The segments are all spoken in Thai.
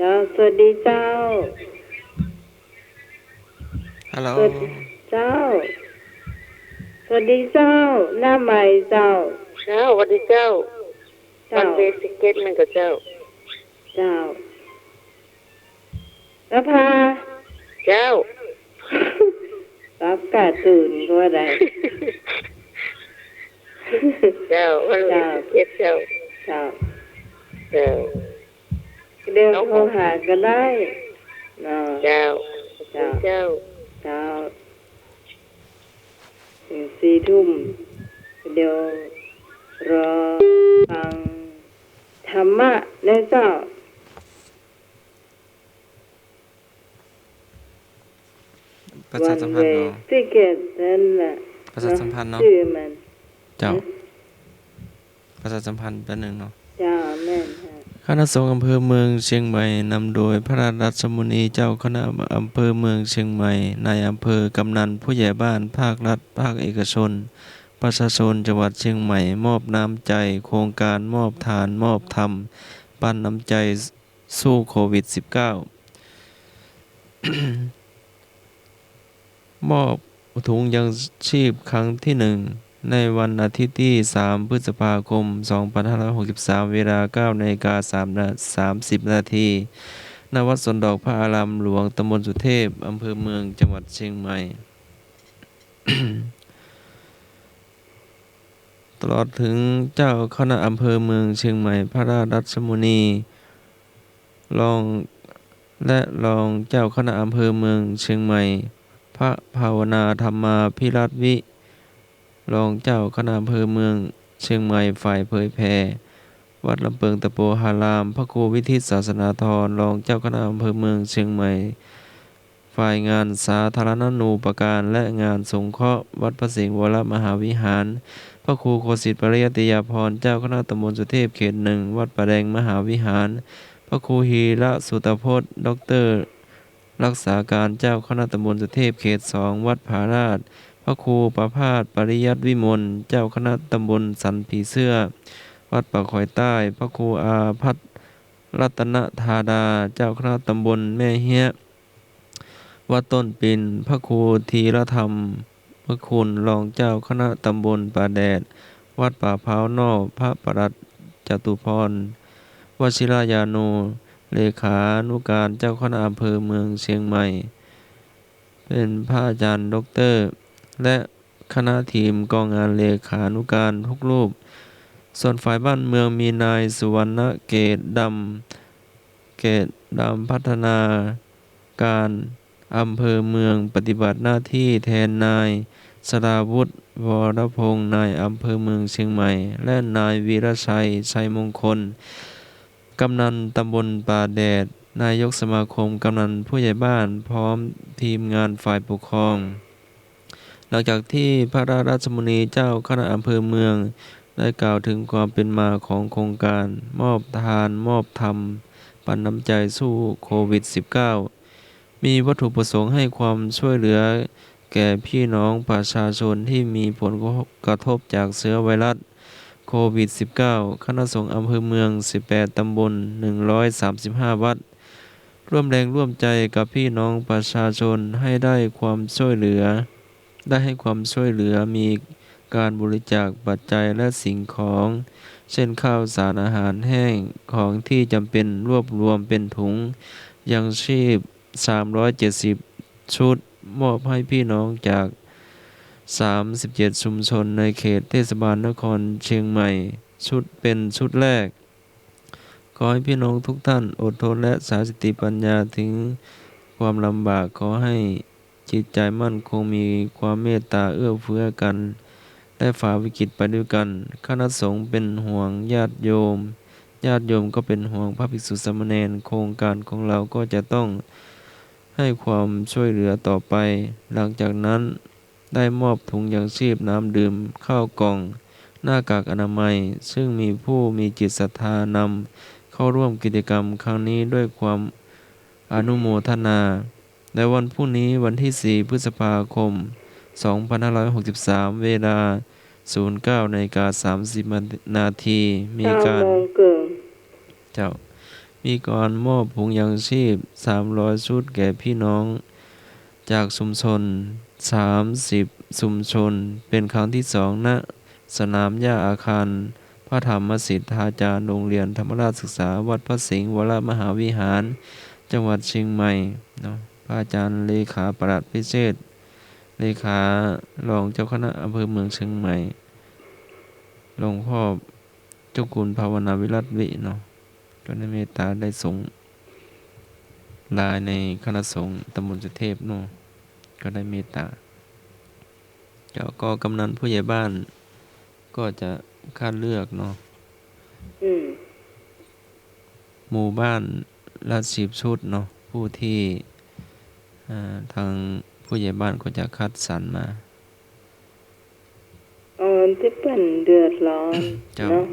เจ้าสวัสดีเจ้าฮัลโหลสวัสดีเจ้าสวัสดีเจ้าหน้าใหม่เจ้าเจ้าสวัสดีเจ้าวัเจ้านเบสิเกตมันกับเจ้าเจ้าแล้วพา เจ้า รับกาตื่นก็ได้ เจ้าวันเบสิเกตเจ้าเจ้าเจ้าเดี๋ยวโทรหาก็ได้เนาะเจ้าเจ้าเจ้าเจ้าถึง4 ทุ่มเดี๋ยวรอฟังธรรมะนะเจ้าประชาสัมพันธ์เนาะที่เกตนั่นแหละประชาสัมพันธ์เนาะชื่อมัน เจ้าประชาสัมพันธ์แป๊บนึงเนาะเจ้าแม่นฮะคณะสงฆ์อำเภอเมืองเชียงใหม่นำโดยพระราชมุนีเจ้าคณะอำเภอเมืองเชียงใหม่นายอำเภอกำนันผู้ใหญ่บ้านภาครัฐภาคเอกชนประชาชนจังหวัดเชียงใหม่มอบน้ำใจโครงการมอบทานมอบธรรมปันน้ำใจสู้โควิด -19 มอบถุงยังชีพครั้งที่ 1 ในวันอาทิตย์ที่ 3 พฤษภาคม 2563 เวลา 9:30 นาทีณ วัดสวนดอกพระอารามหลวง ตำบลสุเทพ อำเภอเมือง จังหวัดเชียงใหม่ ตลอดถึงเจ้าคณะอำเภอเมืองเชียงใหม่ พระราชมุนีรองและรองเจ้าคณะอำเภอเมืองเชียงใหม่พระภาวนาธรรมาภิรัตน์วิรองเจ้าคณะอำเภอเมืองเชียงใหม่ฝ่ายเผยแผ่วัดลำเปิงตะโปหารามพระครูวิทิตศาสนาธรรองเจ้าคณะอำเภอเมืองเชียงใหม่ฝ่ายงานสาธารณูปการและงานสงเคราะห์วัดพระสิงห์วรมหาวิหารพระครูโคสิทธิ์ปริยัติยาภรณ์เจ้าคณะตำบลสุเทพเขต 1วัดประแดงมหาวิหารพระครูฮีระสุตพจน์ด็อกเตอร์รักษาการเจ้าคณะตำบลสุเทพเขต 2วัดผาราชพระครูประภาสปริยัติวิมลเจ้าคณะตำบลสันผีเสื้อวัดปากคอยใต้พระครูอาภัทรรัตนธาดาเจ้าคณะตำบลแม่เฮียวัดต้นปิ่นพระครูธีรธรรมพระคุณรองเจ้าคณะตำบลป่าแดดวัดป่าพร้าวนอกพระประหลัดจตุพรวชิรยาโนเลขานุการเจ้าคณะอำเภอเมืองเชียงใหม่เป็นพระอาจารย์ด็อกเตอร์และคณะทีมกองงานเลขานุการทุกรูปส่วนฝ่ายบ้านเมืองมีนายสุวรรณเกตดำพัฒนาการอำเภอเมืองปฏิบัติหน้าที่แทนนายสราวุฒิวรพงษ์นายอำเภอเมืองเชียงใหม่และนายวีรชัยชัยมงคลกำนันตำบลป่าแดดนายกสมาคมกำนันผู้ใหญ่บ้านพร้อมทีมงานฝ่ายปกครองหลังจากที่พระราชมุนีเจ้าคณะอำเภอเมืองได้กล่าวถึงความเป็นมาของโครงการมอบทานมอบธรรมปันน้ำใจสู้โควิด -19 มีวัตถุประสงค์ให้ความช่วยเหลือแก่พี่น้องประชาชนที่มีผลกระทบจากเชื้อไวรัสโควิด -19 คณะสงฆ์อำเภอเมือง18ตำบล135วัดร่วมแรงร่วมใจกับพี่น้องประชาชนให้ได้ความช่วยเหลือมีการบริจาคปัจจัยและสิ่งของเช่นข้าวสารอาหารแห้งของที่จำเป็นรวบรวมเป็นถุงยังชีพ370ชุดมอบให้พี่น้องจาก37ชุมชนในเขตเทศบาลนครเชียงใหม่เป็นชุดแรกขอให้พี่น้องทุกท่านอดทนและสาสติปัญญาถึงความลำบากขอให้จิตใจมั่นคงมีความเมตตาเอื้อเฟื้อกันและฝ่าวิกฤตไปด้วยกันคณะสงฆ์เป็นห่วงญาติโยมก็เป็นห่วงพระภิกษุสามเณรโครงการของเราก็จะต้องให้ความช่วยเหลือต่อไปหลังจากนั้นได้มอบถุงยางชีพน้ำดื่มข้าวกล่องหน้ากากอนามัยซึ่งมีผู้มีจิตศรัทธานำเข้าร่วมกิจกรรมครั้งนี้ด้วยความอนุโมทนาในวันพรุ่งนี้วันที่ 4 พฤษภาคม 2563 เวลา 09:30 นาทีมีการเจ้า มีการมอบถุงยางชีพ300ชุดแก่พี่น้องจากชุมชน30ชุมชนเป็นครั้งที่2ณสนามหญ้าอาคารพระธรรมสิทธาจารย์โรงเรียนธรรมราชศึกษาวัดพระสิงห์วรมหาวิหารจังหวัดเชียงใหม่เนาะพระอาจารย์เลขาปลัดพิเศษเลขารองเจ้าคณะอำเภอเมืองเชียงใหม่หลวงพ่อเจ้าคุณภาวนาวิรัตวิเนาะก็ได้เมตตาได้ส่งลายในคณะสงฆ์ตำบลสุเทพเนาะก็ได้เมตตาเจ้าก็กำนันผู้ใหญ่บ้านก็จะคัดเลือกเนาะ อืม หมู่บ้านละ10ชุดเนาะผู้ที่ทางผู้ใหญ่บ้านก็จะคัดสรรมา ที่เปิ้นเดือดร้อน เจ้า เนาะ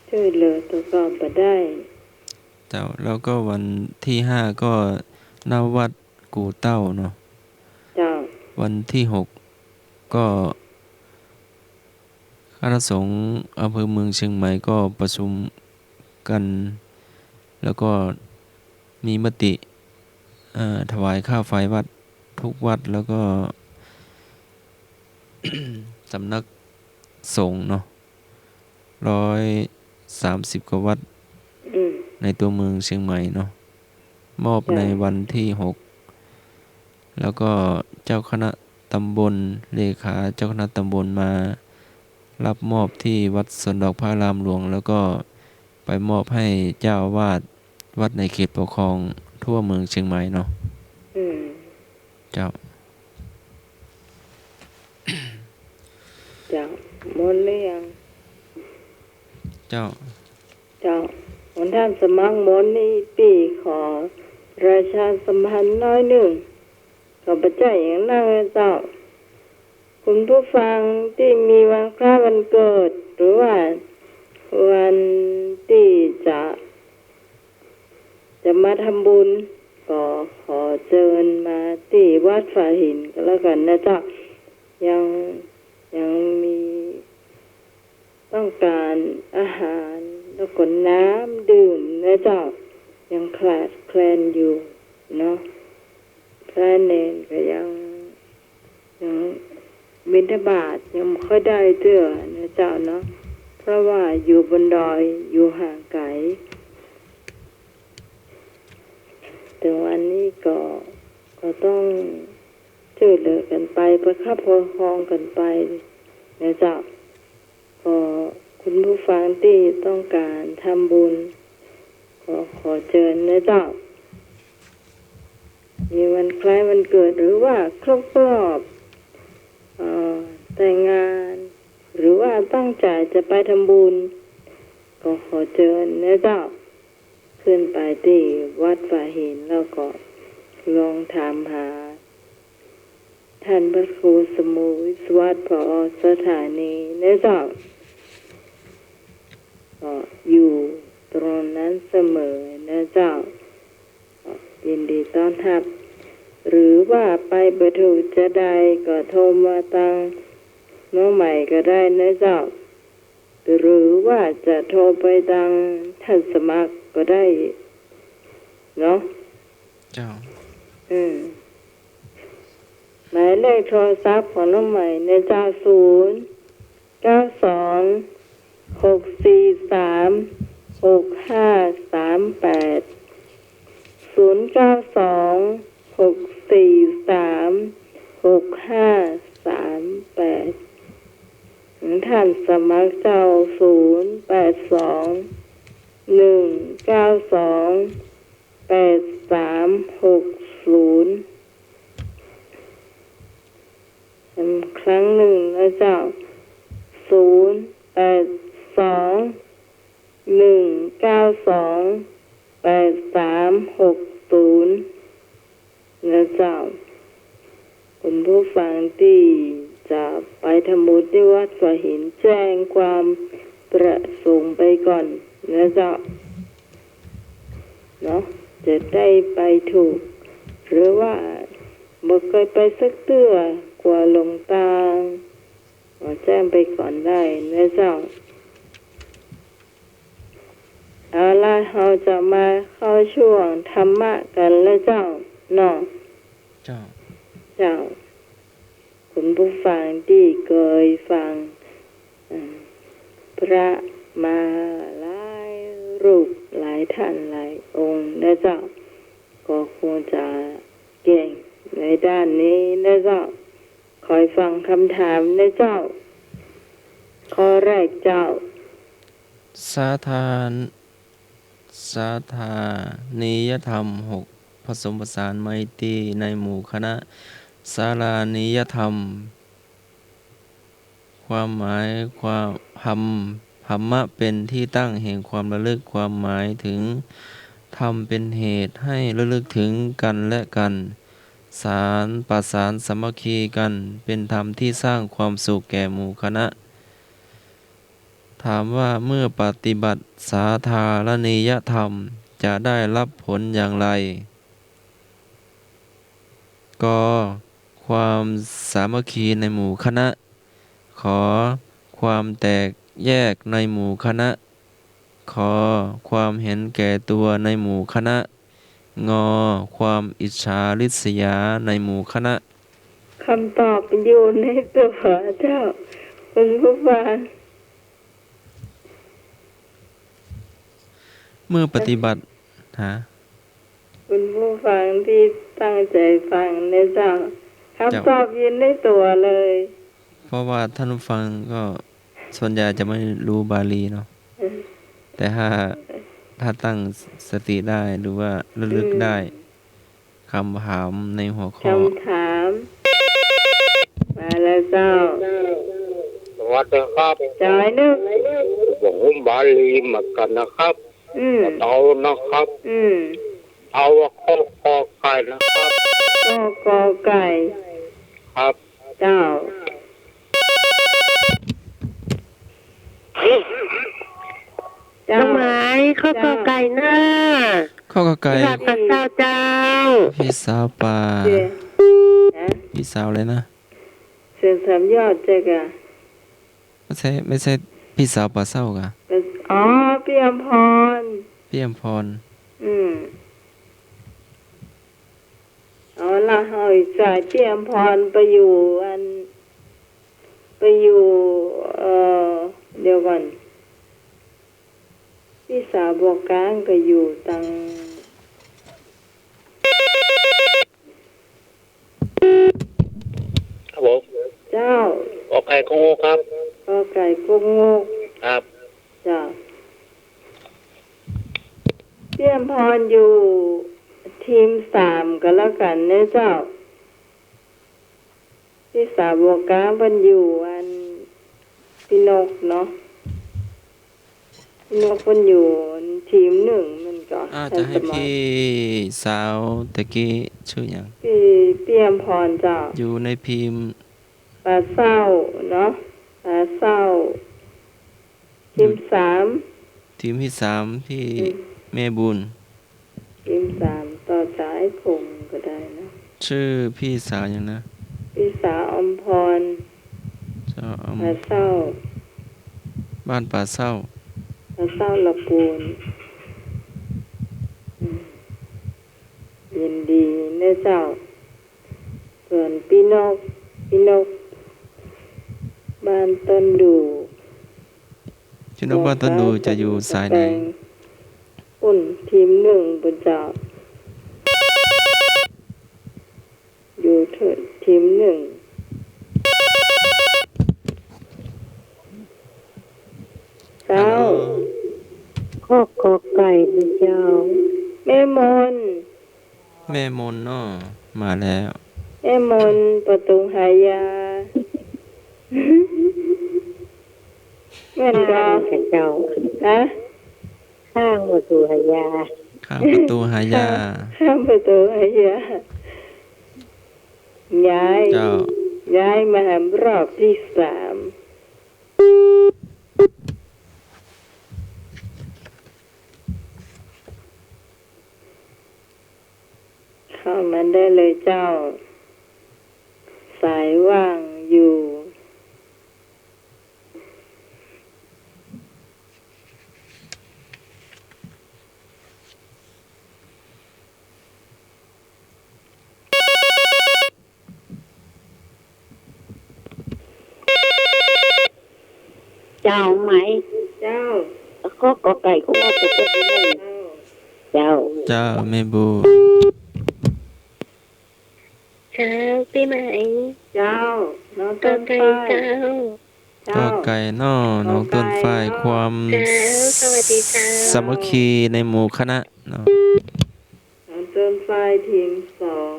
ช่วยเหลือตัวก็บ่ได้ เจ้าแล้วก็วันที่5ก็ณวัดกู่เต้าเนาะ เจ้า วันที่6ก็คณะสงฆ์อำเภอเมืองเชียงใหม่ก็ประชุมกัน แล้วก็มีมติถวายค่าไฟวัดทุกวัดแล้วก็ สำนักสงฆ์เนาะ130กว่าวัด อืม ในตัวเมืองเชียงใหม่เนาะมอบ จ้ะ ในวันที่6แล้วก็เจ้าคณะตำบลเลขาเจ้าคณะตำบลมารับมอบที่วัดสวนดอกพระรามหลวง แล้วก็ไปมอบให้เจ้าอาวาสวัดในเขตปกครองทั่วเมืองเชียงใหม่เนาะ อืม เจ้า เจ้าหมดหรือยัง เจ้า เจ้าวันท่านสมัครหมดนี่ปีขอราชาสัมพันธ์น้อยหนึ่งขอพระเจ้าอย่างนั้นนะเจ้า คุณผู้ฟังที่มีวันคล้ายวันเกิด หรือว่าวันที่จะมาทำบุญก็ขอเชิญมาที่วัดฝาหินก็แล้วกันนะเจ้ายังมีต้องการอาหารแล้วก็น้ำดื่มนะเจ้ายังขาดแคลนอยู่เนาะพระเนรก็ยังบิณฑบาตยังไม่ค่อยได้เตื้อนะเจ้าเนาะเพราะว่าอยู่บนดอยอยู่ห่างไกลแต่วันนี้ก็ต้องช่วยเหลือกันไปประคับประคองกันไปนะเจ้าก็คุณผู้ฟังที่ต้องการทำบุญขอเชิญนะเจ้ามีวันคล้ายวันเกิดหรือว่าครบรอบแต่งงานหรือว่าตั้งใจจะไปทำบุญก็ขอเชิญนะเจ้าขึ้นไปที่วัดฝาหินแล้วก็ลองถามหาท่านพระครูสมุวิศวัตผอ.สถานีนะเจ้าก็อยู่ตรงนั้นเสมอนะเจ้ายินดีต้อนรับหรือว่าไปประถูจะได้ก็โทรมาตังน้องใหม่ก็ได้นะเจ้าหรือว่าจะโทรไปตังท่านสมัครก็ได้เนาะ เจ้า หมายเลขโทรศัพท์ของน้องใหม่ในเจ้าท่านสมัครเจ้า0821928360ครั้งหนึ่งนะเจ้า0821928360นะเจ้าคุณผู้ฟังที่จะไปทำบุญที่วัดฝาหินแจ้งความประสงค์ไปก่อนนะเจ้าเนาะจะได้ไปถูกหรือว่าบ่เคยไปสักเตื้อกว่าหลงตาแจ้งไปก่อนได้นะเจ้า เอาล่ะเราจะมาเข้าช่วงธรรมะกันแล้วเจ้าเนาะ เจ้า เจ้าคุณผู้ฟังที่เคยฟังพระมาหลายรูปหลายท่านหลายองค์นะเจ้าก็คงจะเก่งในด้านนี้นะเจ้าคอยฟังคำถามนะเจ้าข้อแรกเจ้า สาธานิยธรรม6ผสมผสานไมตรีในหมู่คณะสารานิยธรรมความหมายความธรรมะเป็นที่ตั้งแห่งความระลึกความหมายถึงธรรมเป็นเหตุให้ระลึกถึงกันและกันสารประสานสามัคคีกันเป็นธรรมที่สร้างความสุขแก่หมู่คณะถามว่าเมื่อปฏิบัติสาธารณียธรรมจะได้รับผลอย่างไรก็ความสามัคคีในหมู่คณะขอความแตกแยกในหมู่คณะขอความเห็นแก่ตัวในหมู่คณะงอความอิจฉาริษยาในหมู่คณะคำตอบอยู่ในตัวเจ้าคุณผู้ฟัง เมื่อปฏิบัติคุณผู้ฟังที่ตั้งใจฟังในเจ้าคำตอบอยู่ในตัวเลย เพราะว่าท่านผู้ฟังก็ส่วนใหญ่จะไม่รู้บาลีเนาะแต่ถ้าตั้งสติได้หรือว่าระลึกได้คำถามในหัวข้อคำถามมาแล้วเจ้า สวัสดีครับ จอยนึก ผมบาลีมากันนะครับเอานะครับ เอาข้อไก่นะครับ กอไก่ ครับ เจ้า น้องไม้ข้อกอไก่หน้า ข้อกไก่ พี่ปัสสาวเจ้า พี่สาวป่า เจ้นะ พี่สาวเลยนะ เสียงสามยอดเจ๊กะ ไม่ใช่พี่สาวป่าเศร้ากะ อ๋อพี่อมพร พี่อมพร เอาละเฮาจ่ายพี่อมพรไปอยู่เดี๋ยวก่อนพี่สาวบอกกลางก็อยู่ตัง ครับผม เจ้า กอไก่ของครับ ก็ไก่กุ้งงู ครับ เจ้าพี่อมพรอยู่ทีม3ก็แล้วกันนะเจ้าพี่สาวบอกกลางเพิ่นอยู่พี่นกเนาะพี่นกเพิ่นอยู่ทีม1มันก็ จะให้พี่สาวตะกี้ชื่ออย่าง พี่อมพรเจ้า อยู่ในพิมพ์ ปลาเศร้าเนาะปลาเศร้าทีม3ทีมที่3พี่แม่บุญ ทีม3ต่อสายคงก็ได้นะ ชื่อพี่สาวอย่างนะ พี่สาวอมพร เจ้า ปลาเศร้า บ้านป่าเศร้า ปลาเศร้าละปูนยินดีนะเจ้าส่วนพี่นกบ้านต้นดู ชื่อนกบ้านต้นดูจะอยู่สายไหน อุ่นทีม1บนเจ้าอยู่ทีม1เจ้า ข้อกอไก่นะเจ้า แม่มน แม่มนเนาะมาแล้ว แม่มนประตูหายาแม่นก็ เจ้า ฮะ ข้างประตูหายา ข้างประตูหายา ข้ามประตูหายาเจ้า ย้ายมาหารอบที่3เข้ามาได้เลยเจ้า สายว่างอยู่ เจ้าไหม เจ้า ข้อกอไก่ก็ว่าตัวก็ไม่เจ้า เจ้าแม่บู เช้าปีใหม่ เจ้าน้อง ก ต้ อน ไก่ ฝ้าย เจ้า เจ้า ก็ไก่น้อน้องต้นฝ้ายความ เช้าสวัสดีเจ้า สามัคคีในหมู่คณะเนาะ น้องต้นฝ้ายทีมสอง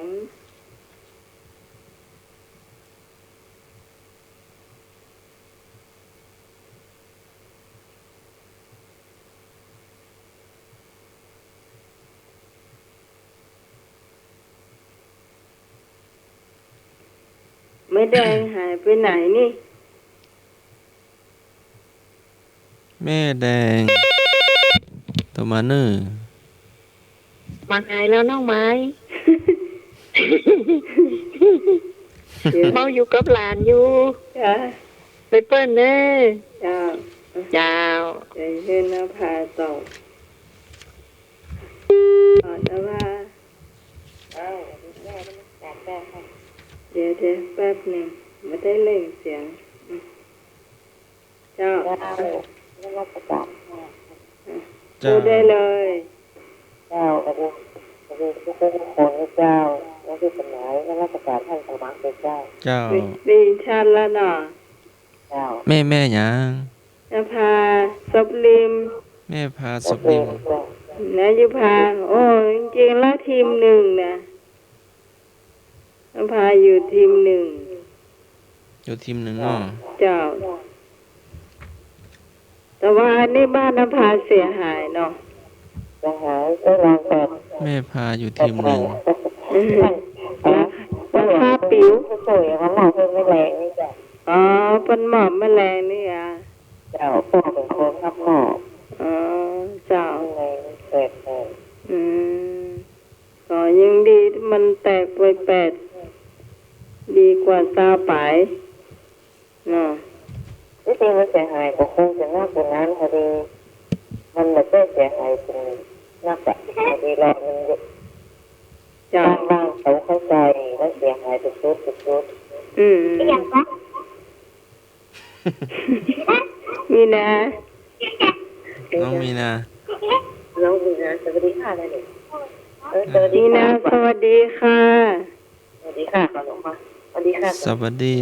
ไม่แดงหายไปไหนนี่ แม่แดงตัวมาเนอร์ มาไงแล้วน้องไม้ เมาอยู่กับหลานอยู่ จ้า ไปเปิ้ลเน้อ จ้า เจ้า ใจเย็นนะพาต่อต่อนะว่าเดี๋ยวแป๊บหนึ่งไม่ได้เล่งเสียงเจ้า เจ้า พูดได้เลย เจ้าทุกคนเจ้าแล้วที่เป็นไหนแล้วราชการท่านสมัครเป็นเจ้า เจ้า ดีชันแล้วเนาะ เจ้า แม่หยัง นภาซบลิม แม่พาสบดิม นะยุพาโอ้จริงๆแล้วทีมหนึ่งนะนภาอยู่ทีมหนึ่ง อยู่ทีมหนึ่งเนาะ เจ้า แต่ว่านี่บ้านนภาเสียหายเนาะ จะหายก็ลองแบบ แม่พาอยู่ทีมหนึ่ง ราคาปิ๋ว สวยๆมันหมอกเป็นไม่แรงนี่จ้ะ อ๋อเป็นหมอบแมลงนี่อ่ะ เจ้าพ่อเป็นคนทับหมอก อ๋อเจ้า แรงเกิดเลย อืมก็ยังดีที่มันแตกไป8 ดีกว่าซาปายเนาะ ที่จริงมันเสียหายก็คงจะมากกว่านั้นพอดีมันไม่ได้เสียหายเป็นนักแบบพอดีเรามัน เจ้า บางเขาเข้าใจและเสียหายสุด อืมมีนะ น้องมีนา น้องมีนะสวัสดีค่ะอะไรเนี่ยสวัสดี มีนะ ค่ะ สวัสดีค่ะ สวัสดีค่ะขอลงมาสวัสดีค่ะ สวัสดี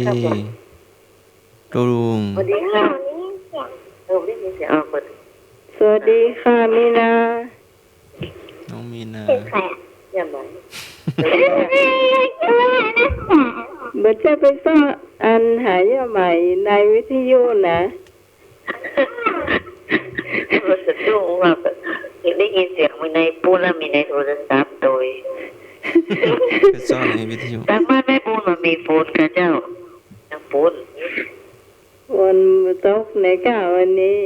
ลุง สวัสดีค่ะได้ยินเสียงเปิด สวัสดีค่ะมีนา น้องมีนา ยังไง เบอร์จะไปซ่ออันหายาใหม่ในวิทยุนะ รู้สึกดุ้งว่าได้ยินเสียงมีในปูนและมีในโทรศัพท์โดย ไปซ่อนในวิทยุ ทางบ้านแม่ปูนมันมีโฟนค่ะเจ้าน้ำปูน วันตกในก้าวันนี้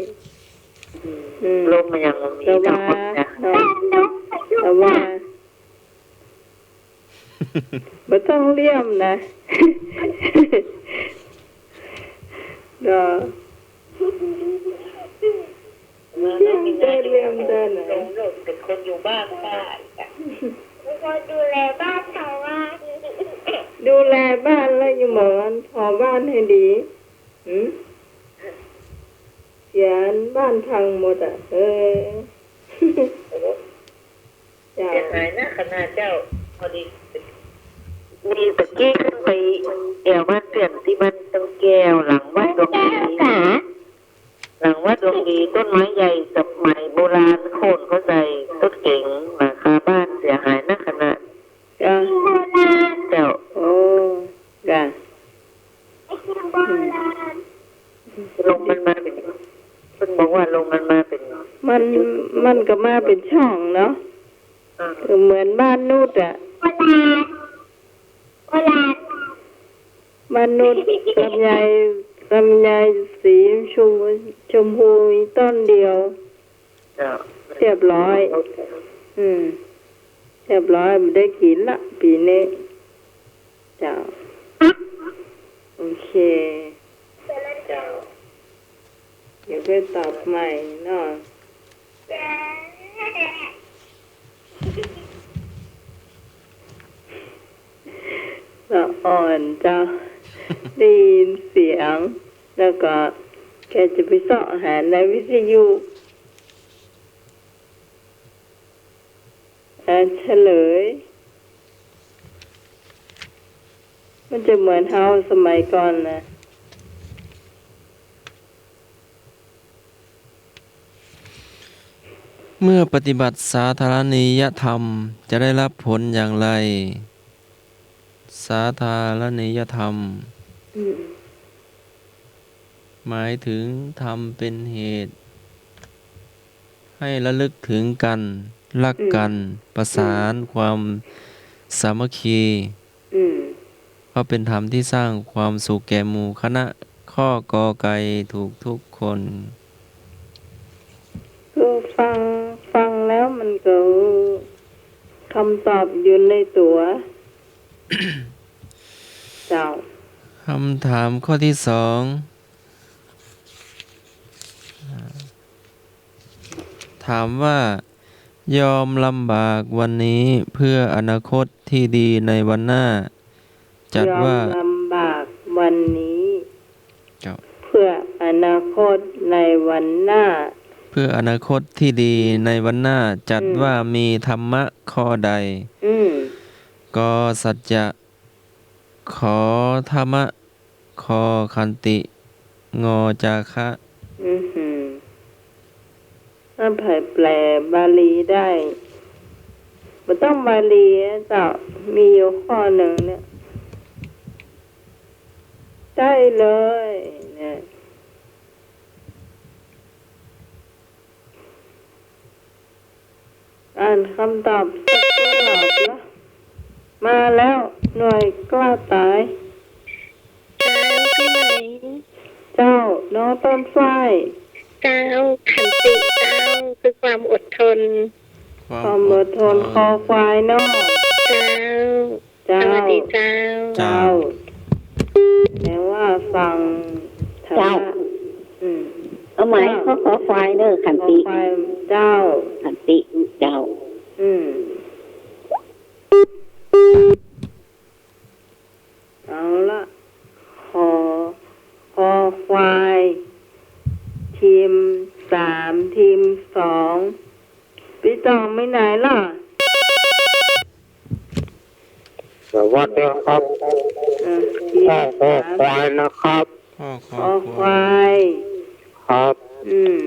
ลมมันยังมี แต่ ทั้ ว่าง หมดนะ เนาะแต่ว่าไม่ต้องเลี่ยมนะเนาะ น้องมีนาดูเป็นคนอยู่บ้านป้า ดูแลบ้านแล้วอยู่เหมือนพอบ้านให้ดีเสียบ้านพังหมดอ่ะเจ้า จะหายหน้าขนาดเจ้าพอดีมีตะกี้ขึ้นไปแอวบ้านเปลี่ยนที่บ้านตรงแก้วหลังวัดดวงดีหลังวัดดวงดีต้นไม้ใหญ่สมัยโบราณโค่นเขาใส่ต้นเก่งหลังคาบ้านเสียหายหน้าขนาด จ้า เจ้า โอ้จ้า ลงมันมาเป็นคุณบอกว่าลงมันมาเป็น มันก็มาเป็นช่องเนาะเหมือนบ้านนูดอ่ะบ้านนูดลำไยสีชมพูมีต้นเดียว เจ้า เรียบร้อยเรียบร้อยไม่ได้กินละปีนี้จ้าโอเค เจ้า เดี๋ยวไปตอบใหม่เนาะละอ่อนจ้าได้ยินเสียงแล้วก็ แกจะไปเสาะหาในวิทยุเฉลยมันจะเหมือนเฮาสมัยก่อนนะ เมื่อปฏิบัติสาธารณียธรรมจะได้รับผลอย่างไร สาธารณียธรรม หมายถึงทำเป็นเหตุ ให้ระลึกถึงกัน รักกัน ประสานความสามัคคีเพราะเป็นธรรมที่สร้างความสุขแก่หมู่คณะข้อกอไก่ถูกทุกคน คือฟังแล้วมันก็คำตอบอยู่ในตัว เจ้า คำถามข้อที่สองถามว่ายอมลำบากวันนี้เพื่ออนาคตที่ดีในวันหน้า จัดว่าย อมลำบากวันนี้ เจ้า เพื่ออนาคตในวันหน้า เพื่ออนาคตที่ดีในวันหน้า จัดว่ามีธรรมะข้อใด ก็สัจจะขอธรรมะขอขันติ งอจาคะ ถ้าเผยแปลบาลีได้มันต้องบาลีนะเจ้ามีอยู่ข้อหนึ่งเนี่ยได้เลยเนี่ยอ่านคำตอบสักรอบละมาแล้วหน่วยกล้าตาย เจ้าพี่ไหม เจ้าน้องต้นฝ้าย เจ้าขันติเจ้าคือความอดทน ความอดทนคอควายเนอก เจ้า เจ้า สวัสดีเจ้า เจ้า แม้ว่าฟังธรรมะอืม เอาไหมเขาขอควายเด้อขัน คอ ติ ควายเจ้า ขันติเจ้า อืมเอาละคอควายทีม3ทีม2พี่จองไม่ไหนล่ะ สวัสดีครับ ทีม พ่อ 3 ควายนะครับ ข้อ คอควาย ครับ อืม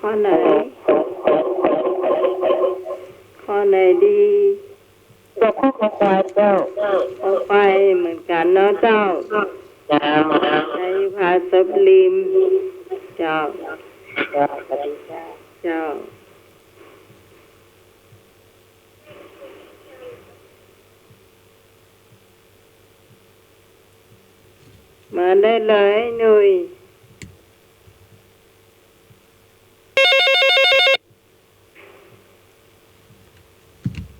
ข้อไหน ข้อไหนดี ตัวข้อขอควายเจ้า ข้อควายเหมือนกันเนาะเจ้า เจ้า ในภาษาลิมเจ้า เจ้าสวัสดีเจ้า เจ้า มาได้เลยหนุ่ย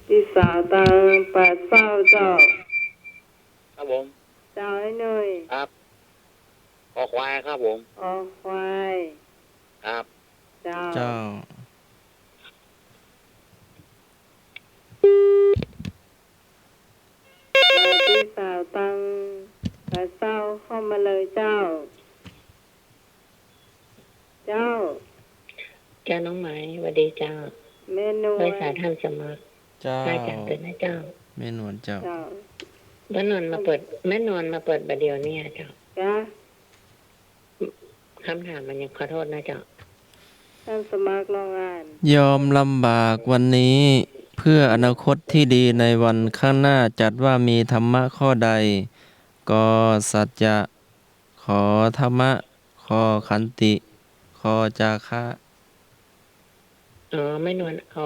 พี่สาวตังปาดเศร้าเจ้า ครับผม เจ้าไอ้หนุ่ย ครับพ่อควายครับผม ออควาย ครับ เจ้า เจ้า พี่สาวตังปาดเศร้าเข้ามาเลยเจ้า เจ้า เจ้าน้องไหมสวัสดีเจ้า เมนู บริษัทท่านสมัคร เจ้า พระอาจารย์เป็นนะเจ้า แม่นวลเจ้า เจ้า แม่นวลมาเปิดบัดเดียวเนี่ยเจ้า จ้า คำถามมันยังขอโทษนะเจ้า ท่านสมัครโรงงาน ยอมลำบากวันนี้ เพื่ออนาคตที่ดีในวันข้างหน้า จัดว่ามีธรรมะข้อใด ก็สัจจะขอธรรมะขอขันติขอจาคะ อ๋อแม่นวลเอา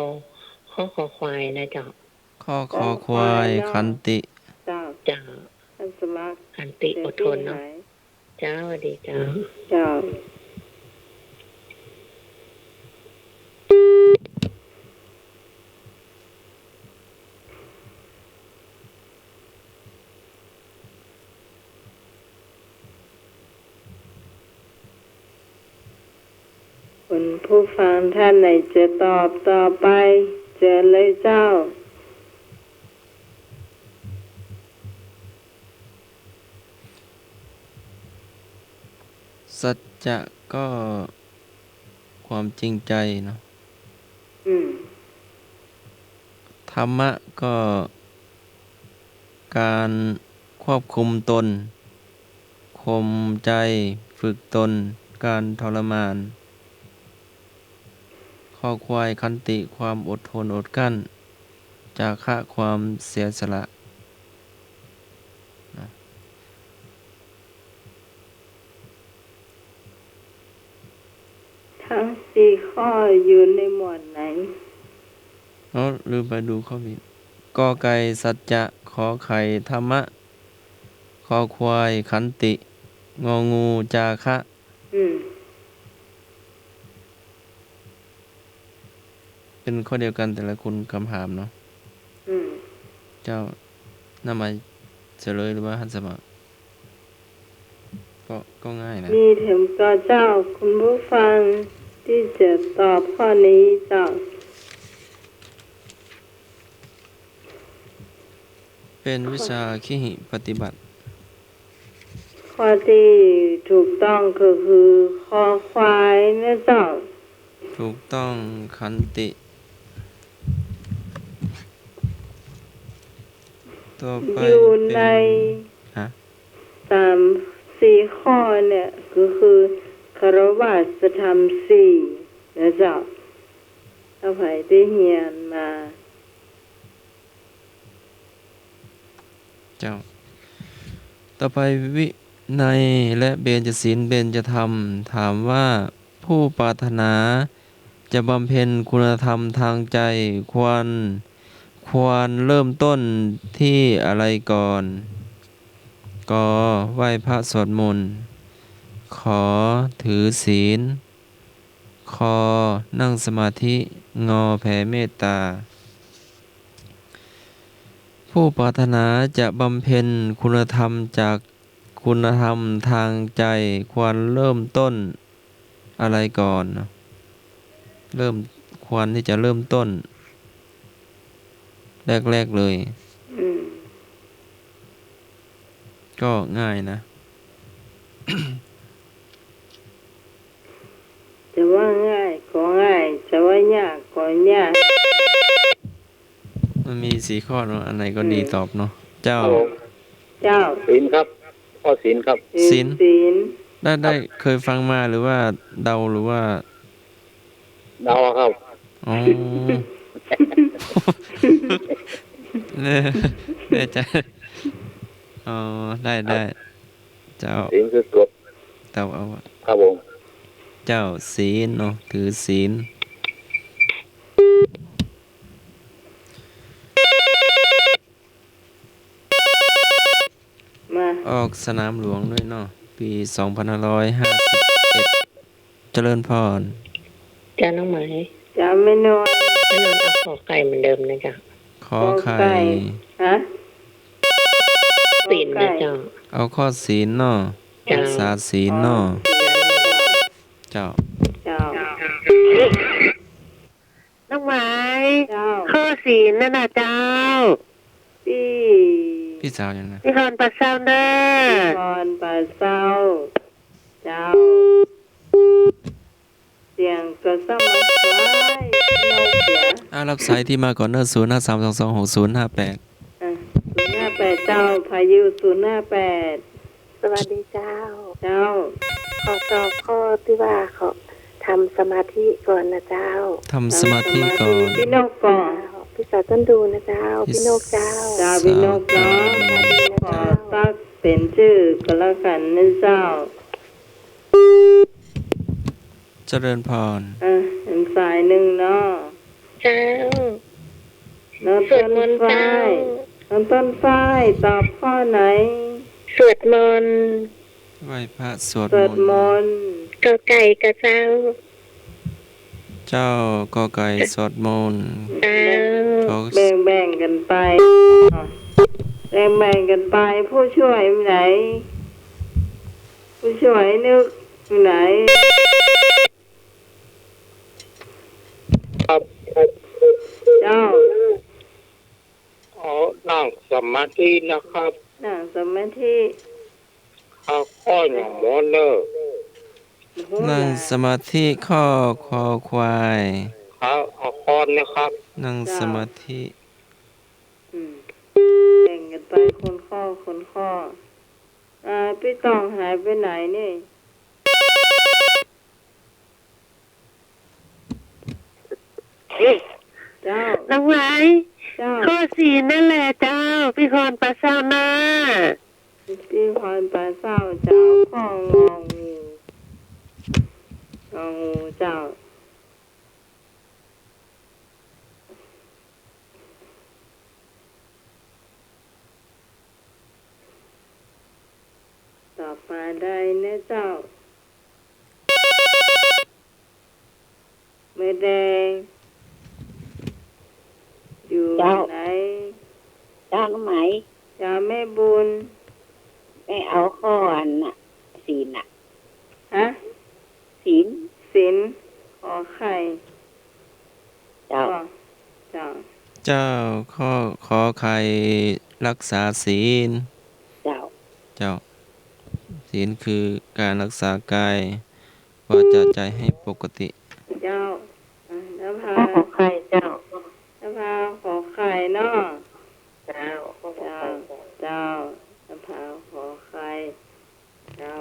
ข้อขอควายนะเจ้า ข้อคอควายขันติ เจ้า เจ้า ท่านสมัคร ขันติอดทนเนาะเจ้าสวัสดีเจ้า เจ้า คุณผู้ฟังท่านไหนจะตอบต่อไปเจอเลยเจ้า สัจจะก็ความจริงใจเนาะ อืม ธรรมะก็การควบคุมตนข่มใจฝึกตนการทรมานข้อควายขันติความอดทนอดกลั้นจาคะความเสียสละนะ ทั้งสี่ข้ออยู่ในหมวดไหน เอาลืมไปดูข้อผิดกอไก่สัจจะขอไข่ธรรมะคอควายขันติงองูจาคะ อืม เป็นข้อเดียวกันแต่ละคุณคำถามเนาะ อืม เจ้าน่ามาเฉลยหรือว่าหันสมัครก็ง่ายนะ มีถึงก็เจ้าคุณผู้ฟังที่จะตอบข้อนี้เจ้า เป็นวิชาคิหิปฏิบัติ ข้อที่ถูกต้องก็คือคอควายนะเจ้า ถูกต้องขันติ ต่อไป อยู่ เป็ ใน นฮะ สามสี่ข้อเนี่ยก็คือคารวะธรรมสี่นะเจ้าถ้าใครได้เรียนมา เจ้า ต่อไปวินัยและเบญจศีลเบญจธรรม ถามว่าผู้ปรารถนาจะบำเพ็ญคุณธรรมทางใจควรเริ่มต้นที่อะไรก่อนกไหว้พระสวดมนต์ขอถือศีลคอนั่งสมาธิงอแผ่เมตตา ผู้ปรารถนาจะบำเพ็ญคุณธรรมจากคุณธรรมทางใจควรเริ่มต้นอะไรก่อนควรที่จะเริ่มต้น แรกเลย อืม ก็ง่ายนะ จะว่าง่ายก็ง่ายจะว่ายากก็ยาก มันมี4ข้อเนาะอันไหนก็ดีตอบเนาะเจ้า ครับผม เจ้า ศีลครับข้อศีลครับ ศีล ศีล ได้เคยฟังมาหรือว่าเดาหรือว่า เดาครับ อ๋อ แน่ใจอ๋อได้เจ้า ศีลคือกฎ เจ้าเอา ครับผม เจ้าศีลเนาะถือศีล มา ออกสนามหลวงด้วยเนาะปี2551เจริญพร จ้าน้องไหม จะไม่นอน ไม่นอนเอาขอไก่เหมือนเดิมนะจ๊ะ ขอไข่ ไก่ฮะ ศีลนะเจ้า เอาข้อศีลเนาะ จ้า รักษาศีลเนาะเจ้า เจ้า น้องไหม เจ้า ข้อศีลนั่นน่ะเจ้า พี่ พี่สาวยังนะ พี่คอนปัสเซาเนอร์ พรป่าเศร้า เจ้า เสียงกระซ้ำมาคล้ายเราเสีย รับสายที่มาก่อนเนอะ0532266058 058เจ้าพายุ058 สวัสดีเจ้า เจ้า ขอตอบข้อที่ว่าเขาทำสมาธิก่อนนะเจ้า ทำสมาธิก่อน พี่นกก่อน พี่สาวต้นดูนะเจ้า พี่นกเจ้า เจ้าพี่นกเนาะขอตักเป็นชื่อก็แล้วกันนะเจ้า เจริญพร เห็นสายหนึ่งเนาะ เจ้า น้อง สว ต้ ดม น นต์ ฝ้า เจ้า ยน้องต้นฝ้ายตอบข้อไหน สวดมนต์ ไหว้พระสวด สวด ม ม นต์ นต์ กอไก่กับเจ้า เจ้ากอไก่สวดมนต์ เจ้า ขอ แบ่งกันไปแบ่งกันไปผู้ช่วยอยู่ไหน ผู้ช่วยนึกอยู่ไหน ครับ เจ้า อ๋อนั่งสมาธินะครับ นั่งสมาธิ ข้าข้ออย่างหมอเนอร์ หู นั่ง หลา สมาธิข้อคอควาย ข้าเอาคอนนะครับ นั่งสมาธิ แบ่งกันไปคนข้อพี่ต้องหายไปไหนนี่ เจ้า น้องไว้ เจ้า ข้อสี่นั่นแหละเจ้า พี่คอนปลาเศร้าหน้า พี่พรปลาเศร้าเจ้าข้องงองูเจ้า ต่อมาได้นะเจ้าไม่แดง อยู่ เจ้า ไหน เจ้ารู้ไหม เจ้าแม่บุญ ไม่เอาข้ออันน่ะศีลน่ะ ฮะ ศีล ศิลขอไข่ เจ้า เจ้า เจ้าข้อขอใครรักษาศีล เจ้า เจ้า ศีลคือการรักษากายวาจาใจให้ปกติ เจ้าแล้วพา ข้อของใครเจ้า แล้วพาขอไข่เนาะ เจ้าข้อของ เจ้า ใครเจ้า เจ้าแล้วพาขอไข่เจ้า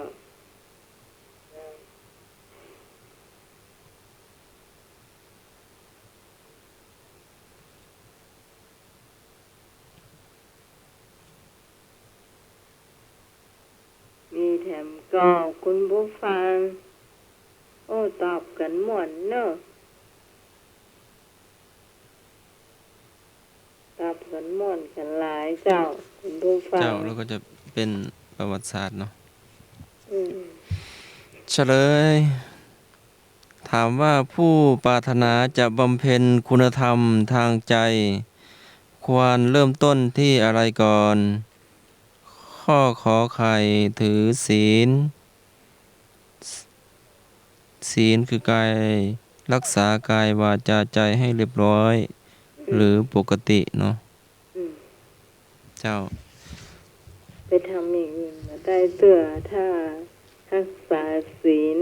มีแถมก็คุณผู้ฟัง โอ้ตอบกันหมดเนอะตอบกันหมดกันหลายเจ้า คุณผู้ฟัง เจ้าแล้วก็จะเป็นประวัติศาสตร์เนาะ อืม เฉลย ถามว่าผู้ปรารถนาจะบำเพ็ญคุณธรรมทางใจ ควรเริ่มต้นที่อะไรก่อน ข้อขอไข่ถือศีล ศีลคือกายรักษากายวาจาใจให้เรียบร้อย หรือปกติเนาะ อืม เจ้า ไปทำอย่างอื่นมาได้เตื้อถ้ารักษาศีล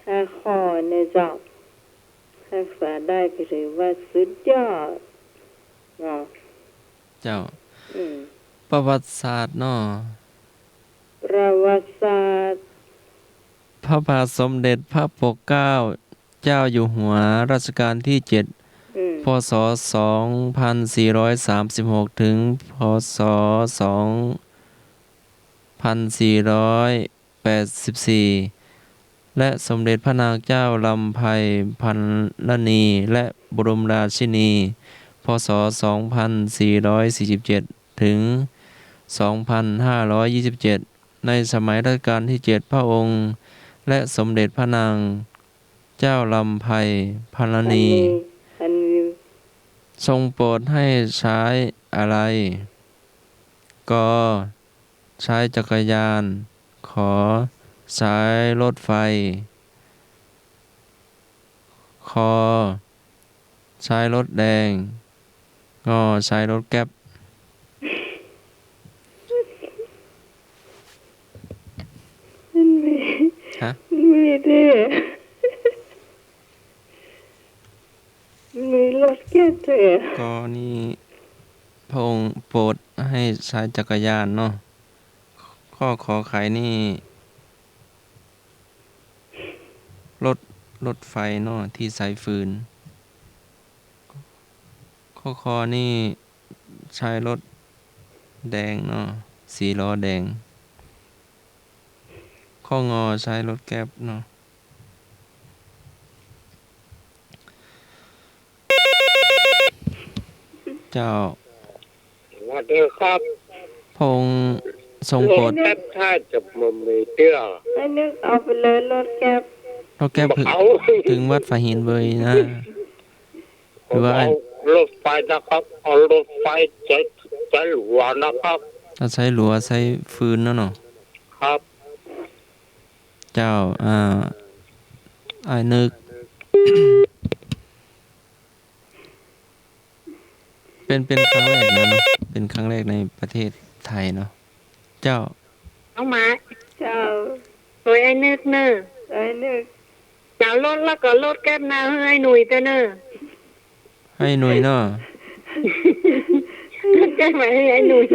ห้าข้อเนี่ยเจ้ารักษาได้ก็ถือว่าสุดยอดเนาะ เจ้า อืม ประวัติศาสตร์เนาะ ประวัติศาสตร์ พระบาทสมเด็จพระปกเกล้าเจ้าอยู่หัวรัชกาลที่ 7 อืม พศ 2436 ถึง พศ 2484 และสมเด็จพระนางเจ้าลำไพพันลนี และบรมราชินี พศ 2447 ถึง 2527 ในสมัยรัชกาลที่ 7 พระองค์ และสมเด็จพระนางเจ้าลำไพพันลนี อันนี้ ทรงโปรดให้ใช้อะไร ก ใช้จักรยาน ขอ ใช้รถไฟ คอ ใช้รถแดง งอ ใช้รถแก๊ป ฮะ มีดิมีรถแก้เถื่อ ก็นี่พระองค์โปรดให้ใช้จักรยานเนาะ ข้อขอไขนี่รถไฟเนาะที่ใช้ฟืน ข้อคอนี่ใช้รถแดงเนาะสีล้อแดง ข้องอใช้รถแก๊ปเนาะ เจ้า สวัสดีครับ พระองค์ทรง ร โปร ถ ด แทบท่าจะมามีเตี้ย ให้นึกเอาไปเลยรถแก๊ป รถแก๊ปถึงวัดฝาหินเบยนะ หรือว่า เอารถไฟนะครับเอารถไฟใจหลวงนะครับ เราใช้หลัวใช้ฟืนเนาะ ครับ เจ้า อ้ายนึก เป็นครั้งแรกนะเนาะเป็นครั้งแรกในประเทศไทยเนาะเจ้า น้องหมา เจ้า โอ้ยไอ้นึกเนอะ ไอ้นึก เจ้ารถแล้วก็รถแก้มนาให้ไอ้หนุ่ยเตอเนอะ ให้หน่วยเนาะ แก้มาให้ไอ้หนุ่ย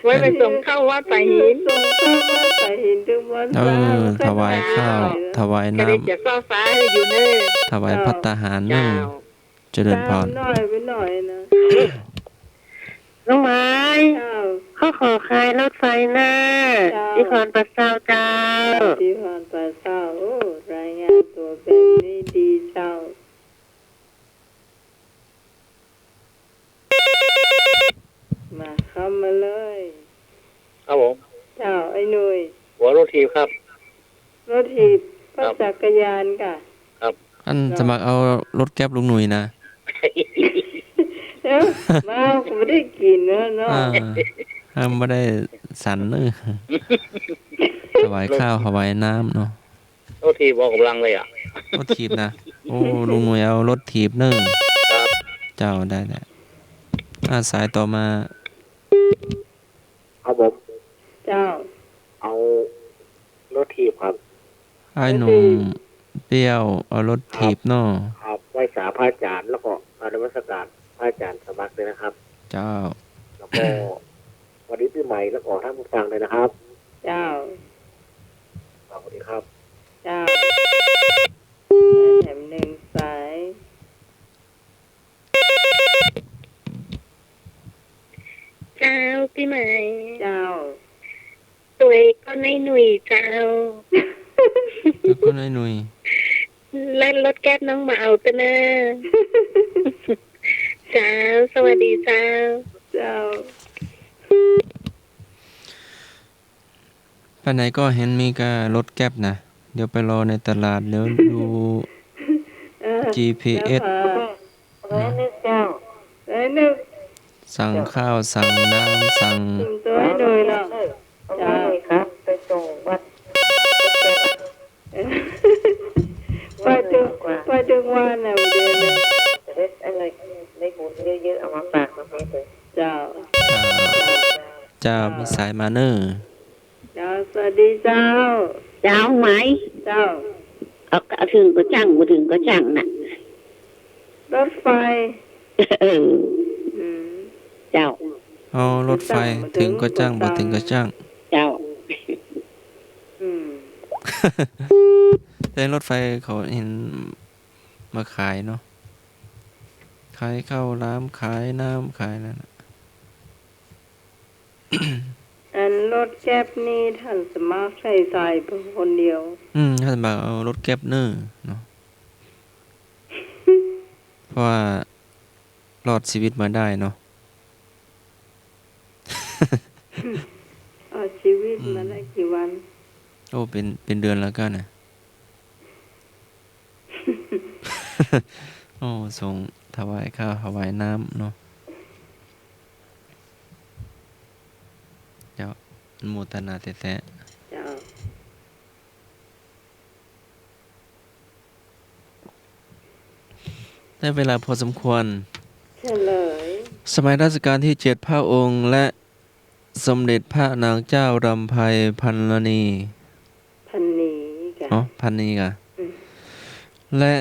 ไว้ไปส่งเข้าวัดป่าหิน ส่งข้าวมาใส่หินถึงวัน เออถวายข้าวถวาย ก็ น้ ได้จะฟ้าฟ้าให้อยู่เนอะ ำถวายภัตตาหารเนาะ เจ้า เจริญพร น้อยไปหน่อยนะ น้องไม้ เจ้า เขาขอขายรถไฟหน้า เจ้า ที่คอนปัสเซาเจ้า ที่ผ่านไปเศร้าโอ้รายงานตัวเป็นนี่ดีเจ้ามาเข้ามาเลย ครับผม เจ้าไอ้หนุ่ย หัวรถทีบครับ รถถีบรถจักรยานค่ะ อันสมัครเอารถแก๊ปลุงหนุ่ยนะ เอ้ามาก็ไม่ได้กินเนาะ ห้ามไม่ได้สันเนอะถวายข้าวถวายน้ำเนาะ รถทีบออกกำลังเลยอ่ะ รถถีบนะโอ้ลุงหนุ่ยเอารถถีบเนอะ ครับ เจ้าได้แหละสายต่อมา ครับผม เจ้า เอารถทีบครับ ไอ้หนุ่มเปรี้ยวเอารถถีบเนาะ ครับไหว้สาพระอาจารย์แล้วก็อนุมัสการพระอาจารย์สมัครเลยนะครับ เจ้า แล้วก็วันนี้ปีใหม่แล้วก็ท่านผู้ฟังเลยนะครับ เจ้า สวัสดีครับ เจ้าแถมหนึ่งสาย เจ้าพี่ใหม่ เจ้า ตัวก็ในหนุ่ยเจ้า แล้วก็ไอ้หนุ่ย เล่นรถแก๊สน้องมาเอาเตอเนอะเจ้าสวัสดีเจ้า เจ้า ไปไหนก็เห็นมีการถแก๊ปนะเดี๋ยวไปรอในตลาดเดี๋ยวดู GPS เอ้ยนึกเจ้า ไอ้นึก สั่งข้าวสั่งน้ำสั่ง ถึงตัวให้หน่อยเนาะ เอาไว้เลยครับ ไปส่งวัด ไปถึงวันน่ะเดือนเลย จะได้อะไรได้บุญเยอะๆเอามาฝากมาให้เลย เจ้า เจ้ามีสายมาเนอร์ เจ้าสวัสดีเจ้า เจ้าไหม เจ้า เอาถึงก็จังมาถึงก็จังน่ะ รถไฟ เออ อืม เจ้า เอารถไฟถึงก็จ้างบ่ถึงก็จ้าง เจ้า อืม แต่รถไฟเขาเห็นมาขายเนาะขายข้าวน้ำขายน้ำขายนั่นน่ะ อันรถแก๊บนี่ท่านสมัครใช้สายเพียงคนเดียว ถ้าจะบอกเอารถแก๊ปเนอร์เนาะ เพราะว่ารอดชีวิตมาได้เนาะ เอาชีวิตมาได้กี่วัน โอ้เป็นเดือนแล้วกันนะ โอ้ส่งถวายข้าวถวายน้ำเนาะเจ้าอนุโมทนาแต่ เจ้า ได้เวลาพอสมควร เฉลย สมัยรัชกาลที่7พระองค์และสมเด็จพระนางเจ้ารำไพพันลนี พันนีกัน พันนีกะ อืม และ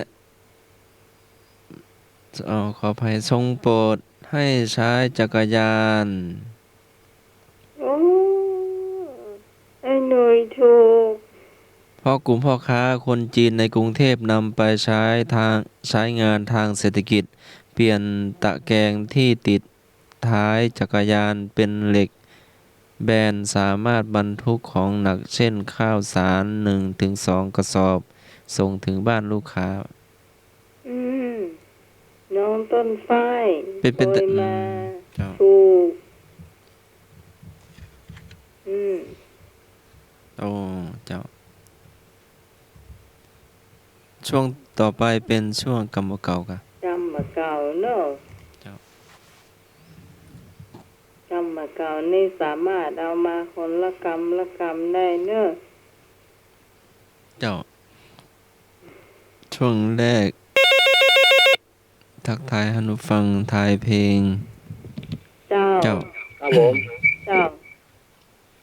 ขออภัยทรงโปรดให้ใช้จักรยาน โอ้ไอ้หน่วยถูก เพราะกลุ่มพ่อค้าคนจีนในกรุงเทพนำไปใช้งานทางเศรษฐกิจ เปลี่ยนตะแกรงที่ติดท้ายจักรยานเป็นเหล็กแบนสามารถบรรทุกของหนักเช่นข้าวสาร 1-2 กระสอบ ส่งถึงบ้านลูกค้า อืมน้องต้นฝ้าย เป็น โดยมา เจ้า ถูก อืม โอ้เจ้า ช่วงต่อไปเป็นช่วงกรรมเก่าค่ะ จำมาเก่าเนอะ เจ้า จำมาเก่านี่สามารถเอามาคนละกรรมได้เนอะ เจ้า ช่วงแรก ทักทายให้หนุฟังทายเพลง เจ้า ครับผม เจ้า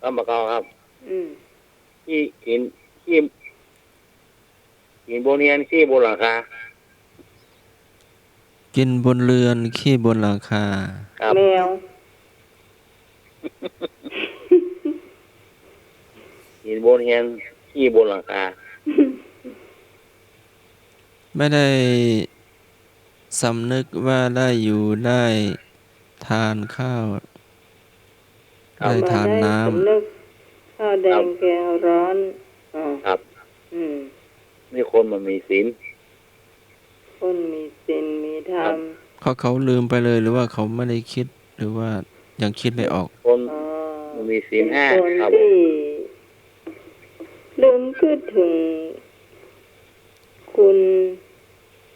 ครับมาเกาครับ อืม ที่หินโบเนียนที่บนหลังคา กินบนเรือนขี้บนหลังคา ครับ แมว หินโบเนียนที่บนหลังคา ไม่ได้สำนึกว่าได้อยู่ได้ทานข้าว ได้ทานน้ สำนึกข้าวแดงแกงร้อนอ๋อ ครับ อืม นี่คนมันมีศีล คนมีศีลมีธรรม ำเขาลืมไปเลยหรือว่าเขาไม่ได้คิดหรือว่ายังคิดไม่ออก คน อ๋อ มันมีศีลห้า เป็นคน ครับ ที่ลืมคิดถึงคุณ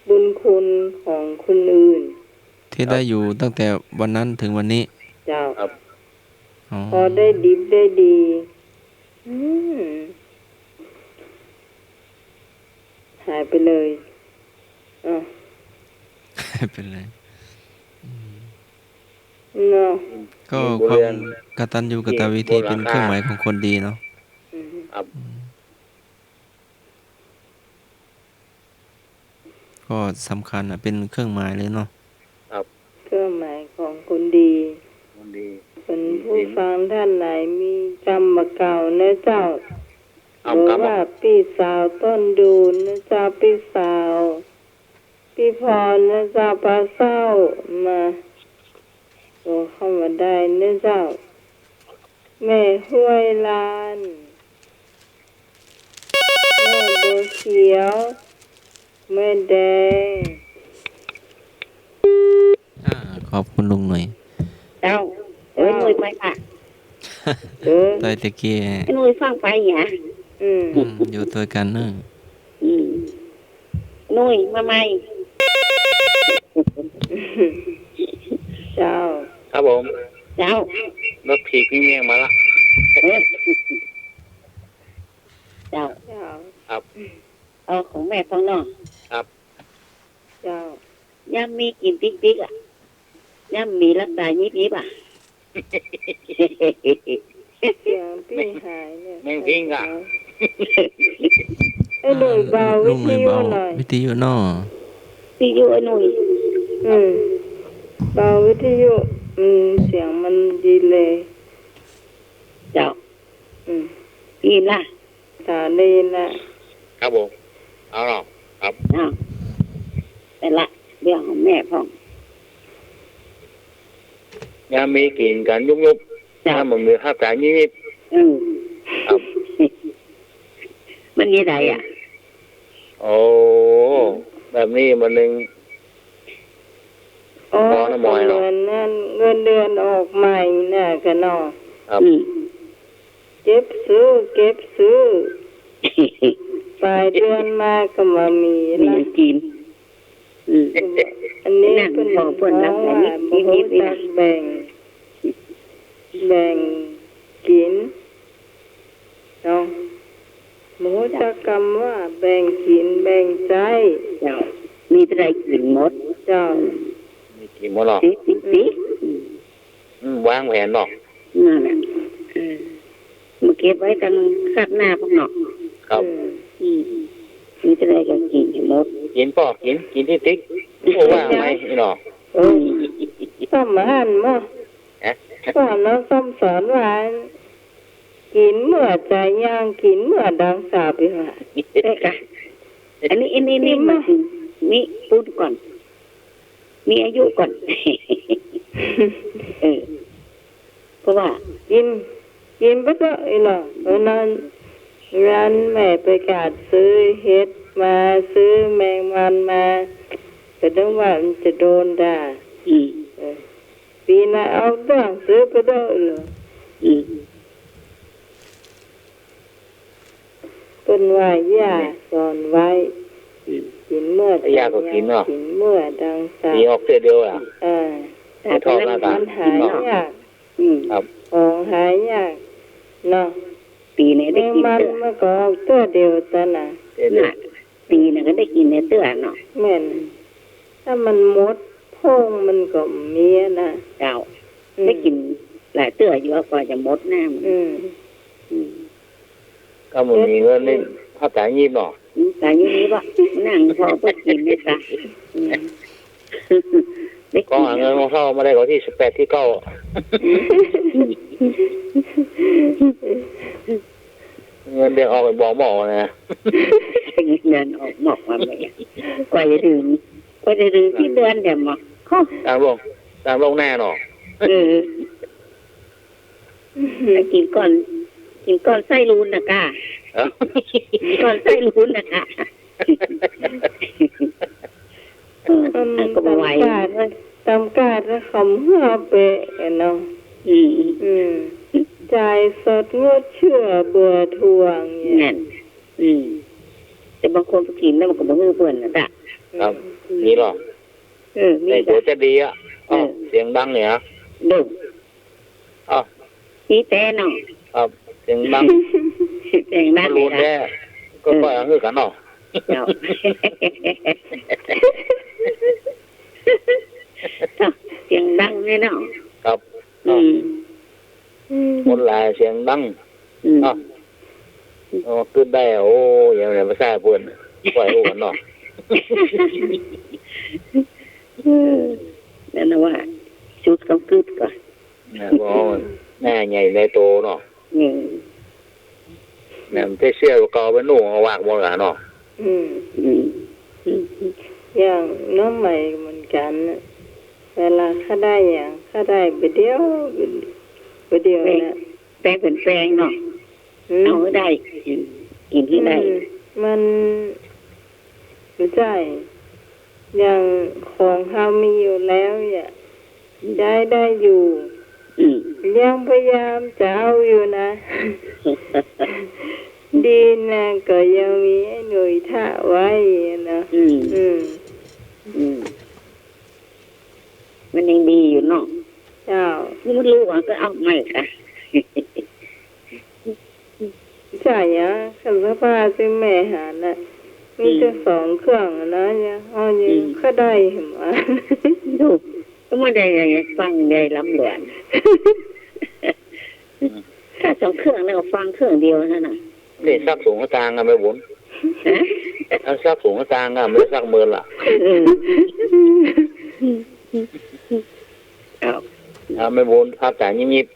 บุญคุณของคนอื่น ที่ได้อยู่ตั้งแต่วันนั้นถึงวันนี้ เจ้า ครับ อ๋อ พอได้ดิบได้ดีอืมหายไปเลยอ่ะ เป็นไร เนาะ ก็ หินโบ ควา เนีย ม น กตัญญูกตวิธี บนหลั เป็ ง น คา เครื่องหมายของคนดีเนาะ อืม ครับ ก็สำคัญนะเป็นเครื่องหมายเลยเนาะ ครับ เครื่องหมายของคนดี คนดี เป็นผู้ฟังท่านไหนมีกรรมเก่านะเจ้าห เอา รือ กรรม ว่าพี่สาวต้นดูนนะเจ้าพี่สาวพี่พรนะเจ้าปลาเศร้ามาโตเข้ามาได้นะเจ้า แม่ห้วยลานแม่บัวเขียวแม่แดง ขอบคุณลุงหน่อย เจ้าเอ้ยหนุ่ยไปค่ะ เออ ได้ตะเกีย ไอ้หนุ่ยฟังไปเนี่ย อืม อยู่ตัวกันเนอะ อืมหนุ่ยมาใหม่ เจ้า ครับผม เจ้าร ถถีบพี่เมียงมาละ เออเจ้า เจ้า ครับ เอาของแม่ท้องนอก ครับ เจ้า ย่ำมีกินติ๊กติ๊กอ่ะย่ำมีรักษายิบยิบอ่ะ เสียงพี่หายเนี่ย แม่งพิงอ่ะ ไอ้หนุ่ยเบาวิ ลุง ท หน่อย ยุ เบา หน่อย วิทยุเนอะ พี่อยู่ไอ้หนุ่ย อืมเบาวิทยุเสียงมันดีเลย เจ้า อืม พี่ล่ะ สาลีนะ ครับผม เอาหรอครับ อ้าวแต่ละเรื่องของแม่พ่อง ยามมีกินกันยุบ เจ้า ถ้ามันมีข้าวสารนิด อืม ๆครับ มันมีอะไรอ่ะ โอ้แบบนี้มันหนึ่ง อ๋อ พอนะมอยเนอะ เงินนั่นเงินเดือนออกใหม่น่ะกันเนาะ ครับ อืม เก็บซื้อปลายเดือนมาก็มามี มี ละ กิน อืม อันนี้ นั่น เป็น พอเพิ่นรักษา ว่า นิด บ่ นิ ฮู้ ดนี่ จั นะ กแบ่งกินเนาะบ่ฮู้จักคำว่าแบ่งกินแบ่งใจ เจ้า มีอะไรกินหมด เจ้า มีกินหมดหรอ สิวางแผนหรอ นั่นแหละเออมาเก็บไว้ทางคาดหน้าพวกเนาะ ครับ อืมมีอะไรก็กินให้หมด กินป่อกินที่ติ๊กโอ้ว่างไหมนี่หรอ โอ้ยซ้ำมาหันมา ฮะ สอนแล้วซ้ำสอนว่ากินเมื่อใจย่างกินเมื่อดังสาบว่า ได้ค่ะอันนี้มาถึงมีพูดก่อน มีอายุก่อน เออ เพราะว่า กินไปเถอะไอ้หล่ะเพราะนั้นร้านแม่ไปกาดซื้อเห็ดมาซื้อแมงมันมาก็ต้องว่ามันจะโดนด่า อืม ปีหน้าเอาเรื่องซื้อไปเถอะเหรอ อืม เป็นว่าย่าสอนไว้ อืม กินเมื่อ ย่าก็กินเนาะ กินเมื่อดังสา มีออกเสื้อเดียวอ่ะ แต่ ไม่ชอบหน้าตา มันหายยาก อืม ครับ ของหายยากเนาะ ปีนี้ แม ได้ ง กิน มัน เตื้อ มันก็ออกตัวเดียวตอนน่ะ เสื้อเดียว น่ะปีนี้ก็ได้กินในเตื้อเนาะ แม่นถ้ามันหมดพงมันก็มีนะ เจ้า ได้กินหลายเตื้ออยู่ว่ากว่าจะหมดหน้ามัน อืม อืม ก็มันมีเงินนี่ภาษายีบเนาะ แต่อยู่นี้ว่านั่งพอเพื่อกินนี่ค่ะอืมได้ ก็ กิน หาเงินมาเข้ามาได้กว่าที่18ที่9เงินเดือนออกไปบอกหมอนะ เงินออกหมอกมาเลยกว่าจะถึงที่เดือนเดี๋ยวหมอกข้อ ตามลงแน่เนาะ เออกินก่อนไส้รูนนะก้า เอ้า ก่อนไส้รูนนะก้า มัน ก็บ่ไหว ตำกาดแล้วคำเหือเปะกันเนาะ อืม จ่ายสดงดเชื่อเบื่อทวงเนี่ย นั่นแต่บางคนไปกินแล้วมันก็บ่มือเปื่อนนะจ้ะ ครับนี่หรอ มี ใน จ้ะ ตัวจะดีอ่ะอ้าวเสียงดังเนี่ย ดุ อ้าว นี่แต่เนาะ ครับเสียงดัง แต่ง มั นั้น น รู้ เลย แน่ นะ ก็ค่อยเอาคือกันเนาะ เจ้าเสียงดังเลยเนาะ ครับ อืม คนหลายเสียงดัง อืม อ้าวอ๋อขึ้นได้โอ้ยังไงภาษาเพิ่นปล่อยโอ้กันเนาะ นั่นนะว่าชุดกำกึดก่อน นะบ่แม่ใหญ่ในโตเนาะ อืม แม่มันเชื่อว่าเก่าเป็นหนูเอาวากบ่ล่ะเนาะ อืมอืม อย่างน้องใหม่เหมือนกันน่ะเวลาข้าได้อย่างข้าได้ไปเดียวนะ แปลงเป็นแปลงเนาะ อืม เอาให้ได้กินที่ได้ มันไม่ใช่อย่างของเขามีอยู่แล้วอย่าได้อยู่ อืม ยังพยายามจะเอาอยู่นะ ดีนะก็ยังมีไอ้หนุ่ยท่าไว้นะ อืม อืม อืมมันยังดีอยู่เนาะ เจ้า นี่มันรู้ว่าก็เอาไม่ค่ะ ใช่ยะคันสภาซึ่งแม่หาน่ะมีแต่2 เครื่องอะนะเนี่ยเอาอยู่ก็ได้เห็นไหม ดูก็ไม่ได้ยังไงฟังได้ลำหลวนถ้า2 เครื่องแล้วก็ฟังเครื่องเดียวนั่นน่ะ นี่ซักสูงกระตางอ่ะไม่บุญ ฮะ เอาซักสูงกระตางอ่ะไม่ได้ซักมือล่ะ เอา เอาไม่บุญภาพแต่ยิบ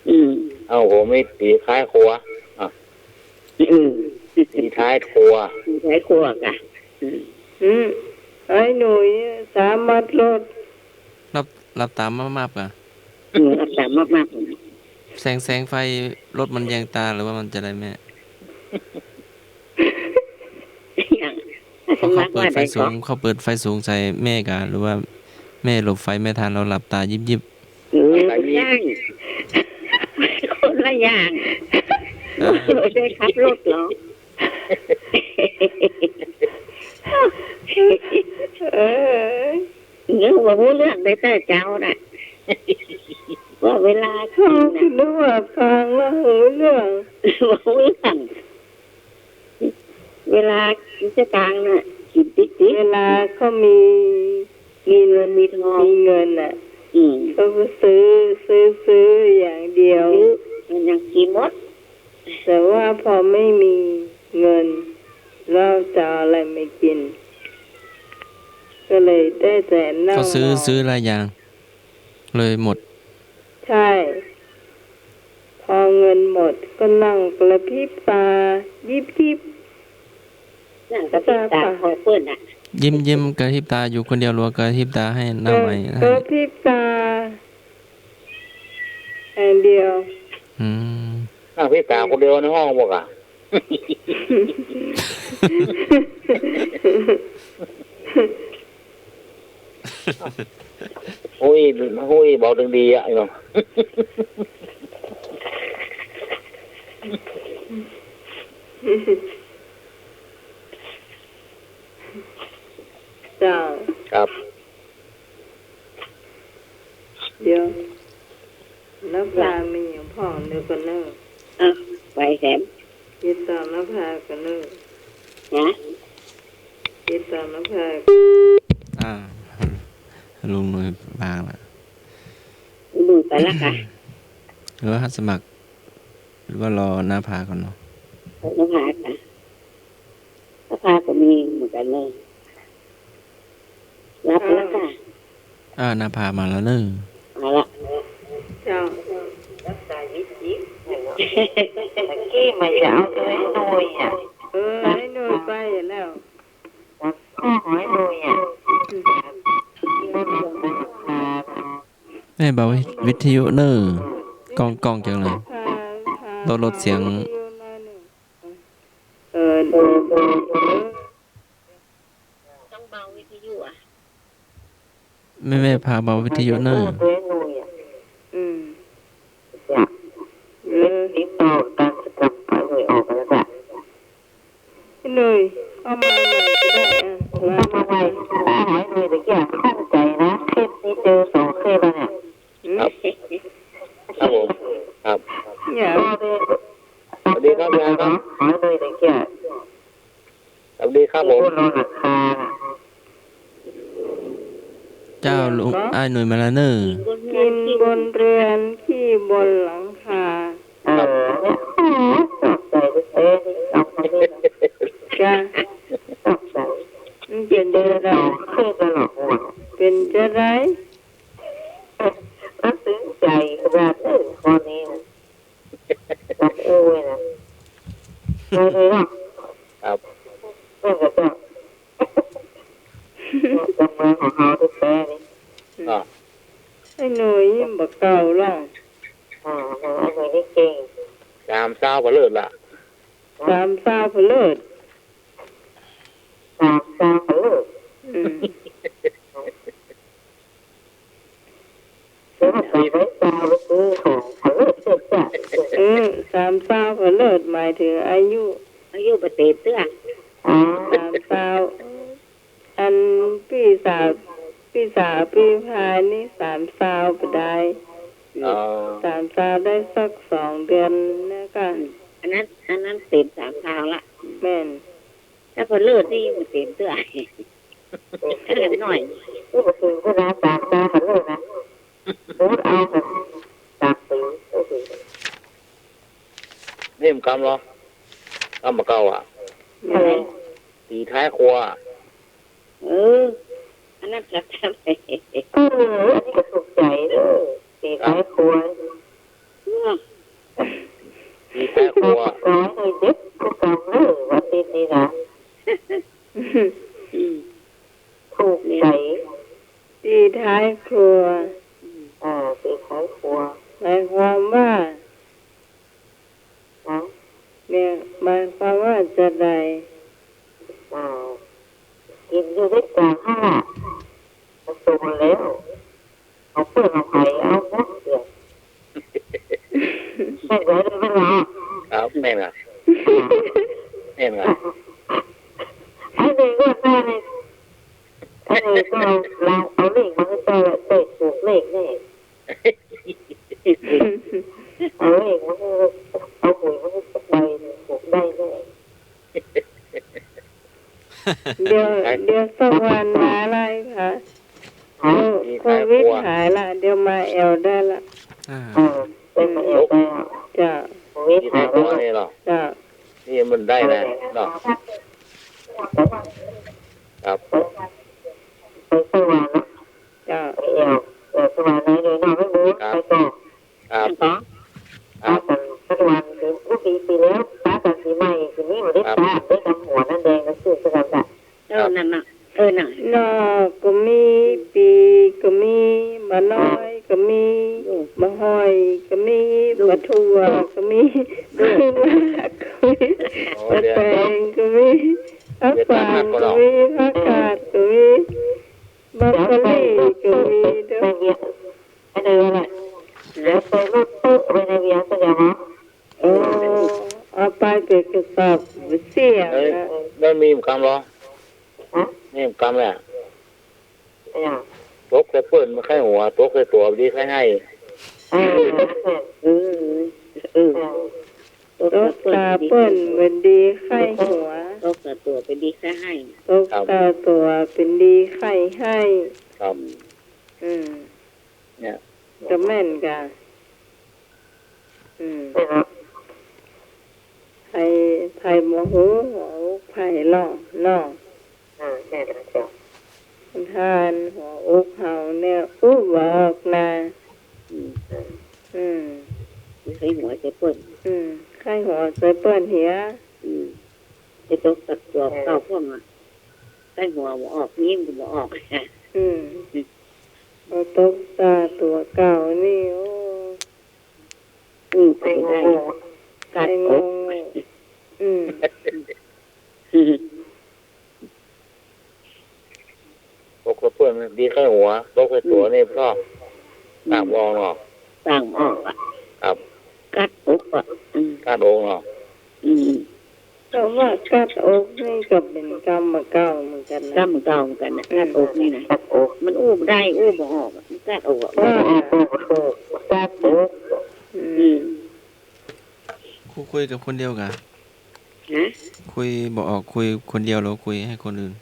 อืม ๆเอาผมไม่ตีท้ายครัวอ่ะ อืม ตีท้ายครัว ใช้ครัวกะ ไอ้หนุ่ยสามารถลด รับตามมากๆอ่ะ รักษามาก แสงไฟรถมันแยงตาหรือว่ามันจะได้แม่ ๆอย่าง เพราะ มาก เขาเปิ ว่า ดไฟ ได้ สู ก็ งเขาเปิดไฟสูงใส่แม่กันหรือว่าแม่หลบไฟไม่ทันเราหลับตายิบ คนละอย่างไม่ได้ขับรถหรอ เออ เงี้ยว่ารู้เรื่องได้แต่เจ้าน่ะว่าเวลา เขา กิน คิดว่าฟังแล้วหูเรื่อง ว่ารู้เรื่องเวลากิจการน่ะกินติ๊ก เวลาเขามีเงิน มีทอง มีเงินอ่ะ เขาก็ซื้ออย่างเดียว มันยังกินหมด แต่ว่าพอไม่มีเงินเราจะเอาอะไรไม่กิน ก็เลยได้แต่นั่ง ก็ซื้อ มง ซื้อหลายอย่าง เลยหมด ใช่ พอเงินหมดก็นั่งกระพริบตายิบ นั่งกระพริบตาพอเพื่อนอ่ะ ยิ้มกระพริบตาอยู่คนเดียวหรัวากระพริบตาให้หน้าใหม่ กระพริบตาอันเดียว อืม นั่งพี่ตาคนเดียวในห้องบอกอ่ะโอ้ยบอกถึงดีอ่ะไอ้น้อง เจ้า ครับ เดี๋ยวน้ำพามีอย่างพ่อเนื้อกันเนอ อ่ะไปแถม ยึดตามน้ำพากันเนอ นะ ยึดตามน้ำพา ลุงหน่อยบางละ มือ ไปละค่ะ หรือว่าสมัคร หรือว่ารอหน้าผาก่อนเนาะ น้ำผาค่ะน้ำผาก็มีเหมือนกันเลยรับแล้วค่ะ หน้าผามาแล้วเนอะ มาละ เจ้า รักษาวิธีตะกี้มาจะเอาตัวให้หน่อยอ่ะ ให้หน่อยไปแล้ว ข้อหอยหน่อยอ่ะที่มันลงไปราคา แม่บอกวิทยุเนอะกองจังเลย ลดเสียง เออ ต้องเบาวิทยุอ่ะ แม่พาเบาวิทยุเนอะ ตัวให้หน่อยอ่ะ อืม อยากติดต่อการสกัดไปหน่อยออกแล้วจ้ะ หน่อยเอามาใหม่ก็ได้อ่ะ ทำไมป้าหายเลยตะกี้ข้องใจนะเคสนี้เจอ2เคสแล้วเนี่ย ครับครับผมครับ อย่า สวัสดีครับยายครับ หายเลยตะกี้ สวัสดีครับผม พูดรอหลักคา เจ้าลุงอ้ายหน่วยมาแล้วเนอะ กินบนเรือนขี้บนหลังคา เนี่ยตกใจเต้นี่เอาไปเลย จ้า ตกใจ มันเป็นจะไร เคยตลอดหัว เป็นจะไร มันซึ้งใจขนาดนี้คนนี้นะรักอู้เลยนะเลยเนาะ ครับ เรื่องกระจกจำเมืองของเขาทุกแปรนี่ อ่า ไอ้หน่อยยิ่งบักเก่าล่ะ อันนี้นี่เก่ง ตามเช้าก็เลิศละ สามสาวเพลิด ตามตามเขาเลย อืม เดี๋ยวมันจะไปตามลูกมือของเขาเลยเสร็จจ้ะ สามสาวเพลิดหมายถึงอายุ อายุประเตเตื้อ สามสาวอันพี่สาวพี่พายนี่สามสาวไปได้ สามสาวได้สัก2 เดือนนะกัน อันนั้นเต็ม3 คราวละ แม่น ถ้าพอเลิศนี่มันเต็มเตื้อถ้าเล็กหน่อย นี่มันคือเวลาตามตาเขาเลยนะพูดเอาแบบตามตีก็คือ นี่มันกำเหรอำมาเก่าอ่ะ อะไร ตีท้ายครัว อันนั้นจะทำไม อันนี้ก็สุขใจเด้อตีท้ายครัว ตีท้ายครัว ร้อยเลยเด็กก็กำเลยวันนี้นี่นะถูกใจ ตีท้ายครัว ตีท้ายครัว หมายความว่า นะ เนี่ยหมายความว่าจะไร กินอยู่ด้วยกันห้ามันโตแล้วเอาเพื่อนเอาไผ่เอาหมดเดี๋ยวไม่ไหวเลยเวลา ครับแม่นอ่ะแม่นอ่ะ ไอ้นี่ก็ได้เลยไอ้นี่ก็เอาเลขมาให้ตัวเตะถูกเลขแน่เอาเลขมาให้เอาหวยมาให้สักใบถูกได้แน่ เดี๋ยวสักวันมาอะไรค่ะโควิดหายละเดี๋ยวมาแอลได้ละ เป็นมาเอวไปอ่ะ จ้ะ โอ้ย ตี หา ท้าย ยครัว แล้ว นี่เหรอ จ้ะ นี่มันได้แล้วเนาะครับ ไปสวรรค์นะ จ้ะ ไปเอวสวรรค์ไหนเดี๋ยวน้องไม่รู้ไปต่อ ครับ ต่อ ครั ป้า บ กันสักวันคือผู้ปีแล้วป้ากันสีใหม่สีนี้มาได้ป้าได้กำหัวนั่นแดงนั่นคือสกัดอ่ะ นั่นน่ะน่ะ นอกก็มีปีก็มีมะน้อยก็มีมะหอยก็มีมะทั่วก็มีมะละก็มีมะแตงก็มีผักฝางก็มีผักกาดก็มีบักกะลี่ก็มีเด้อ เงี้ยไอ้เดือนอ่ะแล้วไปรถตู้ไปในเวียนสักอย่างนะ โอ้เอาไปเป็นกระสอบเสีย เอ้ย นะ นั่นมีมันกำเหรอ ฮะ นี่มันกำแหละ อย่าง ตกใส่เปื้อนมาไข่หัวตกใส่ตัวดีใส่ให้ รถตาเปิ้นเป็นดีไข้หัว ตกตัวไปดีแค่ให้ ตกตาตัวเป็นดีไข้ให้ ครับ อืม เนี่ย ก็แม่นกะไผ่โมโหหัวอกไผ่ล่อน้อแม่ละเจ้าทานหัวอกเฮาเนี่ยอู้บอกนะใส่หัวใส่เปิ้นไข้หัวใส่เปิ้นเหียจะตกตัดตัวเก่าพวกอ่ะใส่หัวบ่ออกยิ้มก็บ่ออกพอตกตาตัวเก่านี่โอ้ไปได้กัดงงตกเพื่อนดีแค่หัวตกไปตัวนี่ก็ต่างองหรอกต่างออกอ่ะครับกัดอกอ่ะกัดองหรอกเพราะว่ากัดอกนี่ก็เป็นกรรมเก่าเหมือนกันนะกรรมเก่าเหมือนกันนะกัดอกนี่นะกัดอกมันอู้ได้อู้บ่ออกมันกัดอกอ่ะกัดอกคุยกับคนเดียวกันนะคุยบอกออกคุยคนเดียวแล้วคุยให้คนอื่น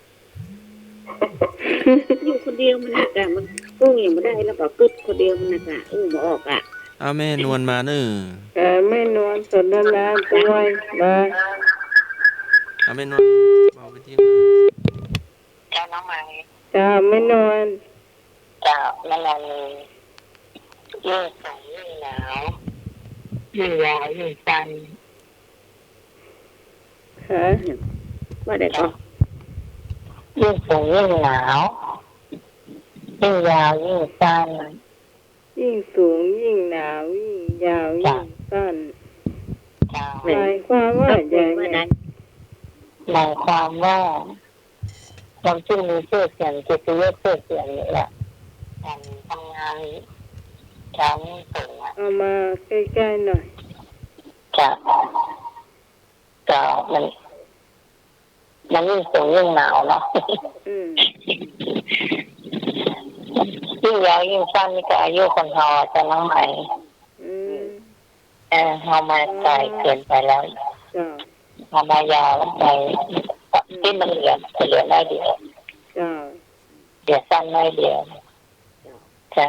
อยู่คนเดียวมันน่ะจ้ะมันกู้ยังไม่ได้แล้วก็กึดคนเดียวมันน่ะจ้ะบ่ออกอ่ะเอาแม่นวลมาเน้อแม่นวลสนทนาตัวมาเอาแม่นวลบอกไปที่เจ้าน้องไม้จ้าแม่นวลเจ้าแม่นวลยิ่งใสยิ่งหนาวยิ่งยาวยิ่งสั้นว่าได้ก็ยิ่งสูงยิ่งหนาวยิ่งยาวยิ่งสั้นยิ่งสูงยิ่งหนาวยิ่งยาวยิ่งสั้นหมายความว่าอย่างไรหมายความว่าเราจึงมีชื่อเสียงกิตติยศชื่อเสียงนี่แหละการทำงานชั้นสูงเอามาใกล้ๆหน่อยจะมันยิ่งสูงยิ่งหนาวเนาะยิ่งยาวยิ่งสั้นนี่ก็อายุคนเราจะน้องใหม่เรามาไกลเกินไปแล้วเรามายาวไปที่มันเหลือได้เดียวเดี๋ยวสั้นได้เดียวจ้ะ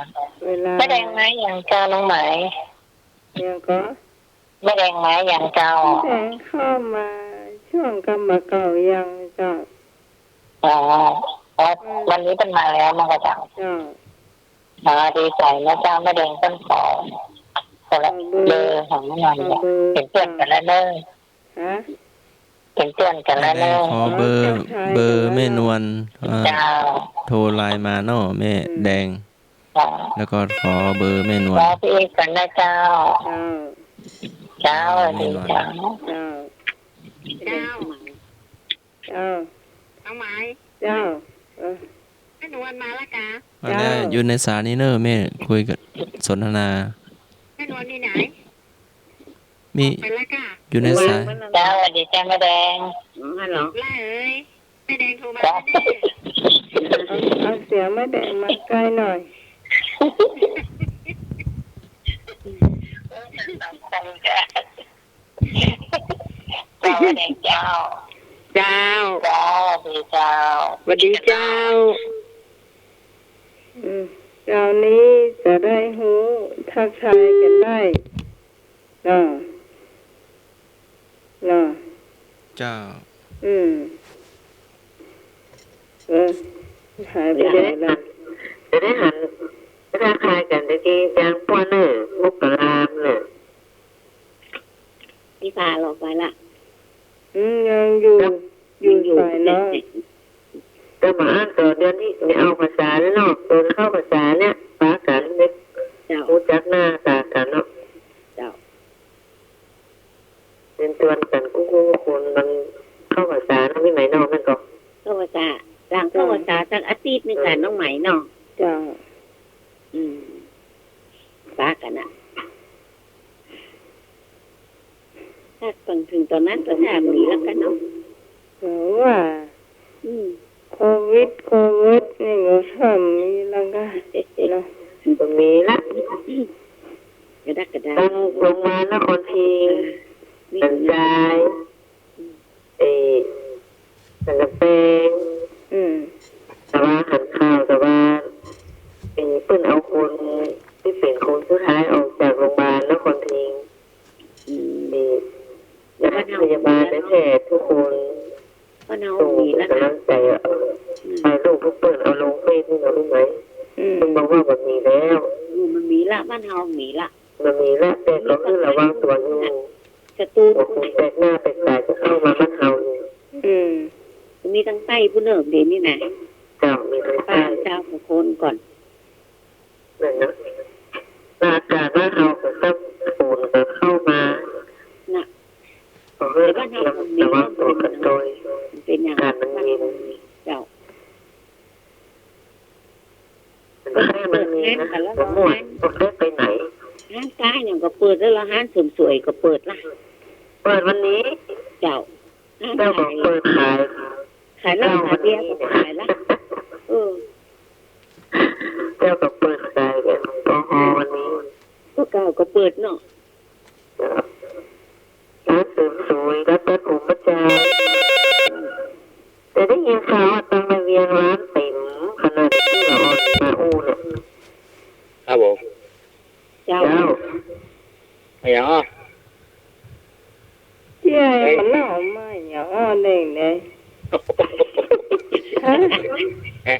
ไม่แดงไหมอย่างเจ้าน้องใหม่ยังก็ไม่แดงไหมอย่างเจ้าแดงเข้ามาช่วงกรรมเก่ายังเจ้าวันนี้เป็นมาแล้วมันก็จังดีใจนะเจ้าไม่แดงต้นสองคนละเบอร์ของมันเป็นเพื่อนกันแล้วเนอะเป็นเพื่อนกันแล้วเนอะขอเบอร์แม่นวลโทรไลน์มาเนาะแม่แดงแล้วก็ขอเบอร์แม่นวลพี่กันนะเจ้าดีเจ้าน้องไม้เจ้าแม่นวลมาแล้วกะมาแล้วอยู่ในสายนี้เนอะแม่คุยกับสนทนาแม่นวลนี่ไหนมีอยู่ในสายเจ้าสวัสดีจ้าแม่แดงฮัลโหลไล่แม่แดงโทรมาเอาเสียงแม่แดงมาใกล้หน่อยเจ้าแดงเจ้าดีเจ้าสวัสดีเจ้าเจ้านี้จะได้หูทักทายกันได้เนาะเจ้าหายไปไหนล่ะจะได้หันทักทายกันตะกี้จางป้อนเนอมุกกะลามเนอพี่พาเราไปละยังอยู่ไปเนาะก็มาอ่านต่อเดือนนี้ไม่เอาภาษาแล้วเนาะตัวเข้าภาษาเนี่ยป้ากันเด็กรู้จักหน้าตากันเนาะเป็นตัวกันกู้คนมันเข้าภาษาเนาะพี่ไหมเนาะนั่นก็เข้าภาษาต่างเข้าภาษาสักอาทิตย์นึงกันน้องไหมเนาะป้ากันอ่ะถ้าฟังถึงตอนนั้นก็ถามนี้แล้วกันเนาะว่าโควิดนี่ก็ทำมีแล้วก็เนาะตรงนี้ละกระดาตั้งลงมาแล้วคนทีสัญญาณสังกะเปงแต่ว่าหันข่าวแต่ว่าเป็นเพิ่นเอาคนที่เป็นโค บ้านเฮามีละ มันมีละแต่ก็คือระวังตัวอยู่ ศัตรู ตัวคนแปลกหน้าแปลกตาจะเข้ามาบ้านเฮาอยู่ อืม มีทั้งใต้ผู้เนิบเดี๋ยวนี้นะ เจ้ามีทั้ง ป้า ใต้ เจ้าของคนก่อน นั่นนะอากาศบ้านเฮาก็ซับปูนก็เข้ามา น่ะ ก็เรื่องระวังตัวกันโดย มันเป็นอย่าง การมันเย็น เจ้า มันให้มันมีนะผมหมดผมได้ไปไหน ห้างกายอย่างก็เปิดแล้วละห้างเสริมสวยก็เปิดละ เปิดวันนี้ เจ้าห้าง เจ้าบอ ขาก ย เปิดขาย ขายเหล้าขายเบียร์ก็ขายละเจ้าก็เปิดขายกันปอฮวันนี้ ก็เก่าก็เปิดเนาะ ร้านเสริมสวยร้านตัดผมประจานแต่ได้ยินข่าวว่าตังมาเวียงร้านเต็มขนาดที่เราออนมาอูเนี่ย ครับผม เจ้า เจ้า ไม่อย่างอ่ะ เจ้ามันเล่ามาอย่างอ้อเน่งเลยฮะ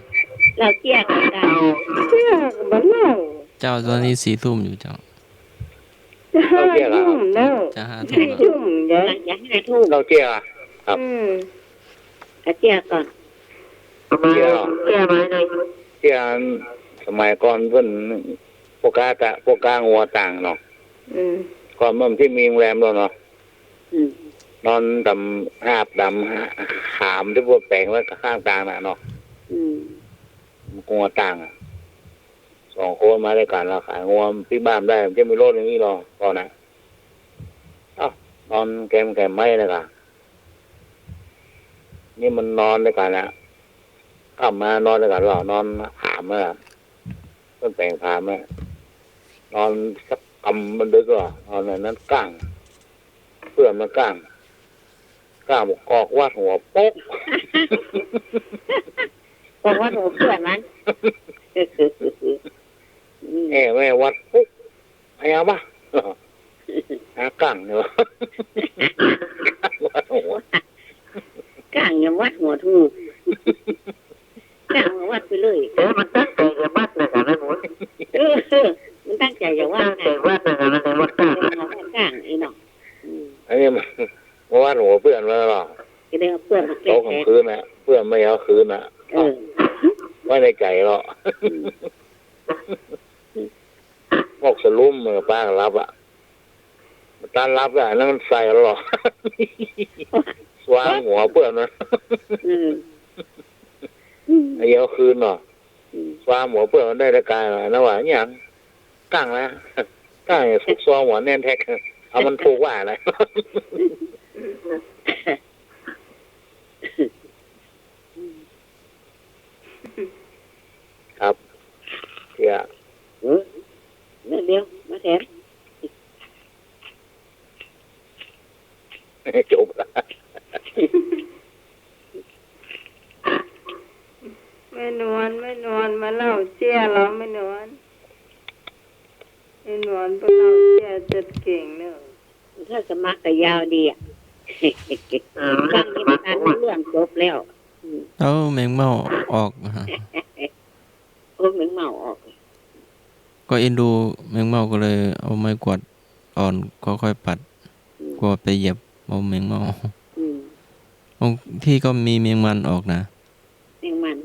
เราเกี่ยกันได้ เจ้ามันเล่า เจ้าตอนนี้4 ทุ่มอยู่เจ้า จะห้าทุ่มแล้ว จะ5 ทุ่ สี่ มแล้ว ทุ่มเดี๋ยว หลังจาก5 ทุ่ม เราเกี่ยอ่ะครับ อืม ก็เกี่ยก่อน เอามาแก้ไม้หน่อย เกี่ยสมัยก่อนเพิ่นพวกกางัวต่างเนาะ อืม ก่อนเมื่อที่มีโรงแรมแล้วเนาะ อืม นอนดำหาบดำหามที่พวกแปลงไว้ข้างต่างน่ะเนาะ อืม งัวต่างอ่ะ2 คนมาด้วยกันเราขายงัวที่บ้านได้มันจะมีรถอย่างนี้หรอก่อนนะนอนแกมไม้เลยค่ะนี่มันนอนด้วยกันนะกลับมานอนด้วยกันหรอนอนหามอ่ะต้นแปลงหามอ่ะนอนสักกำมันดึกหรอนอนในนั้นก้างเพื่อนมันก้างบอกกอกวาดหัวโป๊ก บอกว่าหนูเพื่อนมัน แม่วัดปุ๊บไอ้เอาปะหาก้างเนาะวัดหัว กลางยังวัดหัวถูกกลางวัดไปเลย แต่มันตั้งใจจะวัดนะครับนะหนู มันตั้งใจจะวัด ตั้ง ไง ใจวัดนะครับนะแต่วัดกล้า เรื่องของกลางไอ้เนาะ อันนี้มันวัดหัวเพื่อนไว้หรอ ก็ได้เอาเพื่อนมาแก้ โต๊ะของ แค้น คืนน่ะเพื่อนไม่เอาคืนน่ะ เออ ไว้ในใจหรอกบอกสลุ่มป้ารับอ่ะตานรับอ่ะนั่นมันใส่หรอกสว่างหัวเพื่อนนะ อืม ไอ้เยาคืนเนาะสว่างหัวเพื่อนมันได้ตะกายนะว่าอย่างตั้งนะตั้งซุกซอหัวแน่นแท็กเอามันถูกว่าอะไรครับเที่ย นั่นเดียวมาแถม จบละ ไม่นวลมาเล่าเชี่ยเหรอไม่นวลไปเล่าเชี่ยจัดเก่งเนอะ ถ้าสมัครก็ยาวดีอ่ะฟังนี่มันอ่านเรื่องจบแล้ว แล้วแมงเม่าออกฮะ โอ้เหมือนเมาออก ก็เอ็นดูแมงเม่าก็เลยเอาไม้กวาดอ่อนค่อยๆปัดกลัวไปเหยียบเอาแมงเม่า อืม บางที่ก็มีแมงมันออกนะ แมงมัน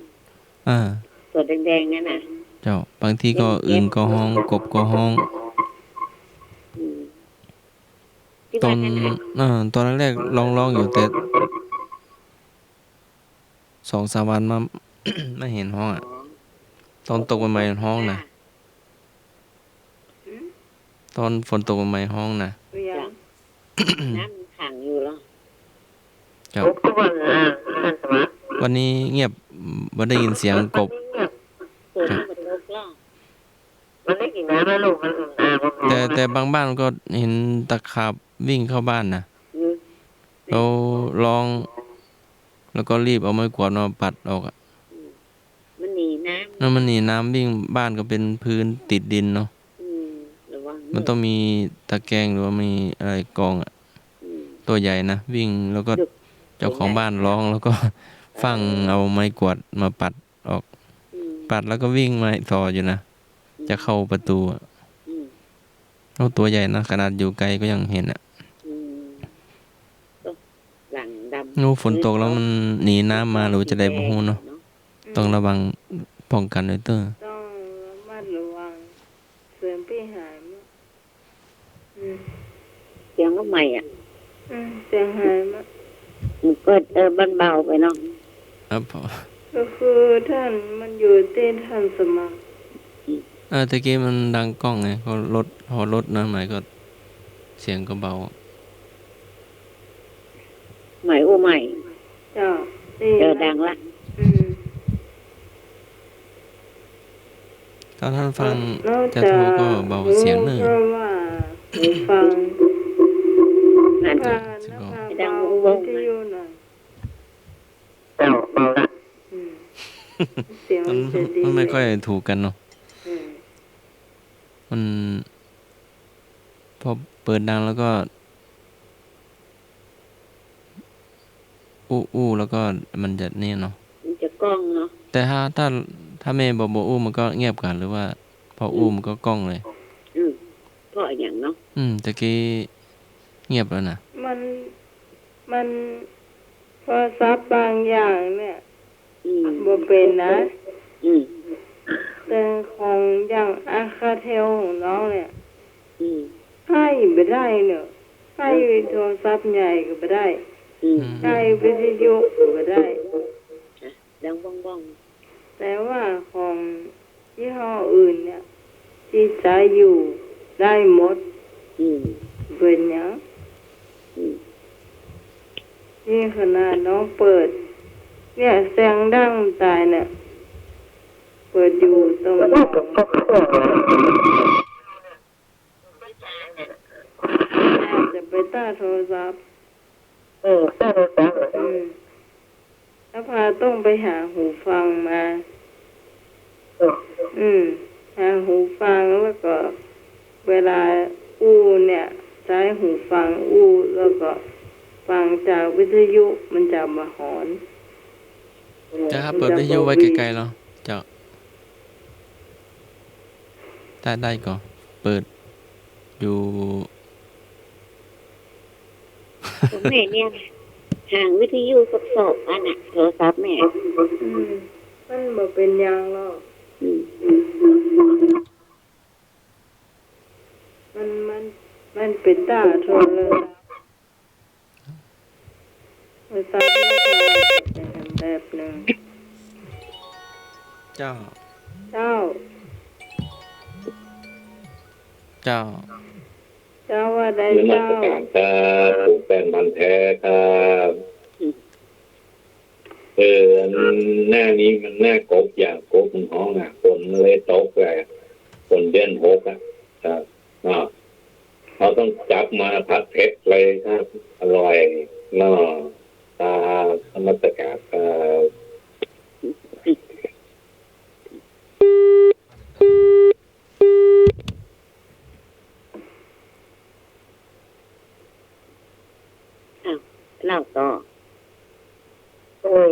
ตัวแดงๆนั่นน่ะ เจ้าบางที่ก็อึ่งก็ห้องกบก็ห้อง อืมที่ ตอ บ้าน นนั่นน่ะ ตอนแรกๆร้องอยู่แต่2-3 วันมา ไม่เห็นห้องอ่ะตอนตกใหม่ๆห้องนะตอนฝนตกใหม่ๆห้องนะ เรียง น้ำมันขังอยู่แล้ว เจ้า ทุกวันท่านสมัคร วันนี้เงียบไม่ได้ยินเสียงกบ เปิดให้มันลกแล้ว มันได้กินน้ำแล้วลูกมันอึ่งอ่าง แต่บางบ้านก็เห็นตะขาบวิ่งเข้าบ้านนะ อืม เราลอง แล้วก็รีบเอาไม้กวาดมาปัดออกอ่ะ มันหนีน้ นั่นมันหนีน้ำวิ่งบ้านก็เป็นพื้นติดดินเนาะ ำระวัง มันต้องมีตะแกรงหรือว่ามีอะไรกองอ่ะ อืม ตัวใหญ่นะวิ่งแล้วก็เจ้าของบ้านร้องแล้วก็ ฟังเอาไม้กวาดมาปัดออก อืม ปัดแล้วก็วิ่งมาต่ออยู่นะจะเข้าประตูอะ อืม โอ้ตัวใหญ่นะขนาดอยู่ไกลก็ยังเห็นอ่ะ อืมก็หลังดำ โอ้ฝนตกแล้วมันหนีน้ำมาหรือว่าจะได้บ่ฮู้เนาะต้องระวังป้องกันด้วยเด้อ ต้องระมัดระวังเสื่อมไปหายมั้งเสียงก็ใหม่อ่ะ เสียงหายมั้ง มันก็บ้านเบาไปเนาะ ครับพอ ก็คือท่านมันอยู่เต้นท่านสมัคร ตะกี้มันดังกล้องไงก็รถพอรถนั้นหมายก็เสียงก็เบา ใหม่โอ้ใหม่ เจ้านี่ ดังละ ถ้าท่านฟัง นอก จะ จาก โทรก็เบาเสียงหน่อย เพราะว่าหูฟัง นั่น พานะคะเบาวิทยุหน่อย เบาละ เสียง มั มันจะดี มันไม่ค่อยถูกกันเนาะ อืม มันพอเปิดดังแล้วก็อู้แล้วก็มันจะนี่เนาะ มันจะกล้องเนาะ แต่ถ้าแม่บอกอู้มันก็เงียบกันหรือว่าพออู้มันก็กล้องเลย ก็อย่างเนาะ ตะกี้เงียบแล้วนะ มันโทรศัพท์บางอย่างเนี่ย อืม บ่เป็นนะ อืม แต่ของอย่างอาคาเทลของน้องเนี่ย อืม ให้ไม่ได้เนอะให้โทรศัพท์ใหญ่ก็ไม่ได้ อืม ให้วิทยุก็ไม่ได้ ดังบ้องบ้อง แต่ว่าของยี่ห้ออื่นเนี่ยที่ใช้อยู่ได้หมด อืม เป็นหยัง อืม นี่ขนาดน้องเปิด เนี่ยเสียงดังตายเนี่ยเปิดอยู่ตรงหนองอาจจะไปต้าโทรศัพท์ ได้เลยจ้ะ แล้วพาต้องไปหาหูฟังมา หาหูฟังแล้วก็เวลาอู้เนี่ยใช้หูฟังอู้แล้วก็ฟังจากวิทยุมันจะมาหอน จะเปิดวิทยุไว้ไกลๆเนาะเจ้าได้ก็เปิดอยู่ ผมแม่เนี่ยห่างวิทยุสอบอันน่ะโทรศัพท์แม่ มันบ่เป็นหยังหรอก อืม มันเป็นตาโทรเลยโทรศัพท์นะคะแบบหนึ่ง เจ้า เจ้า เจ้า เจ้าว่าได้ หรือมา เจ้า ตรการครับปลูกแป้งมันแท้ครับหน้านี้มันหน้ากบอย่างกบมันห้องอ่ะคนเลยตกเลยคนเดือนหกอ่ะครับเขาต้องจับมาผัดเผ็ดเลยครับอร่อยเนาะตาธรรมสกัดครับ เล่าต่อ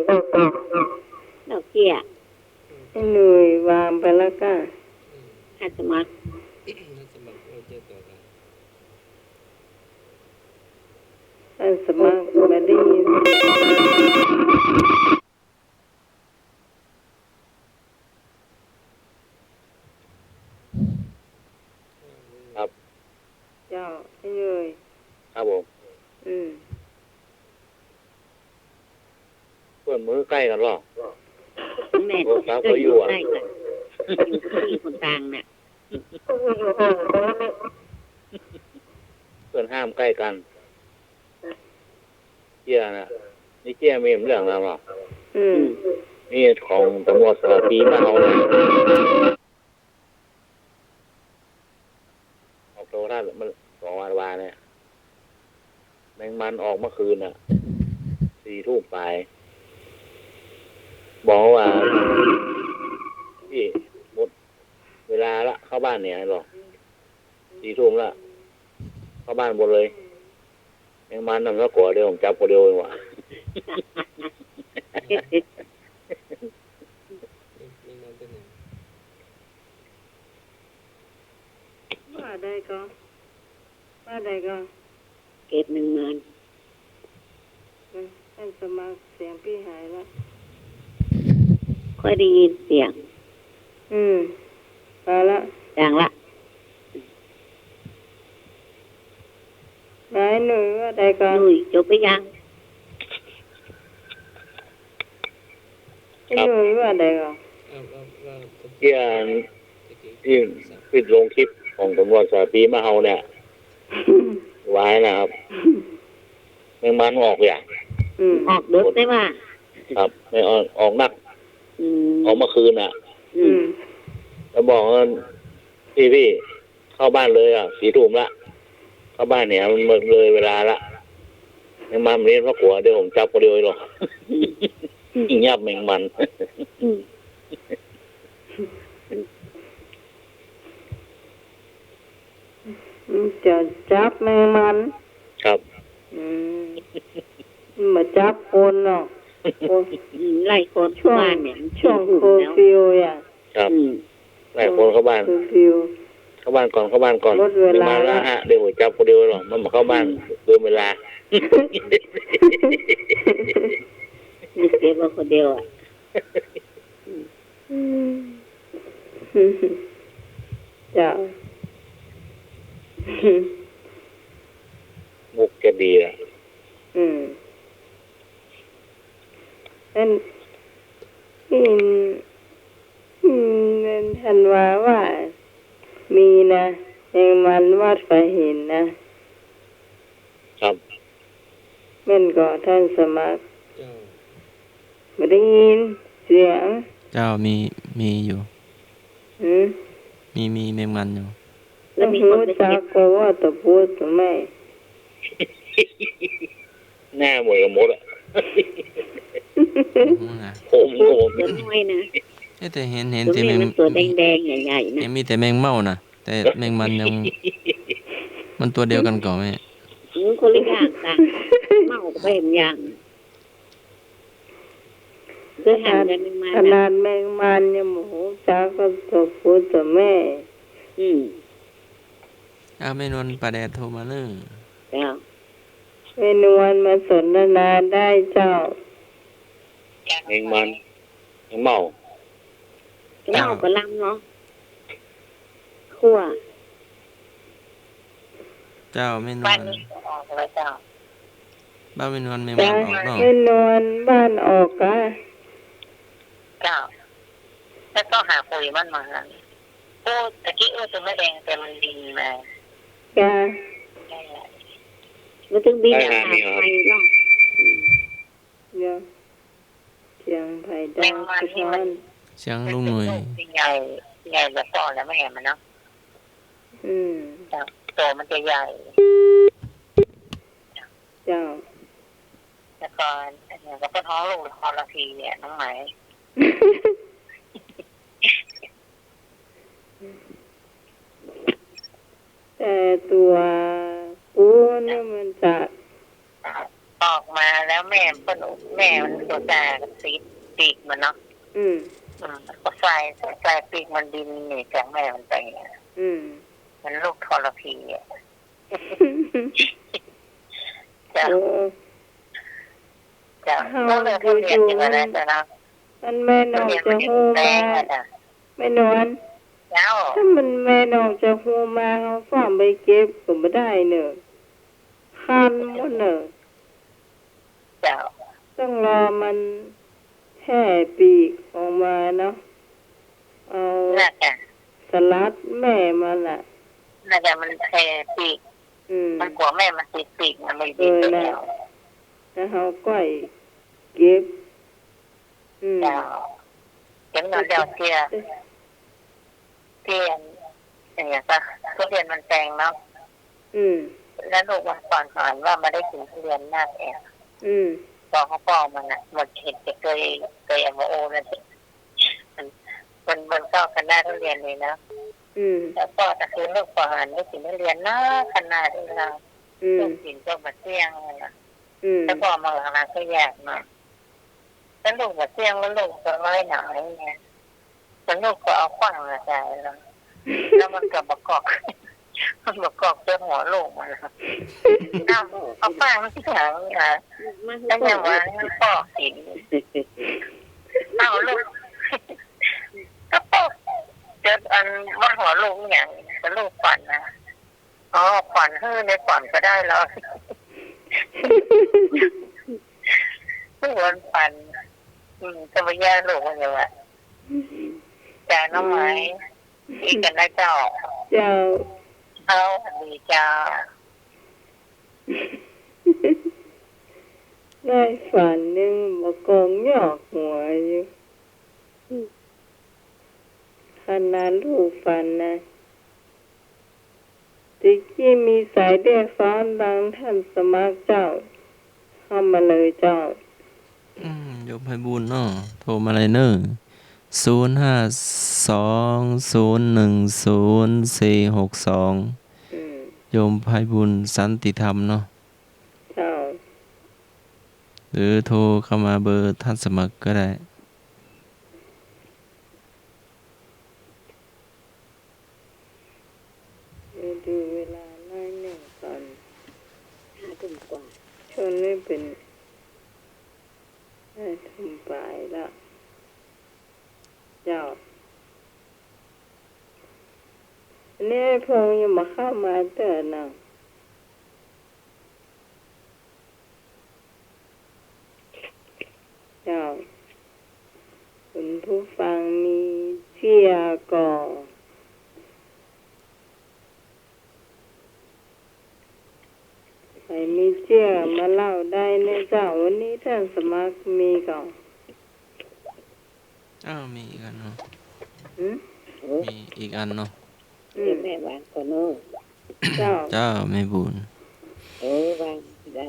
เล่าเกี่ย ให้หน่วยวางไปแล้วก็ หัดสมัคร ท่านสมัครมาได้ยิน ครับ เจ้าให้หน่วย ครับผม เพื่อนมือใกล้กันหรอ แม่ โทรศัพท์ก็อยู่อ่ะ ใกล้กันอยู่ที่คนกลางเนี่ย เพื่อนห้ามใกล้กันเจียนะนี่เจียมีเรื่องแล้วหรอนี่ของตำรวจสระปีมาเอาเลยออกโทรทัศน์มัน2 วันเนี่ยแมงมันออกเมื่อคืนน่ะ 4 ทุ่มไปบอกว่าพี่หมดเวลาละเข้าบ้านเนี่ยหรอ4 ทุ่มละเข้าบ้านหมดเลยแมงมันนั่นก็กลัวเดียวผมจับกลัวเดียวเองว่ะ ว่าได้ก็ อะไรก็ เก็บหนึ่งเงิน ท่านสมัครเสียงพี่หายแล้ว ค่อยได้ยินเสียง มาละ อย่างละ นายหนุ่ยว่าอะไรก็ หนุ่ยจบไปยัง ไอ้หนุ่ยว่าอะไรก็ ที่ปิดลงคลิปของตำรวจสาปีมาเฮาเนี่ย ไว้นะครับแมงมันออกอย่าง ออกเด็กได้ว่า ครับไม่ออกนัก อืม ออกเมื่อคืนอ่ะ อืม แล้วบอกว่าพี่เข้าบ้านเลยอ่ะ4 ทุ่มละเข้าบ้านเนี่ยมันเลยเวลาละแมงมันเรียนพระขัวเดี๋ยวผมจับคนเดียวหรอกยิ่งยับแมงมัน อืม จะจับแมงมัน ครับ มาจับคนเนาะ ไล่คน ช่วง บ้านเนี่ย ช่วงโคฟิวอ่ะ ครับ อืม หลายคนเข้าบ้าน โคฟิว เข้าบ้านก่อน ลดเวลา มาละฮะเดี๋ยวผมจับคนเดียวหรอกมันมาเข้าบ้านเกินเวลา นี่เก็บมาคนเดียวอ่ะ จ้ะ มุกจะดีอ่ะ นั่นนั่นท่านว่ามีนะแมงมันวาดไฟเห็นนะครับ แม่นก็ท่านสมัครไม่ได้ยินเสียง เจ้ามีอยู่ มีแมงมันอยู่ แล้วมี หู คนไป จั เก็ ก บ ก็ว่าตะพูดไม่ หน้าหมดกับมดอ่ะ ผม ตัวน้อยนะ แต่เห็น ตัว แต่ นี้ แมง มันตัวแดงๆใหญ่ๆนะ มีแต่แมงเม่านะแต่แมงมันยัง มันตัวเดียวกันก่อนไหม มันคนละอย่างกันเมาก็ไปเห็นอย่างเพื่อหันกันมา ขนาดแมงมันยังหูจักก็ตะพูดแต่แม่ อืม ไม่นวลปลาแดดโทรมาเนอะ เจ้า เมนวนมาสนทนาได้เจ้า แมงมันแมงเมา เมาก็ลำเนาะคั่ว เจ้าไม่นว บ้าน ล นี้ออกเลยเจ้า บ้านไม่นวลแมง จ้า มันออกเนาะ เมนวนบ้านออกอะ เจ้าแล้วก็หาปุ๋ยมันมาโอ้ตะกี้จะไม่แดงแต่มันดีมา จ้า มันถึงบินอากาศไปเนาะ เดี๋ยวเสียงไผ่ แม ดัง งมัน สะ ที่ ท้อ มัน น เสียงลุงหน่วย ใหญ่ใหญ่แบบต่อแล้วไม่เห็นมันเนาะ ตัวมันจะใหญ่ เจ้า แล้วก็อันนี้ก็เป็นท้องลูกคอละทีเนี่ยน้องไหม แต่ตัวกูเนี่ยมันจะ ออกมาแล้วแม่มันตัวแตกสีปีกมันเนาะ ก็ใส่ปีกมันดินหนีจากแม่มันไปเนี่ยมันลูกทรพีอ่ะจะ โอ้ ต้องเรียนทุเรียนอยู่อะไรแต่นะ มันแม่น ทุ อก เรียน จะ มันอยู่ หู แด มาง อ่ะจ้ะ ไม่นอน แล้ว ถ้ามันแม่นอกจะหูมาเขาฟังไปเก็บก็ไม่ได้เนอะคันหมดเนอะ เจ้า ต้องรอมันแห่ปีกออกมาเนาะเอา น่าจะ สลัดแม่มันล่ะ มันแผ่ปีกมันกลัวแม่มันติดปีกมันไม่ดีแล้ว แล้วเขาก้อยเก็บเจ้าเก็บเงินเดียวเทียอย่างเงี้ยก็ทุเรียนมันแพงเนาะแล้วลูกวันก่อนอ่านว่ามาได้กินทุเรียนหน้าแอบตอนเขาปอกมันอ่ะหมดเห็ดจะเคยเอามาโอนั่นมันก็กันได้ทุเรียนเลยนะแล้วก็แต่คือลูกปอนได้กินทุเรียนนะขนาดนี้นะลูกกินก็มาเสี่ยงนะแล้วพอมาหลังๆก็แยกมาแล้วลูกมาเสี่ยงแล้วลูกก็ร้อยหน่อยไงแล้วลูกก็เอาขว้างมาใส่แล้วมันก็ประกอบ มันบอกกอกเจอหัวโลงมาครับเอาฟังที่หางอ่ะแล้วอย่างว่ามันปอกหินเอาลูกก็ปอกเจออันว่าหัวโลงอย่างเป็นลูกฝันนะอ๋อฝันในฝันก็ได้แล้วไม่วันฝันจะไปแย่ลูกมันยังไงจ่าน้องไม้อีกกันนะเจ้า เจ้า เอาดีเจ้า ได้ฝันหนึ่งมากองหยอกหัวอยู่ขนาดลูกฝันนะติกี้มีสายเดียฟ้อนดังท่านสมัครเจ้าเข้ามาเลยเจ้า โยมไพบูลย์เนาะโทรมาเลยเนอะ0520104462โยมไพบูลย์สันติธรรมเนาะ เจ้า หรือโทรเข้ามาเบอร์ท่านสมัครก็ได้ ดูเวลาหน่อยหนึ่งก่อน 5 ทุ่มกว่า ช่วงนี้เป็นทุ่มปลายแล้วเจ้าอันนี้พงยังมาเข้ามาเตือนนะเจ้าคุณผู้ฟังมีเชียร์ก่อใครมีเชียร์มาเล่าได้ในเจ้าวันนี้ท่านสมัครมีก่อน มีอีกอันเนาะ หืม มีอีกอันเนาะ แม่วางก่อนเนาะ เจ้า เจ้าไม่บุญ วางได้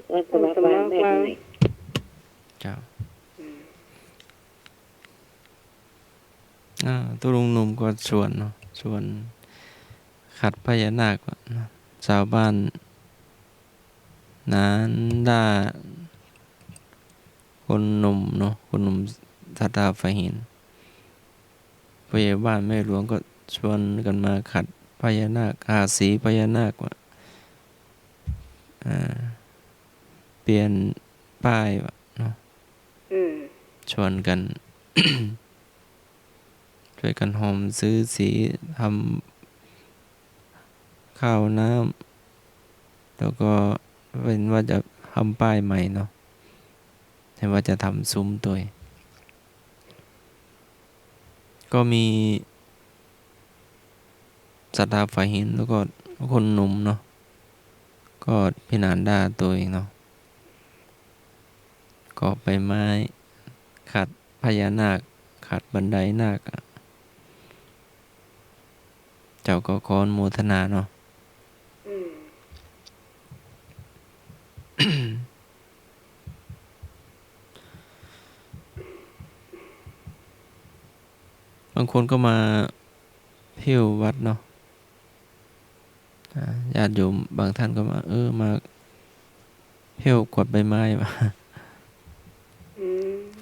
ก็สมัครวางแม่ตรงไหน เจ้าตัวลุงหนุ่มก็ชวนเนาะชวนขัดพญานาคเนาะชาวบ้านนั้นด่าคนหนุ่มเนาะคนหนุ่มศรัทธาไฟหินผู้ใหญ่บ้านแม่หลวงก็ชวนกันมาขัดพญานาคหาสีพญานาคว่าเปลี่ยนป้ายเนาะชวนกัน ช่วยกันหอมซื้อสีทำข้าวน้ำแล้วก็เป็นว่าจะทำป้ายใหม่เนาะเห็นว่าจะทำซุ้มตัวก็มีศรัทธาฝ่ายหินแล้วก็คนหนุ่มเนาะก็พี่นานด่าตัวเองเนาะก็ไปไม้ขัดพญานาคขัดบันไดนาคเจ้าก็ขออนุโมทนาเนาะบางคนก็มาเที่ยววัดเนาะญาติโยมบางท่านก็มามาเที่ยวกวาดใบไม้มา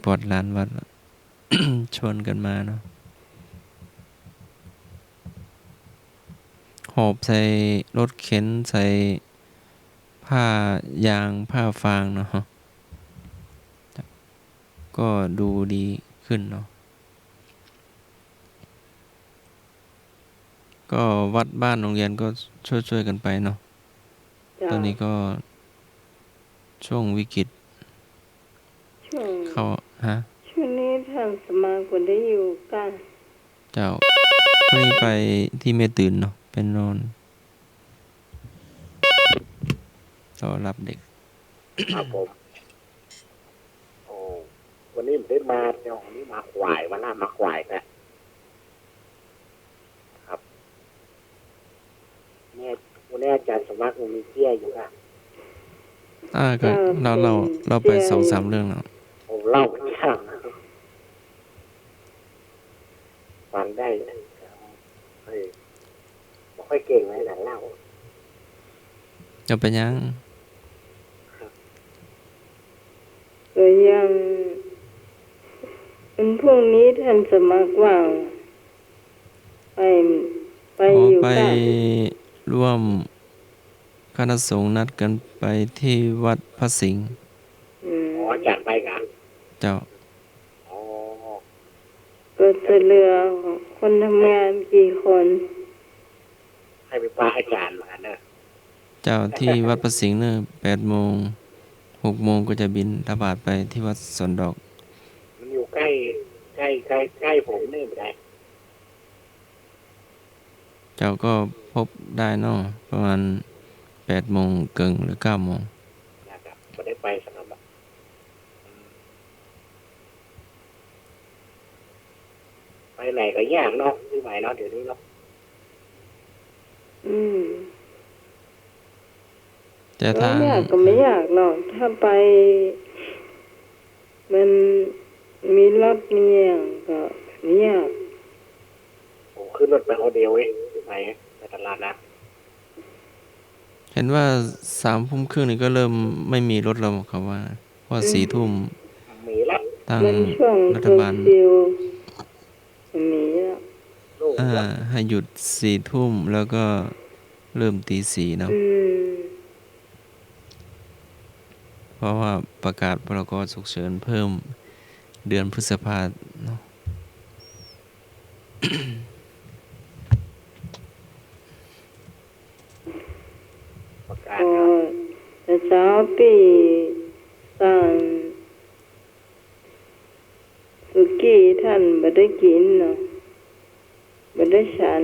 ปวดลานวัด ชวนกันมาเนาะหอบใส่รถเข็นใส่ผ้ายางผ้าฟางเนาะก็ดูดีขึ้นเนาะก็วัดบ้านโรงเรียนก็ช่วยกันไปเนาะตอนนี้ก็ช่วงวิกฤตเขาช่วงนี้ท่านสมาคมได้อยู่กันเจ้าวันนี้ไปที่ไม่ตื่นเนาะเป็นนอนรอรับเด็กครับผมโอ้วันนี้ผมได้มาเนี่ยวันนี้มาขวายวันหน้ามาขวายนะครับเนี่ยวันนี้อาจารย์สมัครมีเที่ยอยู่ค่ะก็เราไป2-3เรื่องแล้วผมเล่าไม่ยากนะฟังได้ไม่ค่อยเก่งเลยแต่เล่าจะไปยังก็ยังเป็นพวกนี้ท่านสมัครว่างไป อยู่ ไป บ้าน ร่วมคณะสงฆ์นัดกันไปที่วัดพระสิงห์ อืม อ๋ออาจารย์ไปกัน เจ้า อ๋อ ก็จะเหลือคนทำงานกี่คน ให้ไปป้าอาจารย์มาเนอะ เจ้าที่วัดพระสิงห์เนี่ย8 โมง 6 โมงก็จะบินทบาทไปที่วัดสวนดอก มันอยู่ใกล้ใกล้ผมนี่ไม่ได้ เจ้าก็พบได้เนาะประมาณ8 โมงเกิงหรือ9 โมง นะครับไม่ได้ไปสนามบินไปไหนก็ยากเนาะที่ไหนเนาะเดี๋ยวนี้เนาะ อืม แต่ ก็ ทาง ไม่อยากก็ไม่อยากหรอกถ้าไป มันมีรถมีอย่างก็ไม่อยาก ผมขึ้นรถไปคนเดียวเองที่ไหนไปตลาดนะ เห็นว่า3 ทุ่มครึ่งนี่ก็เริ่มไม่มีรถแล้วครับว่าเพราะ4 ทุ่ม มีละ ทาง มันช่วง รั เค ฐ อร์ บาล ฟิวมีแล้ว ลูกละ ให้หยุด4 ทุ่มแล้วก็เริ่มตี 4เนาะ อืม เพราะว่าประกาศพรกฉุกเฉินเพิ่มเดือนพฤษภาเนาะ ประกาศ ก็ ครับ แต่เช้าปีสั่งสุกี้ท่านไม่ได้กินเนาะไม่ได้ฉัน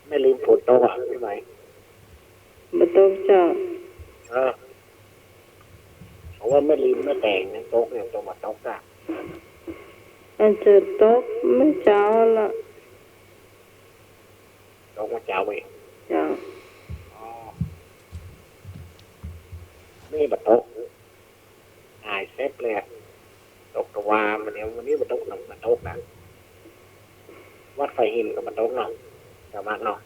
ไม่ลืมฝนตกอ่ะที่ไหน ไม่ต้องเจ้า เพราะว่าไม่ลืมไม่แต่งนะโต๊ะเนี่ยตัวมาโต๊ะอ่ะ อันจะตกไม่เจ้าละ โต๊ะมาเจ้าเอง เจ้า อ๋อไม่มาโต๊ะหายเซฟเลยอะตกตะวามันเนี่ยวันนี้มาโต๊ะหนังมาโต๊ะนะวัดไฟหินกับมาโต๊ะเนาะสามารถเนาะ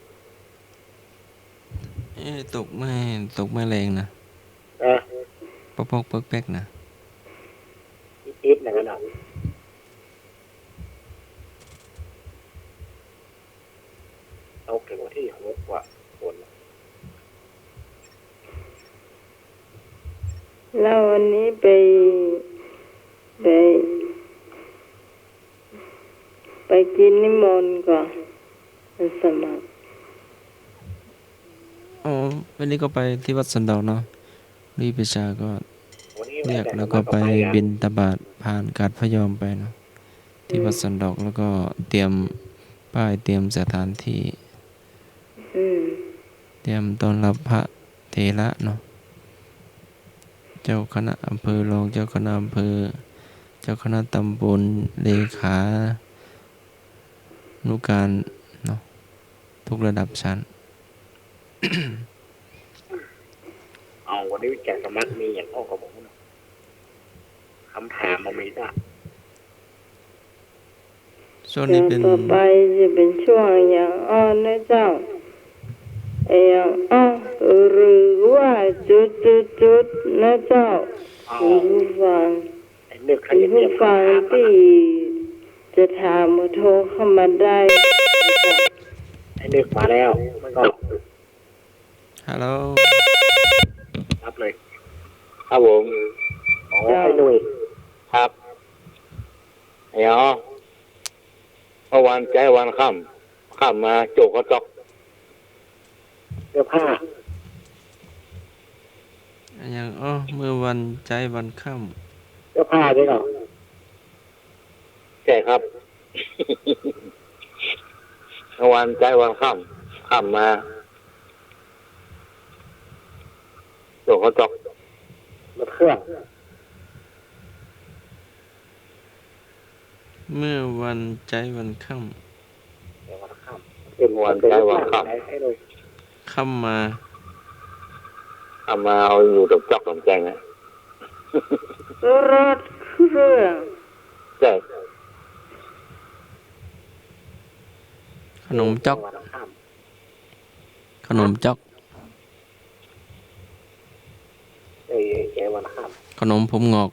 ตกไม่แรงนะ เออ ปอกๆแป๊กๆนะ อิดๆอย่างนั้นเนาะตกถึงวันที่6กว่าฝน แล้ววันนี้ไปไปกินนิมนต์ก่อนมันสมัคร อ๋อวันนี้ก็ไปที่วัดสันดอกเนาะรีประชาก็ วันนี้ เรียกแล้วก็ไปบิณฑบาตผ่านกาดพระยอมไปเนาะที่วัดสันดอกแล้วก็เตรียมป้ายเตรียมสถานที่ อืม เตรียมต้อนรับพระเถระเนาะเจ้าคณะอำเภอรองเจ้าคณะอำเภอ เจ้าคณะตำบลเลขานุการเนาะทุกระดับชั้น เอาวันนี้แจกสมัครมีอย่างพ่อกับผมนะคำถามมันมีจ้ะ ช่วงนี้เป็น ต่อไปจะเป็นช่วงอย่างอ้อนนะเจ้าอย่างอ้อหรือว่าจุดนะเจ้า เอา คุณผู้ฟัง ไอ้นึกใคร คุณ จะเตรี ผู้ ยม ฟัง คำถาม ที่จะถามมาโทรเข้ามาได้ ไอ้นึกมาแล้วมันก็ ฮัลโหล รับเลย ครับผม อ๋อไอ้หนุ่ย ครับเดี๋ยวเมื่อวานใจวันค่ำมาโจกกระจอก เสื้อผ้า อย่างเมื่อวันใจวันค่ เสื้อผ้าใช่เหรอ ใช่ครับ เมื่อวานใจวันค่ำมาโจกกระจอก รถเครื่อง ำเมื่อวันใจวันค่ เดี๋ยววันข้าม เป็นวันใจวันค่ ไอ้หนุ่ย ำค่ำมา ำมาเอาอยู่ตบจอกตบแจงนะ รถเครื่อง ใช่ ขนมจอก วันข้าม ขนมจอก ไอ้แกวันข้าม ขนมผมงอก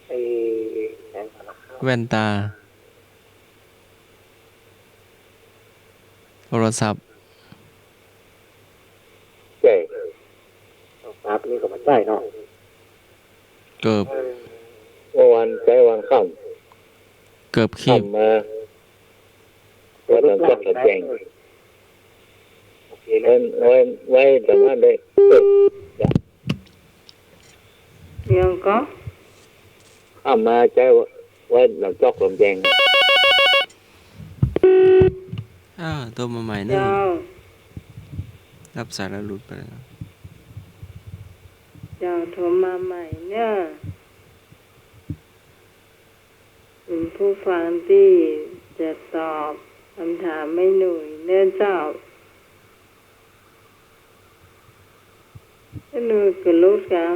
ไอ้แกวันข้าม แว่นตา โทรศัพท์ ใช่ ครับนี่ก็มาใช่เนาะ เกิบ เมื่อวันใจวันค่ เกิบ ำ ขีบ ค่ำมาว่าตอนจับแจง โอเค ไว้ไว้แต่ว่าได้ ยังก็ ค่ำมาใจไว้หลังจอกลำแจง ตัวมาใหม่นึง เจ้า รับสายแล้วหลุดไปแล้ว เจ้าโทรมาใหม่เนี่ยเป็นผู้ฟังที่จะตอบคำถามไม่หนุ่ยเนื่องจากหนุ่ยกับลูกสาว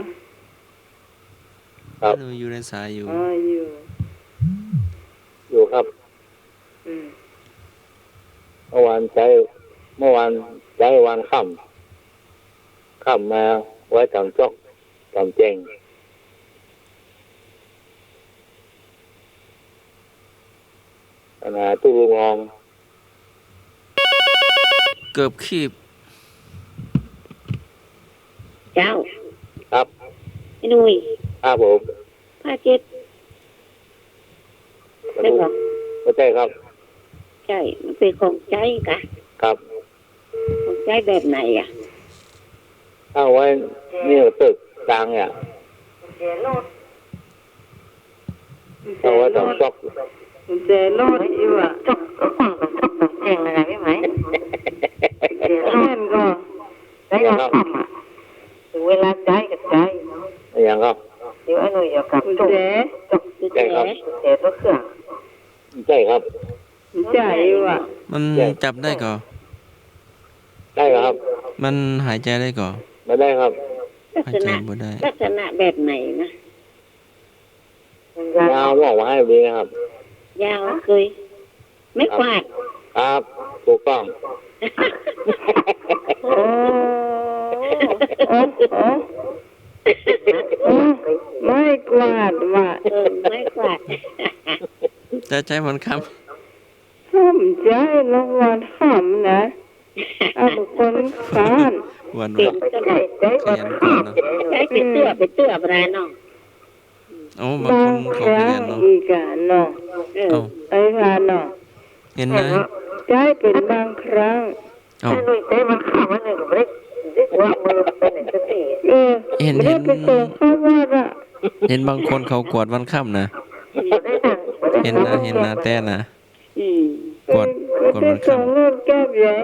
ครับ หนูอยู่ในสายอยู่ อ๋ออยู่ อยู่ครับ อืม เมื่อวานใจวันค่ำมาไว้ทำจอกทำแจงขณะตู้ลุงงอง เกิบขีบ เจ้า ครับ ไอ้หนุ่ย ครับผม ผ้าเจ็ดได้บอก ไม่ใช่ครับ ใช่มันเป็นของใจกะ ครับ ของใจแบบไหนอ่ะ เอาไว้นี่ตึกกลางเนี่ยเอาไว้ทำจอก กุญแจรถอยู่อ่ะ จบก็ฟังเป็นจบเป็นแจงอะไรไม่ไหมเดี๋ยว เพื่อนก็ ได้ยังทำอ่ะถึงเวลาใจกับใจ อย่างครับ เดี๋ยวไอ้หนุ่ยเดี๋ยวกลับ กุญ จบ แจ จบ ใช่ครับ เดี๋ยวตัวเครื่อง ใช่ครับ กุญแจอยู่อ่ะ มันจับได้ก่อ ได้ครับ มันหายใจได้ก่อ ไม่ได้ครับ ลัก หาย ษ ใจ ณะ บ่ได้ ลักษณะแบบไหนนะ ยาวบอกมาให้ดีนะครับ ยาวเคย ไม่กวาด ครับถูกต้อง โอ้โอ้โอ้โอ้ไม่กวาดว่ะ ไม่กวาด แต่ใจมันค ห้ามใจรางวัลห้ามนะเอาบุคคลขาน ำวัน เป็นก็ได้ ขยันก่อนเนาะ ใช้เป็นเตื้ออะไรน้อง โอ้บาง บา ค ง น ค เขา รั้ ข ง ยันเนาะ อีกอ่ะเนาะ เออ เอ้า ไอ้พาเนาะ เห็นนะ ใจเป็นบางครั้ง เอ้า ไอ้หนุ่ยใจมันข้ามมันหนึ่งไม่ได้ว่ามือเป็นหนึ่งสติ เออไม่ได้ไปส่งเข้าวัดอ่ะ เห็นบางคนเขากวดวันค่ำนะ ได้หนัง เห็นนะแต่นะ อืม กวด ไม่ได้ส่งเลิกแก้บใหญ่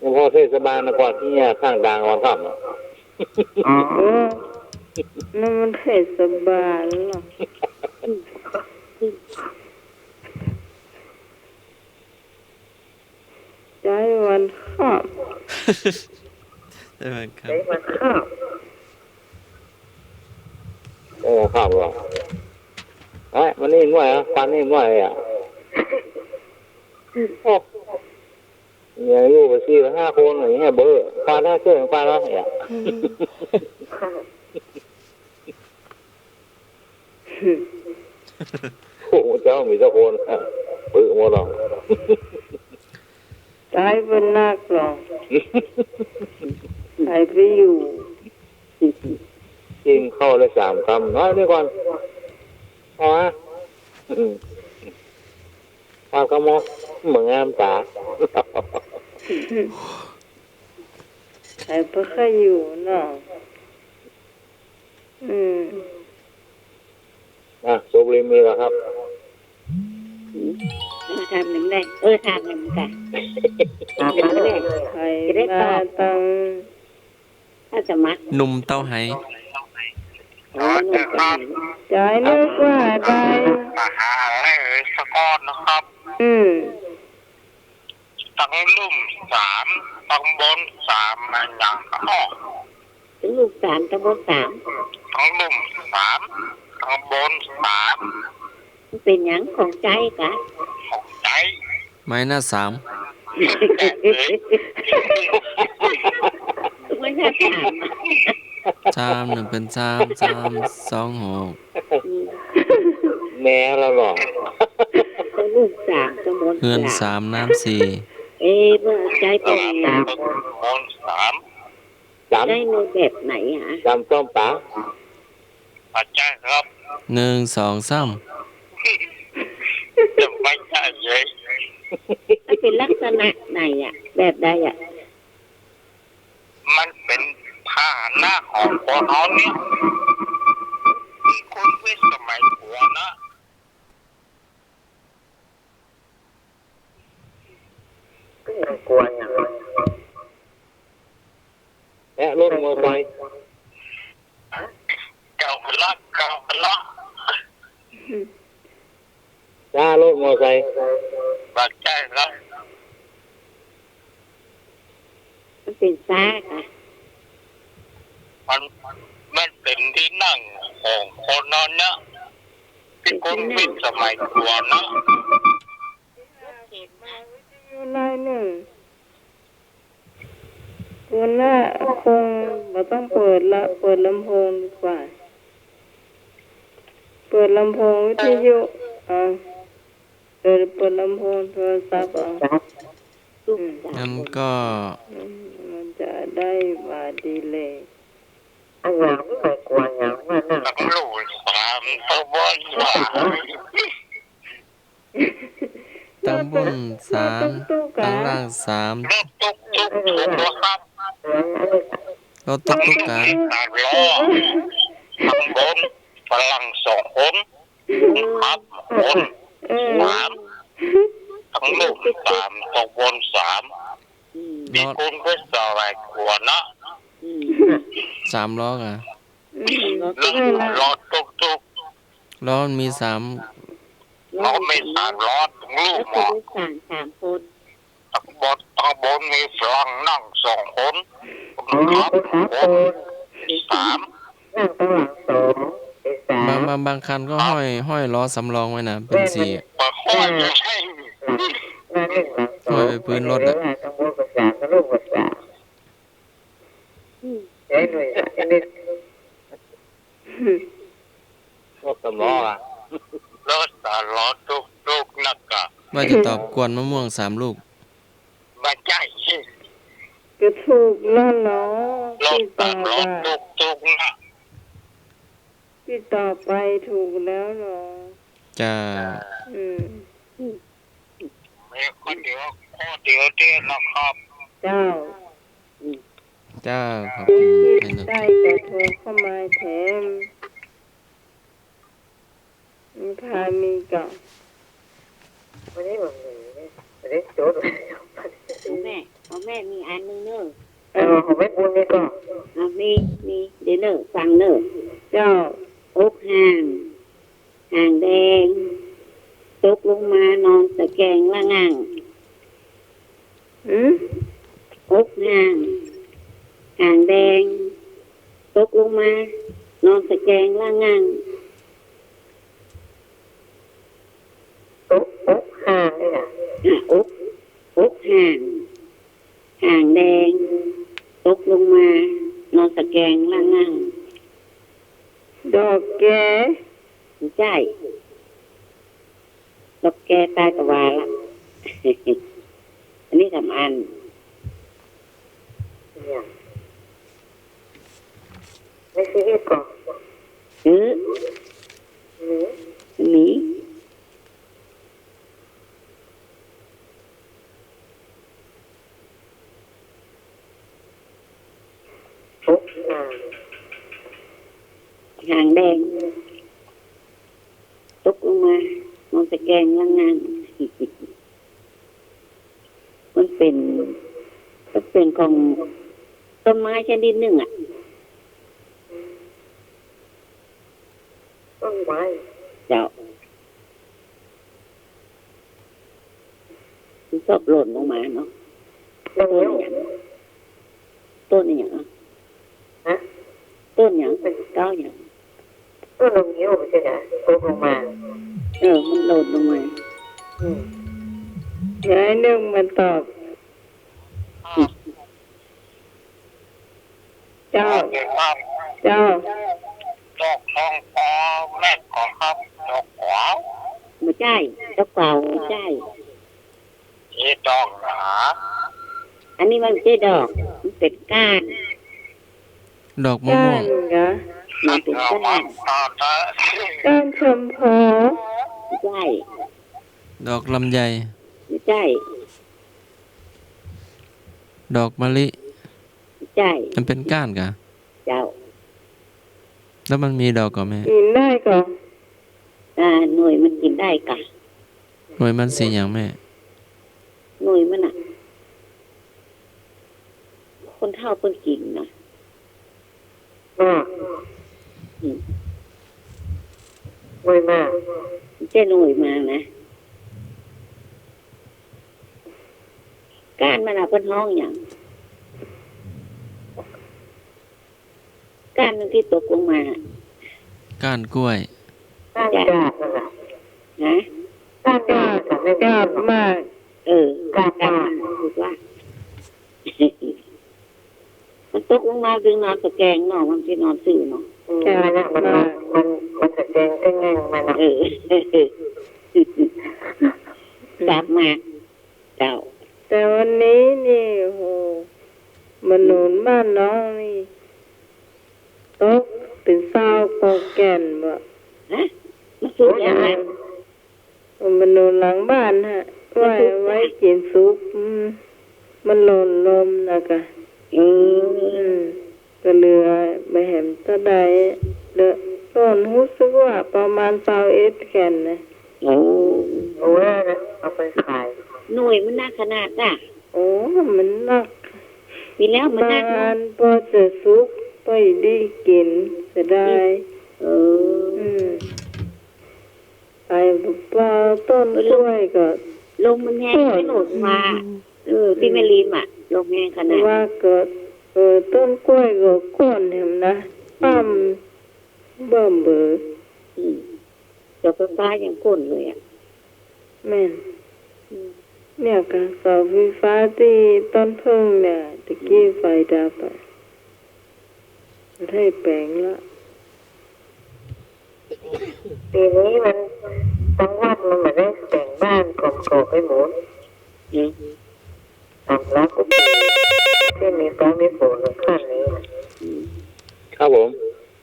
ยังพอเทศบาลนครที่เนี่ยข้างดังวันค่ำ เออนั่นมันเทศบาลเนาะใจวันข้าม ได้วันค่ ใจมันข้าม โอ้ข้าวหรอไอ้มันนี่ง่วยอ่ะฟันนี่ง่วยอ่ะเนี่ยอยู่กับสี่ห้าคนอย่างเงี้ยเบอร์ฟันหน้าเชื่อฟันแล้วเนี่ย โอ้เจ้ามีเจ้าคนปื้อหมดหรอก ใจเป็นนักหรอกใครไปอยู่ กินเข้าเลย3 คำน้อยนี่ก่อนพอฮะความกระมอกเหมือนงามตา ใครไปเคยอยู่เนาะสูบบุหรี่มีเหรอครับ ทำหนึ่งได้ทำหนึ่งกัน ตามมาเลย ใครมาตั้ง ถ้าจะมัด ำหนุ่มเต้าไห ใจนึกว่าได้ มาหาอะไรสกอนนะครับ ตังลุ่ม3ตังบน3มันยังออก ถึงลูก3ตะบน3 ตังลุ่ม3ตังบน3 มันเป็นหยังของใจกะ ของใจ ไม้หน้า แกะเลย ไม่ใช่ถาม 3 1เป็น3 3 2 6 แม่เราหรอก ถึง ลูกสามตำบล เฮือน สาม 3น้ำ4 เมื่อใจเป็นสาม มอนสาม ใจในแบบไหนฮะ จำต้มปลาอาจารย์ครับ 1 2 3 จะไม่ใช่เลย มันเป็นลักษณะไหนอ่ะ แบบใดอ่ะ มันเป็นผ้าหน้าของคนเขาเนี่ยที่คุณวิสมัยผัวนะ ก็ยังกลัวอย่างไร และรถมอเตอร์ไซค์เก่าพละจ้ารถมอเตอร์ไซค์บักใจครับ มันเป็นซากอ่ะ มันเป็นที่นั่งของคนนั้นนะที่คุณวิสมัยผัวนะ อยู่ในหนึ่งตัวหน้าคงเราต้องเปิดละเปิดลำโพงดีกว่า เปิดลำโพงวิทยุเปิดลำโพงโทรศัพท์ลูกสาม งั้นก็ มันจะได้ว่าดีเลย อันอย่างนี้ไม่กลัวอย่างว่าน่ะ ลูกสามตัวบนสาม ตำบล3ตำล่าง3 รถตุ๊กตัวครับ รถตุ๊กๆกัน ตากล้อข้างบนฝรั่ง2 คนครับคน3ทั้งลูก3ตัวบน3 อืม ที่คุณวิสมัยผัวนะ อืม 3ล้ออ่ะ รถตุ๊ก ล้อมันมี3 เขาไม่3 ล้อถึงลูก แล้ว หม ผู้ อ โดยสาร3 คน ข้างบนมีฝรั่งนั่ง2 คนครับคน3 นั่งข้างหลังสองเป็นสาม บางคันก็ห้อยล้อสำรองไว้นะเป็น4 มาค่อยจะใช่ หน้าหนึ่งหลังสอง ห้อยไว้พื้นรถ อะ อ่ะ ตำบลภาษาตะลุกภาษาเอ้ยหน่วยอันนี้ รถ3 ล้อรถ3 ล้อตุ๊กนักกะ ว่าจะตอบกวนมะม่วง3 ลูก มาใจ ก็ถูกแล้วเนาะ รถ ที่ต่อ 3 ล้อ ไป ตุ๊กนะ ที่ต่อไปถูกแล้วเนาะ จ้า อืม มีคนเดียวข้อเดียวเดียวนะครับ เจ้า จ้าขอบคุณ ที่ ให้หน่อย ได้กระโทรเข้ามาแถมพามีก่อน วันนี้มันมีเนี่ยวันนี้โจทย์ ของแม่มีอันนึงเนอะ ของแม่บุญนี่ก็ มีเดี๋ยวเนอะฟังเนอะ เจ้า อกห่างแดงตกลงมานอนตะแกรงละงัง อกห่างแดงตกลงมานอนตะแกรงละงัง ตุ๊กห่างนี่นะ อกห่างแดงตกลงมานอนตะแกรงละงัง ดอกแก ใช่ดอกแกตายตะวาละ อันนี้ทำอัน เนี่ยไม่ชีวิตก่อน ซื้อ หรือ หนี ตุ๊กห่าง ห่างแดงตกลงมานอนตะแกรงละงัง มันเป็นของต้นไม้ชนิดหนึ่งอ่ะ ต้นไม้ เจ้ามันชอบหล่นลงมาเนาะ ต้น ต้น นิ้ว อย่างต้นอย่าง ฮะ ต้นอย่างเก้าอย่าง ต้นนมนิ้วไม่ใช่เหรอตกลงมา มันหล่นลงมา เดี๋ยวให้นึงมันตอบ เจ้า เด็กครับ เจ้า ดอกทองฟ้าแม่ของครับดอกขวาว อ ไม่ใช่ดอกเปล่าไม่ใช่ เอ๊ะดอกเหรอ อันนี้มันไม่ใช่ดอกมันเป็นก้าน ดอกมะ ก้า ม่วง นกะ มันเป็นก้าน ก้านชมพอ ไม่ใช่ ดอกลำไย ไม่ใช่ ดอกมะลิ ไม่ใช่ มันเป็นก้านกะ เจ้า แล้วมันมีดอกก่อนแม่ กินได้ก่อน หน่วยมันกินได้กะ หน่วยมันสีอย่างแม่ หน่วยมันอ่ะ คนเฒ่าเพิ่นกินนะ มากไวมาก ไม่ใช่หน่วยมานะก้านมันอ่ะเพิ่นห้องอย่างก้านมันที่ตกลงมา ก้านกล้วย ก้านกาดนั่นแหละ นะ ก้านกาดแต่ไม่ กาบมาก ก้านพูดว่า มันตกลงมาดึงนอนตะแกรงเนาะมันที่นอนซื่อเนาะ กาดนะมันจะแดงก็ง่ายมัน กลับมาเจ้า แต่วันนี้นี่โหมันหนุนบ้านน้องนี่ตกเป็นเศร้าโปรแกนบ่ ฮะมันสุดยังไง มันหนุนหลังบ้านฮะไว้กินซุปมันหล่นลมนะกะก็เหลือไม่เห็นตะใดเด้อต้นรู้สึกว่าประมาณ21แก่นนะ โอ้ โอ้ยเอาไปขาย หน่วยมันน่าขนาดน่ะ โอ้มันนัก ปีแล้วมัน บา น่าเนาะ นพอจะซุกไปได้กินจะได้ ไปเปล่าต้นกล้วยก็ ลมมันแห้งไม่หลุดมาที่แม่ลีมอ่ะลมแห้งขนาด ว่าก็ต้นกล้วยก็ก้นเห็นนะปั้มเบิ่มเบอ เดี๋ยวไฟฟ้ายังก้นเลยอ่ะ แม่นเนี่ยก็เสาไฟฟ้าที่ต้นพึ่งเนี่ยตะกี้ไฟดับไปให้แปลงละ ปีนี้มันทั้งวัดมันเหมือนได้แต่งบ้านกรอบๆให้หมดทำรักที่มีฟ้ามีฝนขั้นนี้ ครับผม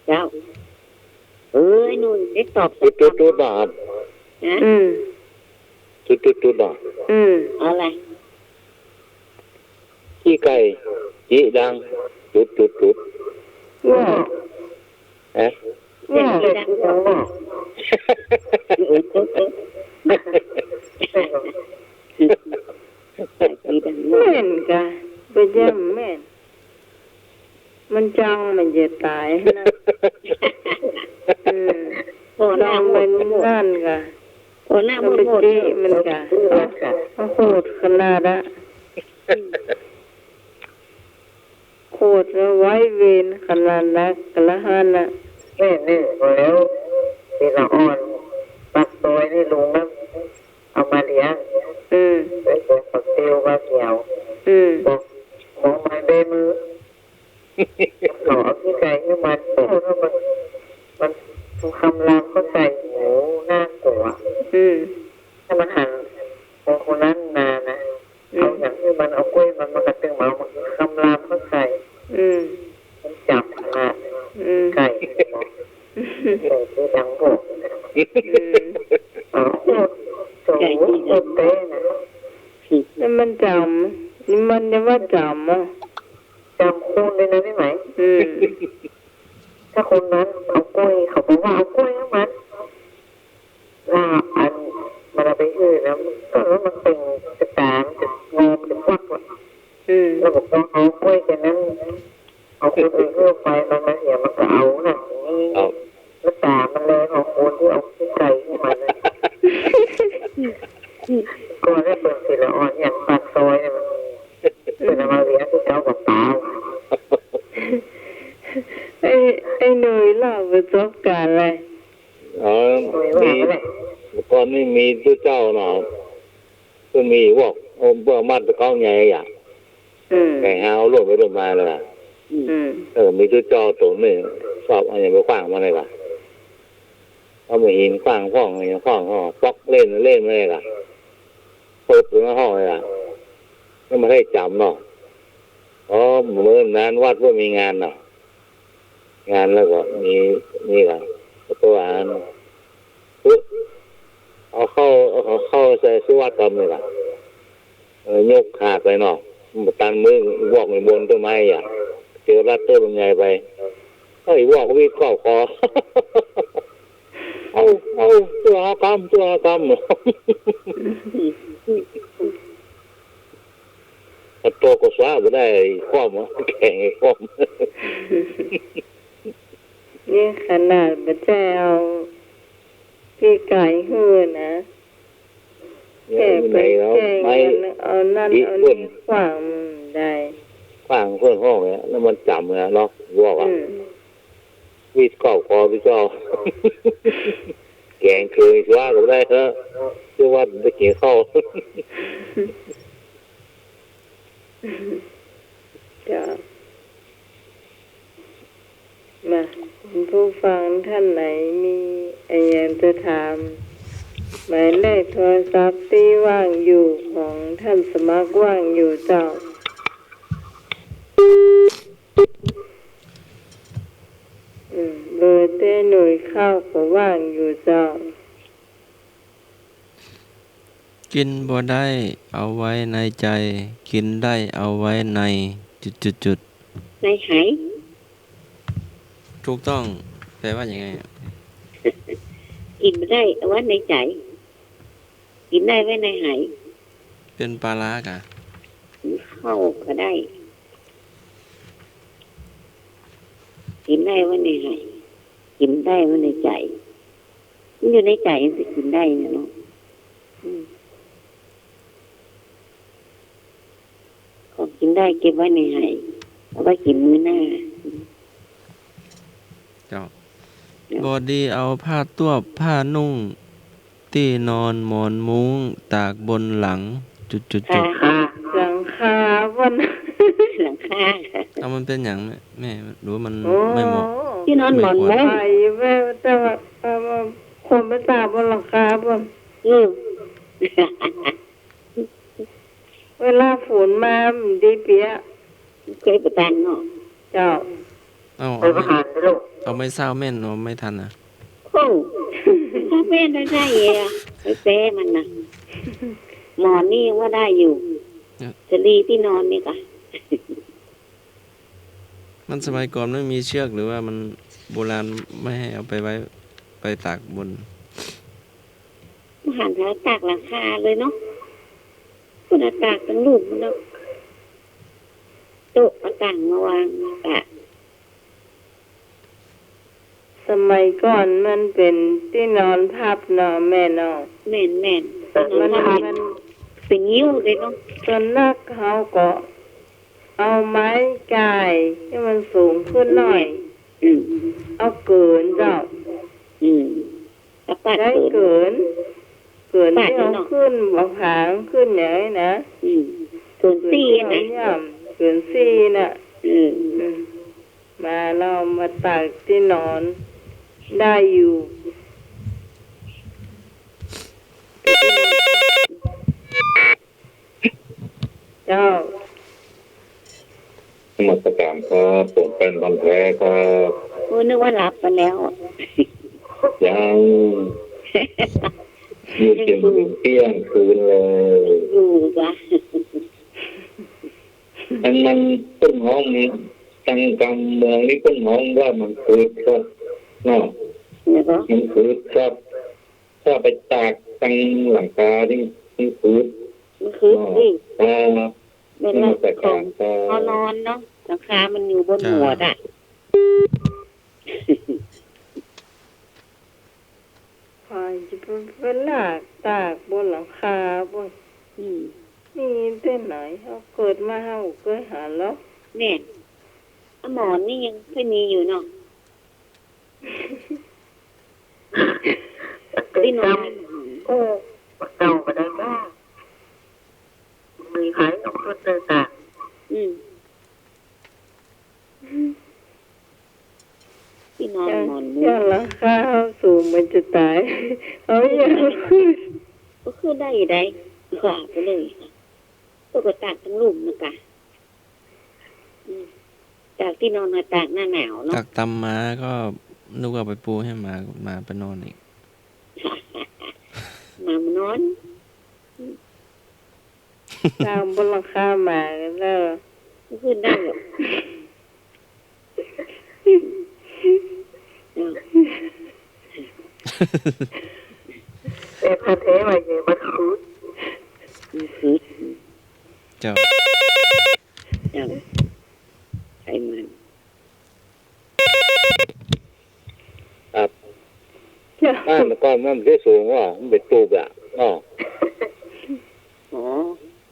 เจ้าไอ้นุ่นเด็กตอบ จุดๆๆนะครับ นะ จุดๆๆนะ อะไร ขี้ไก่จีดังจุดว่า เอ๊ะ ว่า เด็กดังว่าดีดังว่า แม่นกะไปย่ำแม่นมันจังมันจะตายนะพอหน้า จัง หม มั ด นนั่นกะ พอหน้าหม มัน ด ไป หมด จี้มันกะมันโคตรขนาดละโคตรไว้เวรขนาดนักกะละหันน่ะ นี่พอแล้วทีละอ่อนปักซอยนี่ลุงนะเอามาเลี้ยงไปเก็บผักเตียวมาเกี่ยวบอกมองมาได้มือขอพี่ไก่ให้มันโอ้แล้วมันคำรามเขาใส่หมูน่ากลัวถ้ามันหั่นคนนั้นนานะเอาอย่างที่มันเอากล้วยมันกระตึงมาคำรามเขาใส่มันจับขนาดไก่ที่ดังโบกโคตรโซ่โคตรเต้นะ นี่มันจำนี่มันจะว่าจำอ่ะ จำคูณเลยนะพี่ไหม ถ้าคนนั้นเอากล้วยเขาบอกว่าเอากล้วยให้มันลาอันมันเอาไปอื่นนะก็แล้วมันเป็นจะตามจะงอมจะควักว่ะแล้วบอกว่าเอากล้วยแค่นั้นเอาคนอื่นเพื่อไปมันมาเสียมันก็เอาน่ะนี่แล้วตามันเลยของคนที่เอาขี้ไก่ให้มันเลยก็ได้เปิดสิละอ่อนอย่างปากซอยเนี่ยมันเป็นมาเลี้ยงที่เจ้ากับเปล่า ไอ้หนุ่ยเล่าประสบการณ์อะไร มีก่อนนี่มีตัวเจ้าเนาะก็มีพวกพวกมัดตะก้องใหญ่อย่างแต่หาเอาลวดไปลงมาเลยล่ะมีตัวเจ้าตัวหนึ่งสอบอะไรไปขว้างมาเลยล่ะเอา ไม่เห็นฟังห้องอะไรห้องฟอกเล่นเลยล่ะเปิดตัวห้องเลยล่ะก็มาให้จำเนาะอ๋อเมื่อนานวัดว่ามีงานเนาะงานแล้วก็มีนี่ล่ะตัวอ่านปุ๊บเอาเข้าใส่สวัสดิ์กรรมเลยล่ะยกขาดไปเนาะมันตันมือวอกในบนต้นไม้อ่ะเจอรัดต้นลำไยไปเฮ้ยวอกวิ่งเข้าคอเอาตัวกรรมตัวก็สว้าไม่ได้ข้อมแข่งไอ้ข้อม นี่ขนาดบัจเจ้าพี่ไก่หื้อนะแก่ไปแก่กันเอานั่นเอานี่ขวางได้ขวางเพื่อนห้องเนี่ยแล้วมันจำเลยเนาะบอกอ่ะวิดเก่าคอพี่เจ้าแกงเคยว่าก็ได้เถอะเชื่อว่าจะเกี่ยวเข้าจ้ะมาผู้ฟังท่านไหนมีอะไรจะถามหมายเลขโทรศัพท์ที่ว่างอยู่ของท่านสมัครว่างอยู่เจ้าเบอร์เต้หน่วยข้าวก็ว่างอยู่เจ้ากินบ่ได้เอาไว้ในใจกินได้เอาไว้ในจุดในหายถูกต้องแปลว่าอย่างไงกินไม่ได้เอาไว้ในใจกินได้ไว้ในหายเป็นปลาร้ากะเข้าก็ได้กินได้ไว้ในหายกินได้ไว้ในใจมันอยู่ในใจมันจะกินได้เนาะของกินได้เก็บไว้ในหายเอาไว้กินมื้อหน้าเจ้าบอดีเอาผ้าตัวผ้านุ่งที่นอนหมอนมุ้งตากบนหลังจุดหลังคาบนหลังคาเอามันเป็นอย่างแม่หรือว่ามันไม่เหมาะที่นอนหมอนมุ้งไปแม่แต่ว่าคนไปตากบนหลังคาบนเวลาฝนมาดีเปียเคยประทานเนาะเจ้าเอาไม่เศร้าแม่นเอาไม่ทันอ่ะโอ้ถ้าแม่ได้ไปแป้มันนะหมอนนี่ว่าได้อยู่จะรีที่นอนนี่ค่ะมันสมัยก่อนไม่มีเชือกหรือว่ามันโบราณไม่ให้เอาไปไว้ไปตากบนหันหาตากหลังคาเลยเนาะคุณตากตั้งรูปมันแล้วโต๊ะมาตั้งมาวางตากสมัยก่อนมันเป็นที่นอนพับเนาะแม่เนาะแม่นมันเป็นยิ้วเลยเนาะส่วนนักเขาก็เอาไม้กายให้มันสูงขึ้นหน่อยเอาเกินเจ้าได้เกินที่เอาขึ้นบางผางขึ้นอย่างนี้นะเกินซี่นะเกินซี่น่ะมาเรามาตากที่นอนได้อยู่เจ้าหมดประการครับผมเป็นคนแพ้ครับนึกว่าหลับไปแล้วยังอยู่จนเที่ยงคืนเลยอยู่จ้ะมันต้นห้องนี้ตั้งกำเมืองนี้ต้นห้องว่ามันคืดครับเนาะมันคืดครับถ้าไปตากตั้งหลังคาที่มันคืดนี่เป็นมาแต่การพอนอนเนาะหลังคามันอยู่บนหัวอ่ะพายจะเป็นหลากตากบนหลังคาบนนี่เต้นไหนเขาเกิดมาเขาเคยหาแล้วเนี่ยหมอนนี่ยังไม่มีอยู่เนาะที่นอนโอ้เก่าก็ได้บ้างมีขายของคนต่างที่นอนหมอนมุ้งหลังคาสูง มันจะตายเอาอย่างขึ้น ก็คือได้ได้ขวาไปเลยตัวก็ตากทั้งลุ่มนะกะจากที่นอนมาตากหน้าหนาวเนาะ ตักตำม้าก็นึกว่าไปปูให้หมาไปนอนอีก มานอน ตามบนหลังคาหมากันแล้ว ก็คือได้หรอก แต่พาเทมาเยอะมันคุด คือ เจ้า จังไอ้มัน ครับ จ้ะ บ้านมันก้อนมันได้สูงว่ามันเป็นตูบอ่ะอ๋อ อ๋อ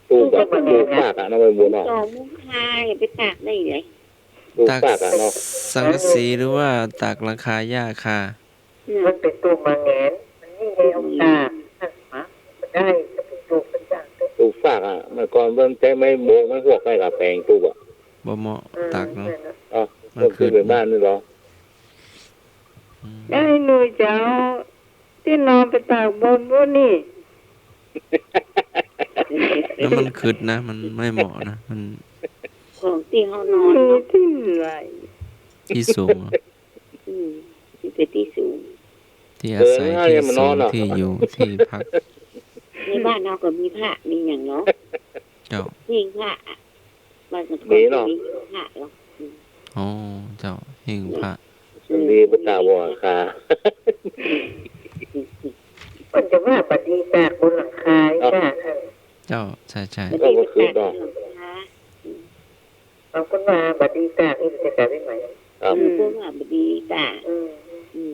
ตูบแบบตูบปากอ่ะน้องใบบัวเนาะ ต่อมุ้งคายไปตากได้เลย ตูบ ตัก ปากอ่ะเนาะ สังกะสีหรือว่าตักหลังคาหญ้าคา มันเป็นตัวมาแงนมันนี่ไงองตามันได้จะเป็นตัวเป็นอย่าง ตูบปากอ่ะมันก่อนมันใช้ไม้โบกไม้พวกไม้กับแปลงตูบอ่ะ บ่เหมาะตักเนาะ อ๋อมันคือเป็นบ้านนี่เหรอ ไอ้หนูจะเอาที่นอนไปตากบนนี่ แล้วมันขึ้นนะ มันไม่เหมาะนะ มัน ของที่เขานอน มี เนาะ ที่ไหน ที่สูงอะ ที่เป็นที่สูง ที่อาศัยที่สูงที่อยู่ที่พัก ในบ้านเราก็มีผ้ามีอย่างเนาะ เจ้า หิ้งผ้าบ้านก็มีผ้าเนาะ อ๋อเจ้าหิ้งพระ ดีประกาศว่าค่ะ มันจะว่าบัดดีตากบนหลังคาจ้า เจ้าใช่ใช่ ไม่ได้ไปตากหลังคา บางคนว่าบัดดีตากนี่จะกลายเป็นไหม ครับ เพื่อว่าบดีตา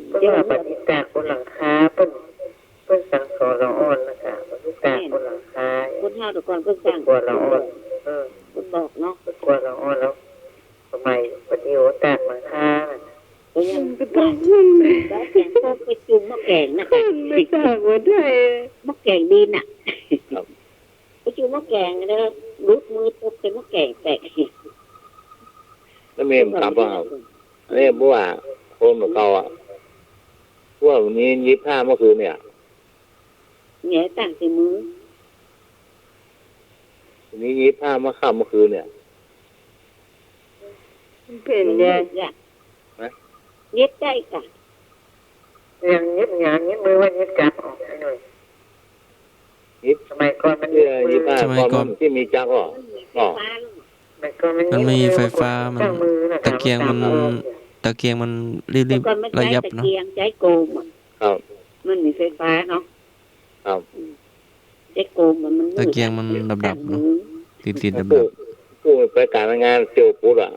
เพราะว่าบัดดีตากบนหลังคาเพิ่นสั่งสอนเราอ่อนนะคะบัดดีตากบนหลังคา คนเท่าแต่ก่อนก็สั่ง กลัวเราอ่อนคนบอกเนาะ กลัวเราอ่อนแล้วทำไมบัดดีโอตากหลังคา ก็ยัง ก็ต้องขึ้นไป ได้แกงก็ไปจุ่มมะแกงนะคะ ขึ้นไปตากไว้ได้ มะแกงดีน่ะไปจุ่มมะแกงแล้วลุกมือปุ๊บเป็นมะแกงแตก แล้วเมมกลับว่าเนี่ยบัวคนของเขาอ่ะว่าวันนี้25เมื่อคืนเนี่ย แง่ต่างใส่มือ วันนี้25เมื่อค่ำเมื่อคืนเนี่ย เป็นยัง เย็ดได้กะ ยังยึดงานยึดมือว่ายึดจับออกหน่อยสมัยก่อนมัน 25ก่อนที่มีจักรอ๋อ มันมีไฟฟ้ามันตะเกียงมันรีบ ก่อนมัน ระ ใช้ ยับ ตะ เนาะ เกียงใช้โกม ครับ มันมีไฟฟ้าเนาะ ครับ ใช้โกมมัน ตะเกียงมันดับๆเนาะติดดับ ผู้ไปการงานเตียวปุ๊ดอ่ะ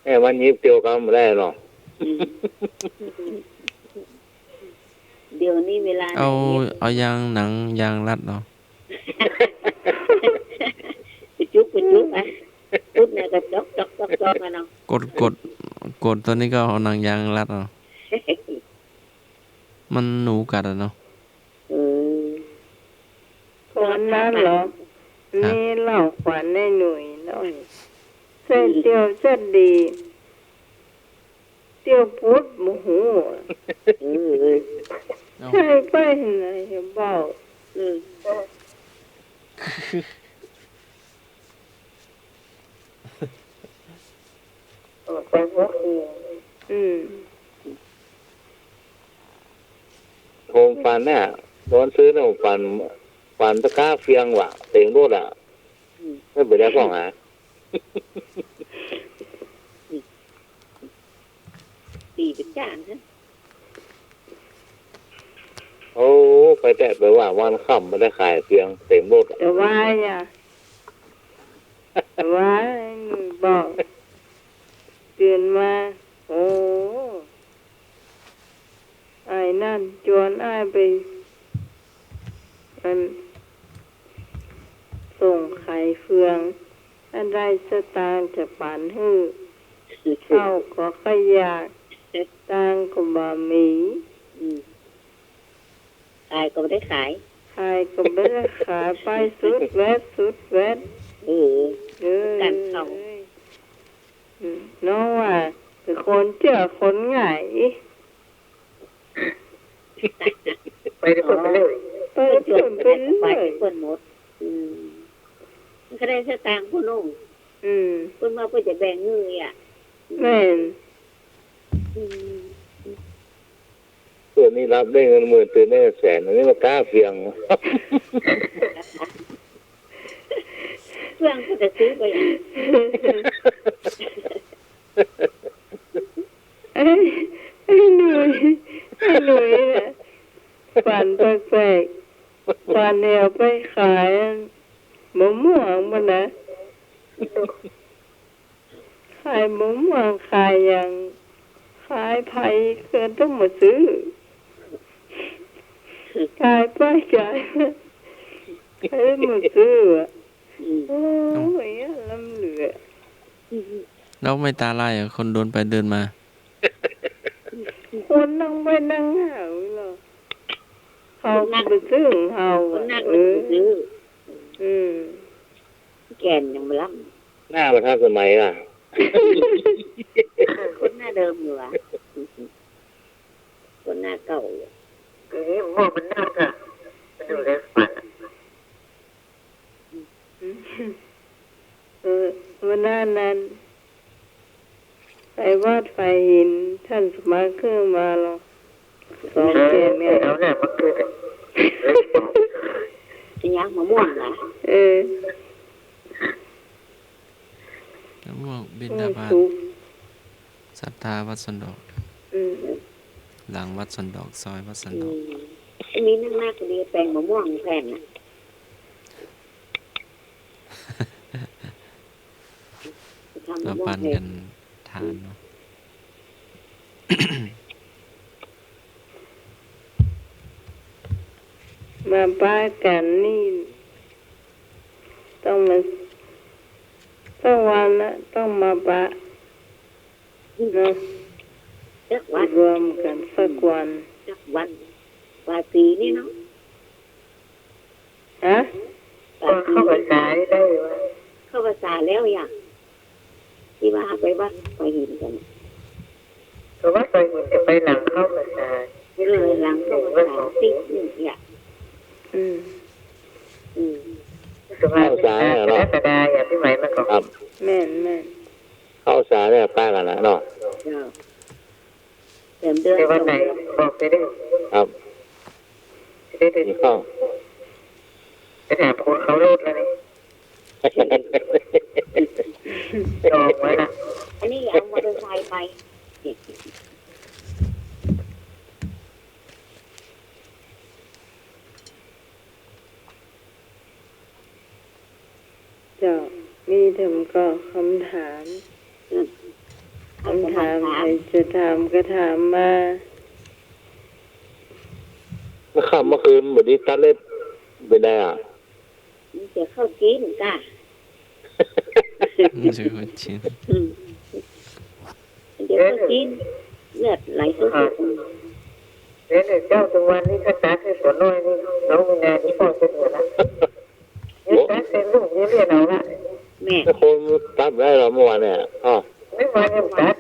แค่วันนี้เตียวก็ไม่ได้หรอก เดี๋ยวนี้เวลา เอายางหนังยางรัดเนาะ ไปจุกอ่ะปุ๊บเนี่ยก็จอกมาเนาะ กดตัวนี้ก็เอาหนังยางรัดเนาะมันหนูกัดอ่ะเนาะ คนนั้นเหรอนี่เล่าขวัญให้หน่อยหน่อยเส้นเดียวเส้นดีเดียวพุดหมูหูใช่ไปไหนบอก ไปพวกเอง โฮมฟันเนี่ยโดนซื้อเนี่ยฟันตะก้าเฟียงว่ะเต็งรถอ่ะไม่ไปได้ฟ้องหา ตีเป็นจานนะ โอ้ไปแต่ไปว่าวันค่ำไม่ได้ขายเฟียงเต็มรถ แต่ว่าอย่าแต่ว่าหนูบอกตื่นมาโอ้ไอ้นั่นจวนไอ้ไปมันส่งไข่เฟืองอันได้สตางค์จากบ้านฮื้อเข้าก็ขยะตังก็บะหมี่ ขายก็ไม่ได้ขาย ขายก็ไม่ได้ขายไปสุดแวดกันเขา น้องว่าเป็นคนเชื่อคนง่าย ได้เพิ่มไปเลย เปิดเพิ่มเป็น ไป เลย เพิ่นหมดมันก็ได้สตางค์ผู้นุ่งเพิ่นมาเพิ่นจะแบ่งเงินอ่ะ แม่น เพื่อนนี่รับได้เงิน10,000ตื่นได้แสนอันนี้มากล้าเพียง เครื่องก็จะซื้อไปอ่ะ ไอ้หนุ่ยน่ะฝันแปลกๆฝันแนวไปขายมะม่วงมันนะขายมะม่วงขายอย่างขายไผ่เกินต้องมาซื้อขายไปขายมาซื้ออ่ะโอ้ยลำเหลือ แล้วไม่ตาลายอ่ะคนเดินไปเดินมา คนนั่งไปนั่งหาเหรอเขาไปซื้อของเขา คนนักเลยซื้อ อืม แก่นยังไม่รับ หน้าประทับสมัยล่ะ คนหน้าเดิมอยู่อ่ะคนหน้าเก่าอยู่ ว่ามันน่าจะมันอยู่ในฝัน วันนั้นไปวาดไฟหินท่านสมาร์ขึ้นมาหรอสองเดือนเนี่ย เอาเนี่ยมันคือ จะยักมะม่วงเหรอ แล้วพวกบิณฑบาตศรัทธาวัดสันดอกหลังวัดสันดอกซอยวัดสันดอก มีนั่งหน้าก็ดีแปลงมะม่วงแผ่นน่ะ เราปันกันทานเนาะ มาป้ากันนี่ต้องมาสักวันนะต้องมาป้านะ สักวัน รวมกันสักวัน สักวันปลายปีนี่เนาะ ฮะ เข้าภาษาได้ว่า เข้าภาษาแล้วอย่างที่ว่าไปวัดไปหินกัน เพราะว่าไปหุ่นจะไปหลังเข้าภาษา เลยหลังเข้าภาษาติ๊กนี่อย่าง สุภาพแต่ได้อย่างที่หมายมันก็ ครับ แม่น เข้าสาเนี่ยป้ากันนะเนาะ เติมเดือน ในวันไหนบอกไปได้ ครับ ได้ มีเข้า จะถามคนเขาโลดแล้วนี่จองไว้นะ อันนี้เอามอเตอร์ไซค์ไป เจ้ามีถามก็คำถามใครจะถามก็ถามมา เมื่อค่ำเมื่อคืนบดีตัดเล็บไปได้อ่ะ มันจะเข้าจีนก้า ไม่ใช่คนจีน มันจะเข้าจีนเลือดไหลสุด เดี๋ยวเจ้าตัววันนี้ถ้าตัดให้สวนน้อยนี่น้องมีนาที่พ่อจะเหนื่อยละนี่ตัดเป็นลูกนี่เรียนเอาละ แม่ ถ้าคนตัดได้หรอเมื่อวานเนี่ยอ๋อ ไม่มาเนี่ยตัด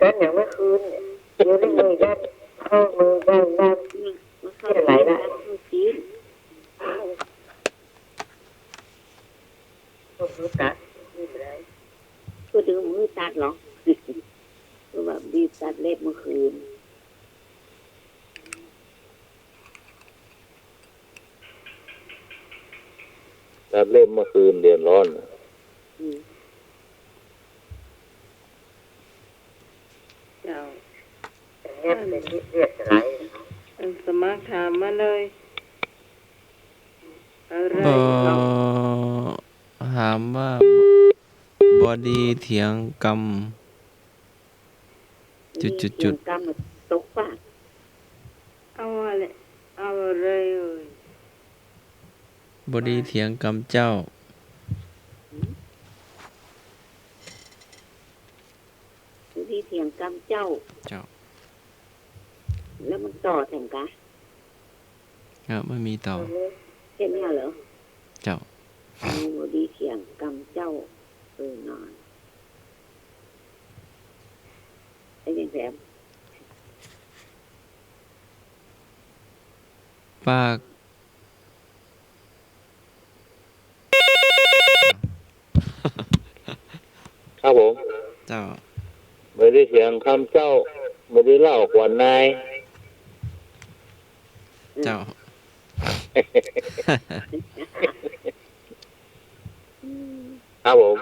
ตัดอย่างเมื่อคืนอยู่ในมือยัดเข้ามือด้าน มันเข้าไหลละเข้าจีน ก็คือตัดนี่ไร พูดถึงมือตัดหรอเพราะว่าบีบตัดเล็บเมื่อคืน ตัดเล็บเมื่อคืนเดือดร้อน เจ้า เนี่ยเป็นที่เรียกไร อันสมัครถามมาเลยอะไร บ่ถามว่าบอดีเถียงกรรม จุด กรรมตกป่ะ เอาอะไรเอาอะไรเอ่ย บอดีเถียงกรรมเจ้า ที่เถียงกรรมเจ้า เจ้า แล้วมันต่อแถมกะ ไม่มีต่อ แค่นี้เหรอ เจ้า บดีเถียงกรรมเจ้านอนไอ้ยังแถม ปาก ครับผม เจ้า ไม่ได้เสียงคำเจ้าไม่ได้เล่ากว่านาย เจ้า ครับผม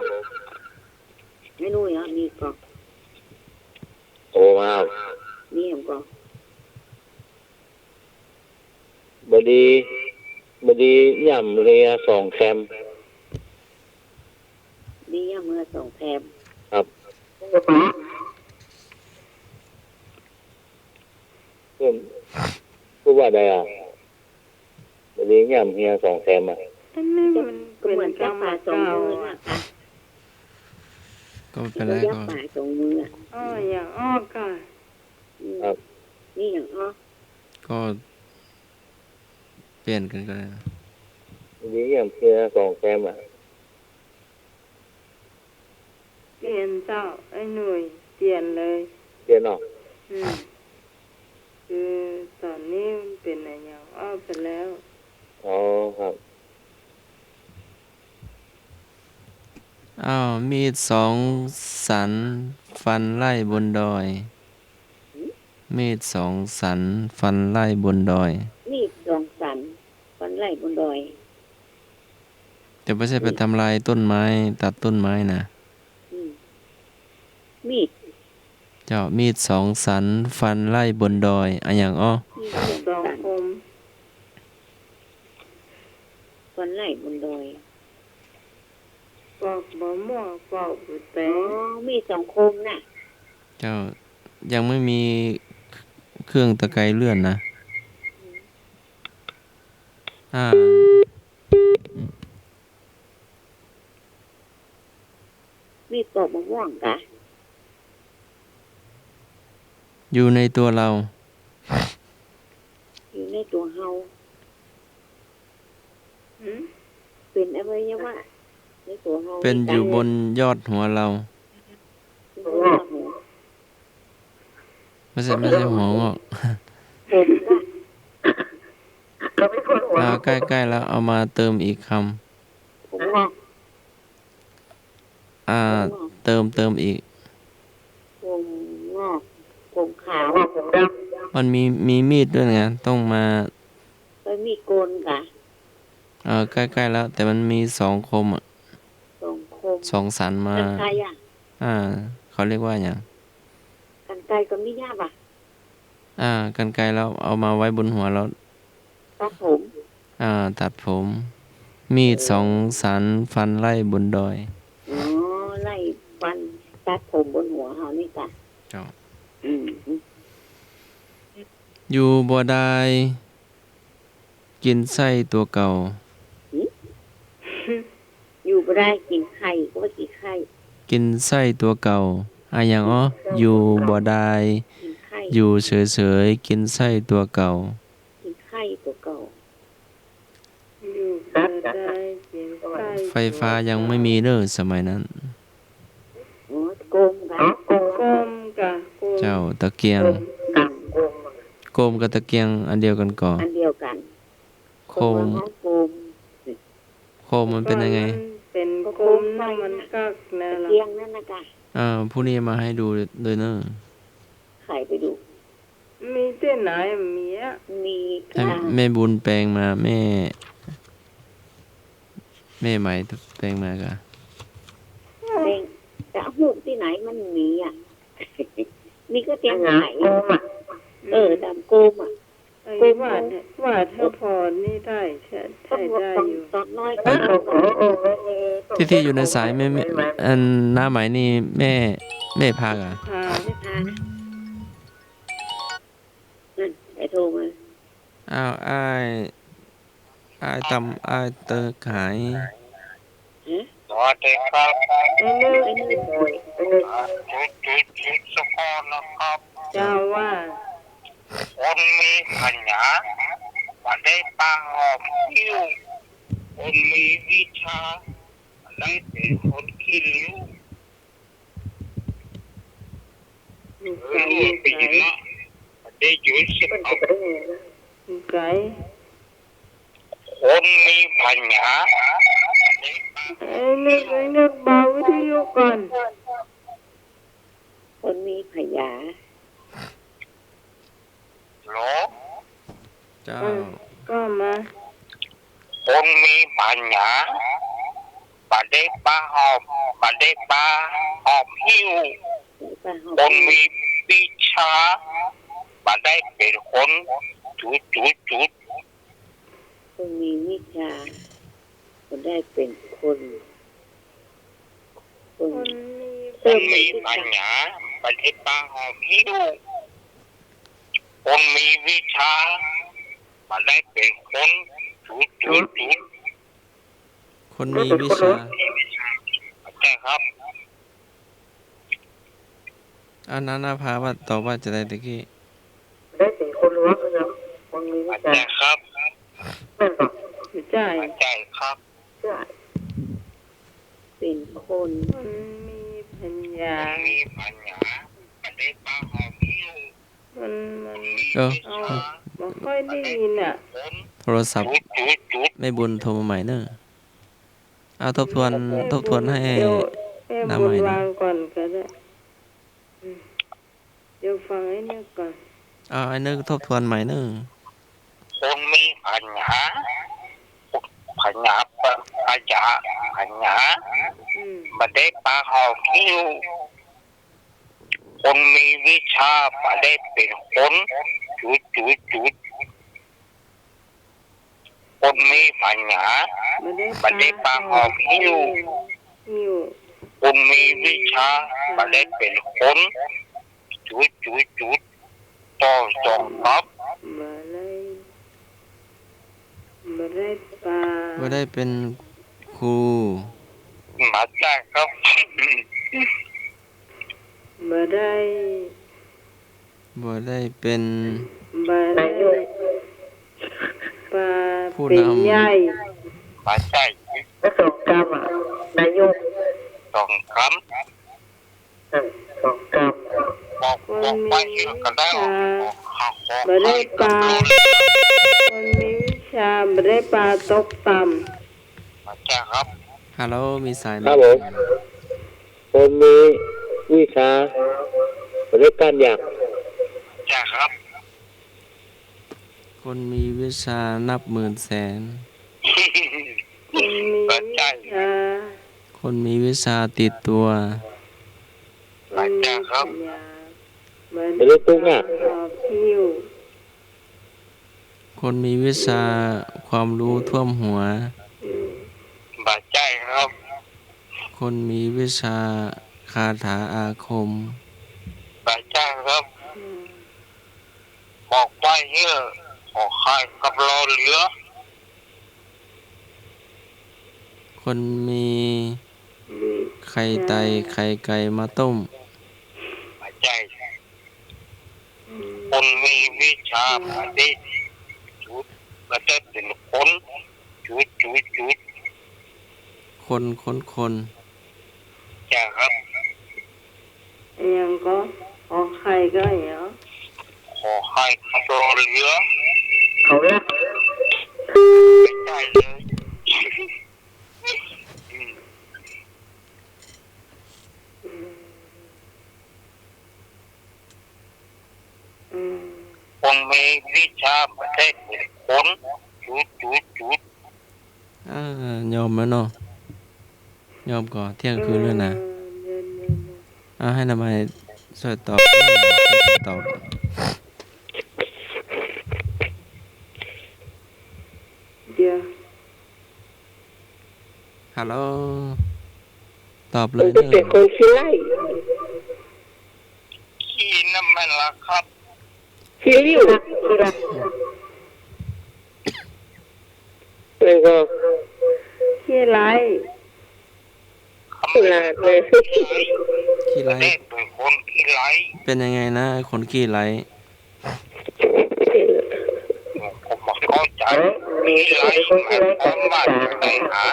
ไม่รู้อ่ะมีก็ โอ้มา มีเห็นก็ บดีย่ำเรียสองแคม มีเมื่อส่งแพม ครับเพื่อนพูดว่าใดอ่ะบดีย่ำเรียสองแคมอ่ะ อันนี้มัน ก็ เป็น เหมือน กร จับ รม ปลาสอง เก่า มือ อ่ะ น่ะค่ะ ก็ไม่เป็นไร จับ ก็ ปลาสองมืออ่ะ อ้ออย่างอ้อก่ะ ครับ นี่อย่างอ้อ ก็เปลี่ยนกันก็ได้นะ บดีย่ำเรียสองแคมอ่ะ เปลี่ยนเจ้าไอ้หน่วยเปลี่ยนเลย เรียนออก คือตอนนี้มันเป็นอะไรอย่างอ้อไปแล้ว อ๋อครับ อ้าวมีดสองสันฟันไล่บนดอย มีดสองสันฟันไล่บนดอย มีดสองสันฟันไล่บนดอย แต่ไม่ใช่ไปทำลายต้นไม้ตัดต้นไม้นะ มีด เจ้ามีดสองสันฟันไล่บนดอยอะอย่างอ้อ มีด สอง สัน คม ฟันไล่บนดอย ปอกบะม่วงปอกบุแต อ๋อง มีดสองคมน่ะ เจ้ายังไม่มีเครื่องตะไคร้เลื่อนนะอ่า มีดปอกมะม่วงกะ อยู่ในตัวเรา อยู่ในตัวเฮา หืม เป็นอวัยวะในตัวเฮา เป็นอยู่บนยอดหัวเรา ไม่ใช่หัวงอก ผมก็ ก็ไม่คนหัว ใกล้ๆแล้วเอามาเติมอีกค ผมงอก ำเติมอีก ผมงอกผมขาว ผมด มันมีมีดด้วยไงต้องมา แล้วมีโกนกะ ใกล้ๆแล้ว แต่มันมีสองคมอ่ะ สองคม สองสันมา กันไกลอ่ะ เขาเรียกว่าอย่าง กันไกลก็ไม่ยากอ่ะ กันไกลแล้วเอามาไว้บนหัวแล้ว ตัดผม ตัดผม มีดสองสันฟันไล่บนดอย อ๋อไล่ฟันตัดผมบนหัวเฮานี่กะ เจ้า อืม อยู่บ่ได้กินไส้ตัวเก่า อยู่บ่ได้กินไข่ก็ว่ากินไข่ กินไส้ตัวเก่าอย่างอ้ออยู่บ่ได้ กินไข่ อยู่เฉยๆกินไส้ตัวเก่า กินไข่ตัวเก่า อยู่ก็ได้เสียงไฟ ไฟฟ้ายังไม่มีเด้อสมัยนั้น อ๋อโกมกะ กลมกะกลม เจ้าตะเกียง ำกำกลม โกมกับตะเกียงอันเดียวกันก่อน อันเดียวกัน โคม เพราะว่าโกม โคมมันเป็นยังไง เป็นกลมน้ำมันกักนะ ตะ ล่ะ เกียงนั่นนะกะ ผู้นี้มาให้ดูเลยเนอะ ไข่ไปดู มีที่ไหนมีอ่ะ มี ให้ กะ แม่บุญแปลงมาแม่ใหม่แปลงมากะ เด้งแต่หูกที่ไหนมันมีอ่ะ มีก็เตียง งา ไข่ โกมอ่ะ ดำโกมอ่ะ ไอ้ว่าถ้าพอนี่ได้ใช้ได้อยู่ ตอนน้อย โอ้โห ที่อยู่ในสายแม่อันหน้าไหมนี่แม่พากะ พา ไม่พานะนั่นไอ้โทรมา อ้าวอ้ายตำอ้ายเตอขาย สวัสดีครับ ไอ้นึก ไอ้นี่ โอ้ยไอ้นี่ จุดสุกรนะครับ เจ้าว่า คนมีปัญญาวันได้ปังออกคิ้วคนมีวิชานั่นเป็นคนขี้ริ้ว อยู่ไกล รู้ อยู่ ปี ไกล นะได้จุดสุ มัน ก จะ ร ไปได้ไงนะ อยู่ไกล คนมีปัญญา ไอ้นึกเบาวิทยุก่อน คนมีพยา โหล เจ้า ก็มา คนมีปัญญาบาดได้ปลาหอมบาดได้ปลาหอมหิวคนมีวิชาบาดได้เป็นคนจุด คนมีวิชาคนได้เป็นคนคน คนมีปัญญาบาดได้ปลาหอมหิวคนมีวิชาบาดได้เป็นคนจุด คนมีวิชา ใช่ครับ อันนั้นพาว่าตอบว่าจะได้ตะกี้ ได้ถึงคนรู้ก็ยังคนมีวิชา ใช่ครับ แม่นบอก อยู่ใจ ใช่ครับ ใช่ เป็นคน คนมีปัญญา คนมีปัญญาบาดได้ปลาหอมหิว มัน เออ เอาบ่ค่อยได้ยินอ่ะ คน โทรศัพท์ จุด ไม่บุญโทรมาใหม่เนอะเอาทบทวนให้ เดี๋ยวแม่ น้ำ บุ ใหม่ ญ นะ วางก่อนก็ได้เดี๋ยวฟังไอ้นึกก่อน เอาไอ้นึกทบทวนใหม่เนอะ คนมีปัญญาปัญญาบาดได้ปลาหอมหิวคนมีวิชาบาดได้เป็นคนจุดคนมีปัญญาบาดได้ปลาหอมหิว หิว คนมีวิชาบาดได้เป็นคนจุดต่อจงครับ มาได้ปลา ว่าได้เป็นครู มาได้ครับ มาได้ ว่าได้เป็น มาได้ปลา ผู้ เป็น นำ ใหญ่ มาได้ แล้วสองกรรมอ่ะนายก สองคำ สองกรรม บอกไปเยอะก็ได้ขอ มาได้ปลาคนมีวิชามาได้ปลาตกต่ มาได้ครับ ฮัลโหลมีสายไหม ครับผมคนมีวิชาเรื่องการอยาก ได้ครับ คนมีวิชานับหมื่นแสน ำคนมีวิชา คนมีวิชาติดตัว คนมีปัญญามา เรื่องตุ้งอ่ะ หอบหิว คนมีวิชาความรู้ท่วมหัว มาได้ครับ คนมีวิชาคาถาอาคม มาได้ครับบอกไปเยอะขอใครกับรอเหลือ คนมีไข่ไตไข่ไก่มาต้ม มาได้คนมีวิชามาได้จุดมาได้เป็นคนจุด คน ได้ครับ ยังก็ขอไข่ก็อย่าง ขอใครกับรอเหลือ เขาละ ไม่ได้เลยอืม คนมีวิชาไม่ได้เป็นคนจุด ยอมแล้วเนาะยอมก่อนเที่ยงคืนแล้วนะให้นำมาช่วยตอบตอบ เดี๋ยว ฮัลโหลตอบเล มัน ย จะ เน เป็นค อะ นขี้ไล่ ขี้น้ำมันละครับ ขี้ริ้วขี้ละแล้วก็ ขี้ไร ขี้ละเลย ขี้ไร เด็กเป็นคนขี้ไร เป็นยังไงนะคนขี้ไร ผมบอกเข้าใจ มี ขี้ไร คนขี้ หมาย ไล่ ความว่า ต่าง จะไปหา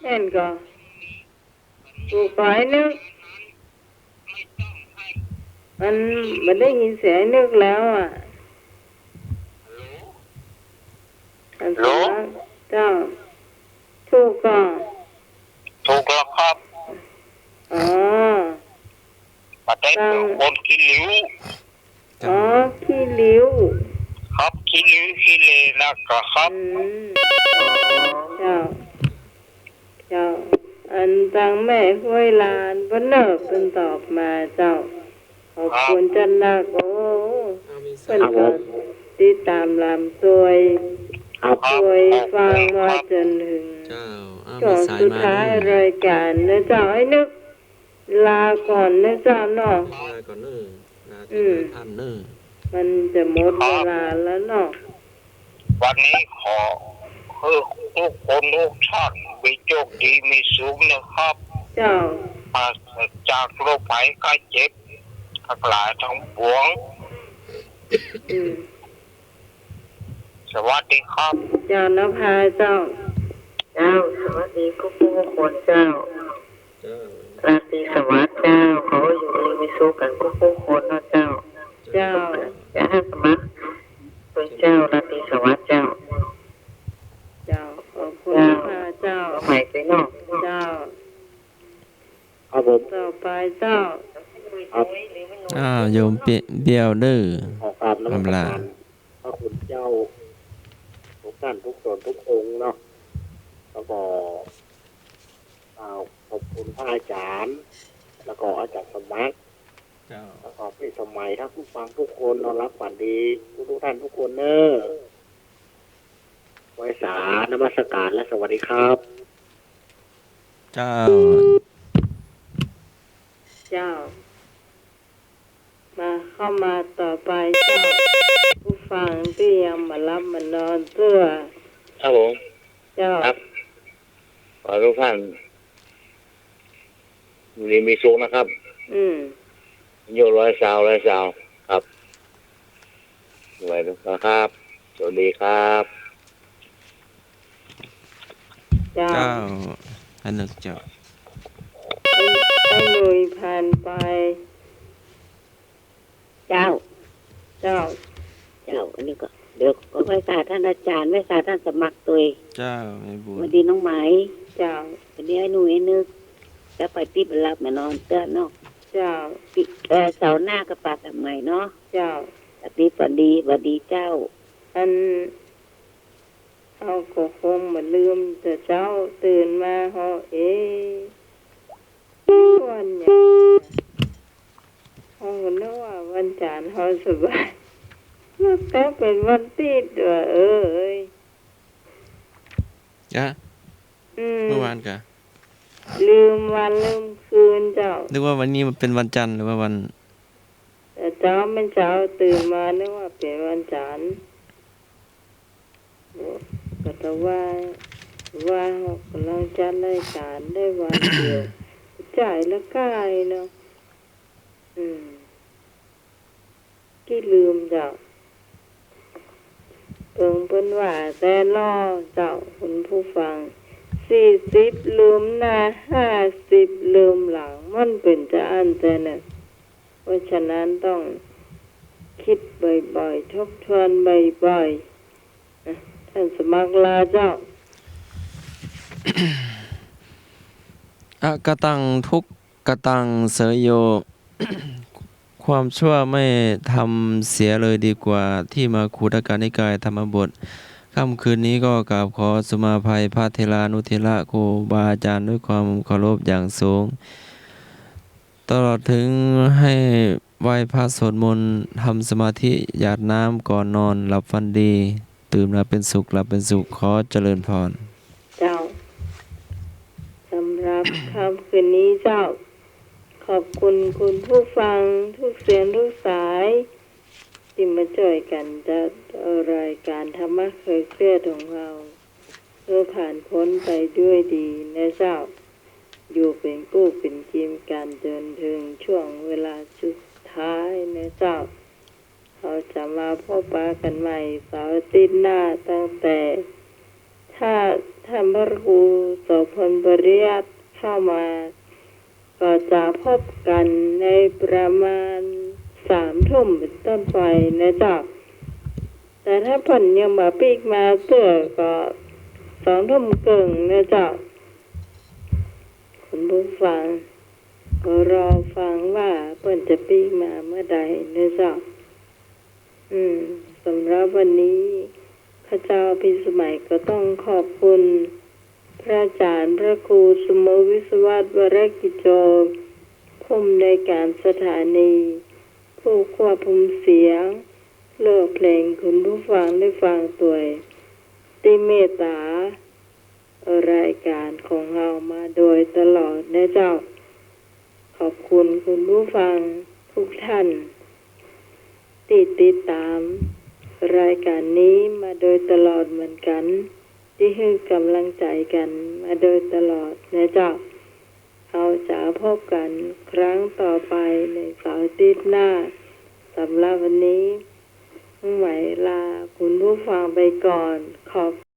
เห็นก็กูไปนึก มันได้ยินเสียงนึกแล้วอ่ะอันสมัครเจ้าถูกก่อน ถูกแล้วครับ อ๋อ ประเทศคนขี้ริ้ว อ๋อขี้ริ้ว ครับขี้ริ้วขี้เลนะครับ เจ้าเจ้าอันตังแม่ห้วยลานวันเนิบเป็นตอบมาเจ้าขอบคุณจันนักโอ้เป็นก็ติดตามลำตัวยฟังมาจนถึง เจ้า ช่วงสุดท้ายรายการนะเจ้าให้นึกลาก่อนนะเจ้าเนาะ ลาก่อนเนอะลาท่านเนอะ มันจะหมดเวลาแล้วเนาะ วันนี้ขอให้ทุกคนทุกท่านมีโชคดีมีสุขนะครับ เจ้า ปราศจากโรคภัยไข้เจ็บทั้งหลายทั้งปวง สวัสดีครับ เจ้านภาเจ้า เจ้าสวัสดีผู้คนเจ้า เจ้า ราตรีสวัสดิ์เจ้าเขาอยู่ดีมีสุขกันผู้คนเนาะเจ้า เจ้า จะให้สมัครเป็นเจ้าราตรีสวัสดิ์เจ้า เจ้าขอบคุณนภาเจ้า ใหม่ไปเนาะ เจ้า ครับผม ต่อไปเจ้า โยมเบี้ยวเด้อ ขอกราบนมัส อำลา การพระคุณเจ้าทุกท่านทุกตนทุกองค์เนาะแล้วก็ขอบคุณพระอาจารย์ แล้วก็อาจารย์สมัคร เจ้า แล้วก็พี่สมัยทั้งผู้ฟังทุกคนนอนรับฝันดีทุกท่านทุกคนเนอะไว้สานมัสการและสวัสดีครับ เจ้า เจ้า มาเข้ามาต่อไปเจ้า ผู้ฟังที่ยังมารับมานอนตัว ครับผม เจ้า ครับขอทุกท่านอยู่ดีมีสุขนะครับ โยร้อยสาวครับไว้ทุกท่านครับสวัสดีครับ เจ้า เจ้าให้นึกเจ้า ให้หนุยผ่านไป เจ้า เจ้า อันนี้ก็เดี๋ยวก็ไว้สาท่านอาจารย์ไว้สาท่านสมัครตัว เจ้าให้บุ วั ญ นดีน้องไหม เจ้า วันนี้ไอ้หนูไอ้นึกแล้วไปตีบรับมานอนเตือนเนาะ เจ้า เสาร์หน้าก็ปาทำไมเนาะ เจ้า แต่ตีฝันดีสวัสดีเจ้า อันเอาก็คงมาลืมแต่เจ้าตื่นมาเฮาวันเนี่ยเฮาก็นึกว่าวันจันทร์เฮาสบายแล้วแต่เป็นวันติดด้วยเอ้ย จ้าเมื่อวานกะ ลืมวันลืมคืนเจ้า นึกว่าวันนี้มันเป็นวันจันทร์หรือว่าวัน แต่เจ้าเป็นเช้าตื่นมานึกว่าเป็นวันจันทร์ก็ต้องว่าเรากำลังจัดรายการได้วันเดียว จ่ายละกายเนาะกี่ลืมเจ้าเพิ่งเพิ่นว่าแต่ล่อเจ้าคุณผู้ฟัง40ลืมหน้า50ลืมหลังมันเป็นจะอันแต่เนี่ยเพราะฉะนั้นต้องคิดบ่อยๆทบทวนบ่อยๆท่านสมัครลาเจ้า กตังทุกกตังเสยโย ความชั่วไม่ทำเสียเลยดีกว่าที่มาคูตการนิกายธรรมบทค่ำคืนนี้ก็กราบขอสุมาภัยพระเทรานุเทระครูบาอาจารย์ด้วยความเคารพอย่างสูง ตลอดถึงให้ไหว้พระสวดมนต์ทำสมาธิหยาดน้ำก่อนนอนหลับฝันดี ตื่นมาเป็นสุขหลับเป็นสุขขอเจริญพร เจ้าสำหรับค่ำคืนนี้เจ้า ขอบคุณคุณผู้ฟังทุกเสียงทุกสายที่มาช่วยกันจัดรายการธรรมะเคยเครียดของเราเพื่อผ่านพ้นไปด้วยดีนะเจ้า อยู่เป็นกู้เป็นทีมกันจนถึงช่วงเวลาสุดท้ายนะเจ้าเราจะมาพบปะกันใหม่เสาร์อาทิตย์หน้าตั้งแต่ถ้าท่านพระครูโสพลปริยัติเข้ามาก็จะพบกันในประมาณ 3 ทุ่มเป็นต้นไปนะเจ้าแต่ถ้าเพิ่นยังมาปีกมาเตื้อก็2 ทุ่มครึ่งนะเจ้าคุณผู้ฟังก็รอฟังว่าเพิ่นจะปีกมาเมื่อใดนะเจ้าสำหรับวันนี้ข้าเจ้าพิสมัยก็ต้องขอบคุณพระอาจารย์พระครูสุโมวิศวัตวรกิจโจผู้อำนวยการสถานีผู้ควบคุมเสียงเลือกเพลงคุณผู้ฟังได้ฟังตัวที่เมตตารายการของเรามาโดยตลอดนะเจ้าขอบคุณคุณผู้ฟังทุกท่านที่ติดตามรายการนี้มาโดยตลอดเหมือนกันที่ให้กำลังใจกันมาโดยตลอดนะเจ้าเราจะพบกันครั้งต่อไปในเสาร์อาทิตย์หน้าสำหรับวันนี้ไหวลาคุณผู้ฟังไปก่อนขอบ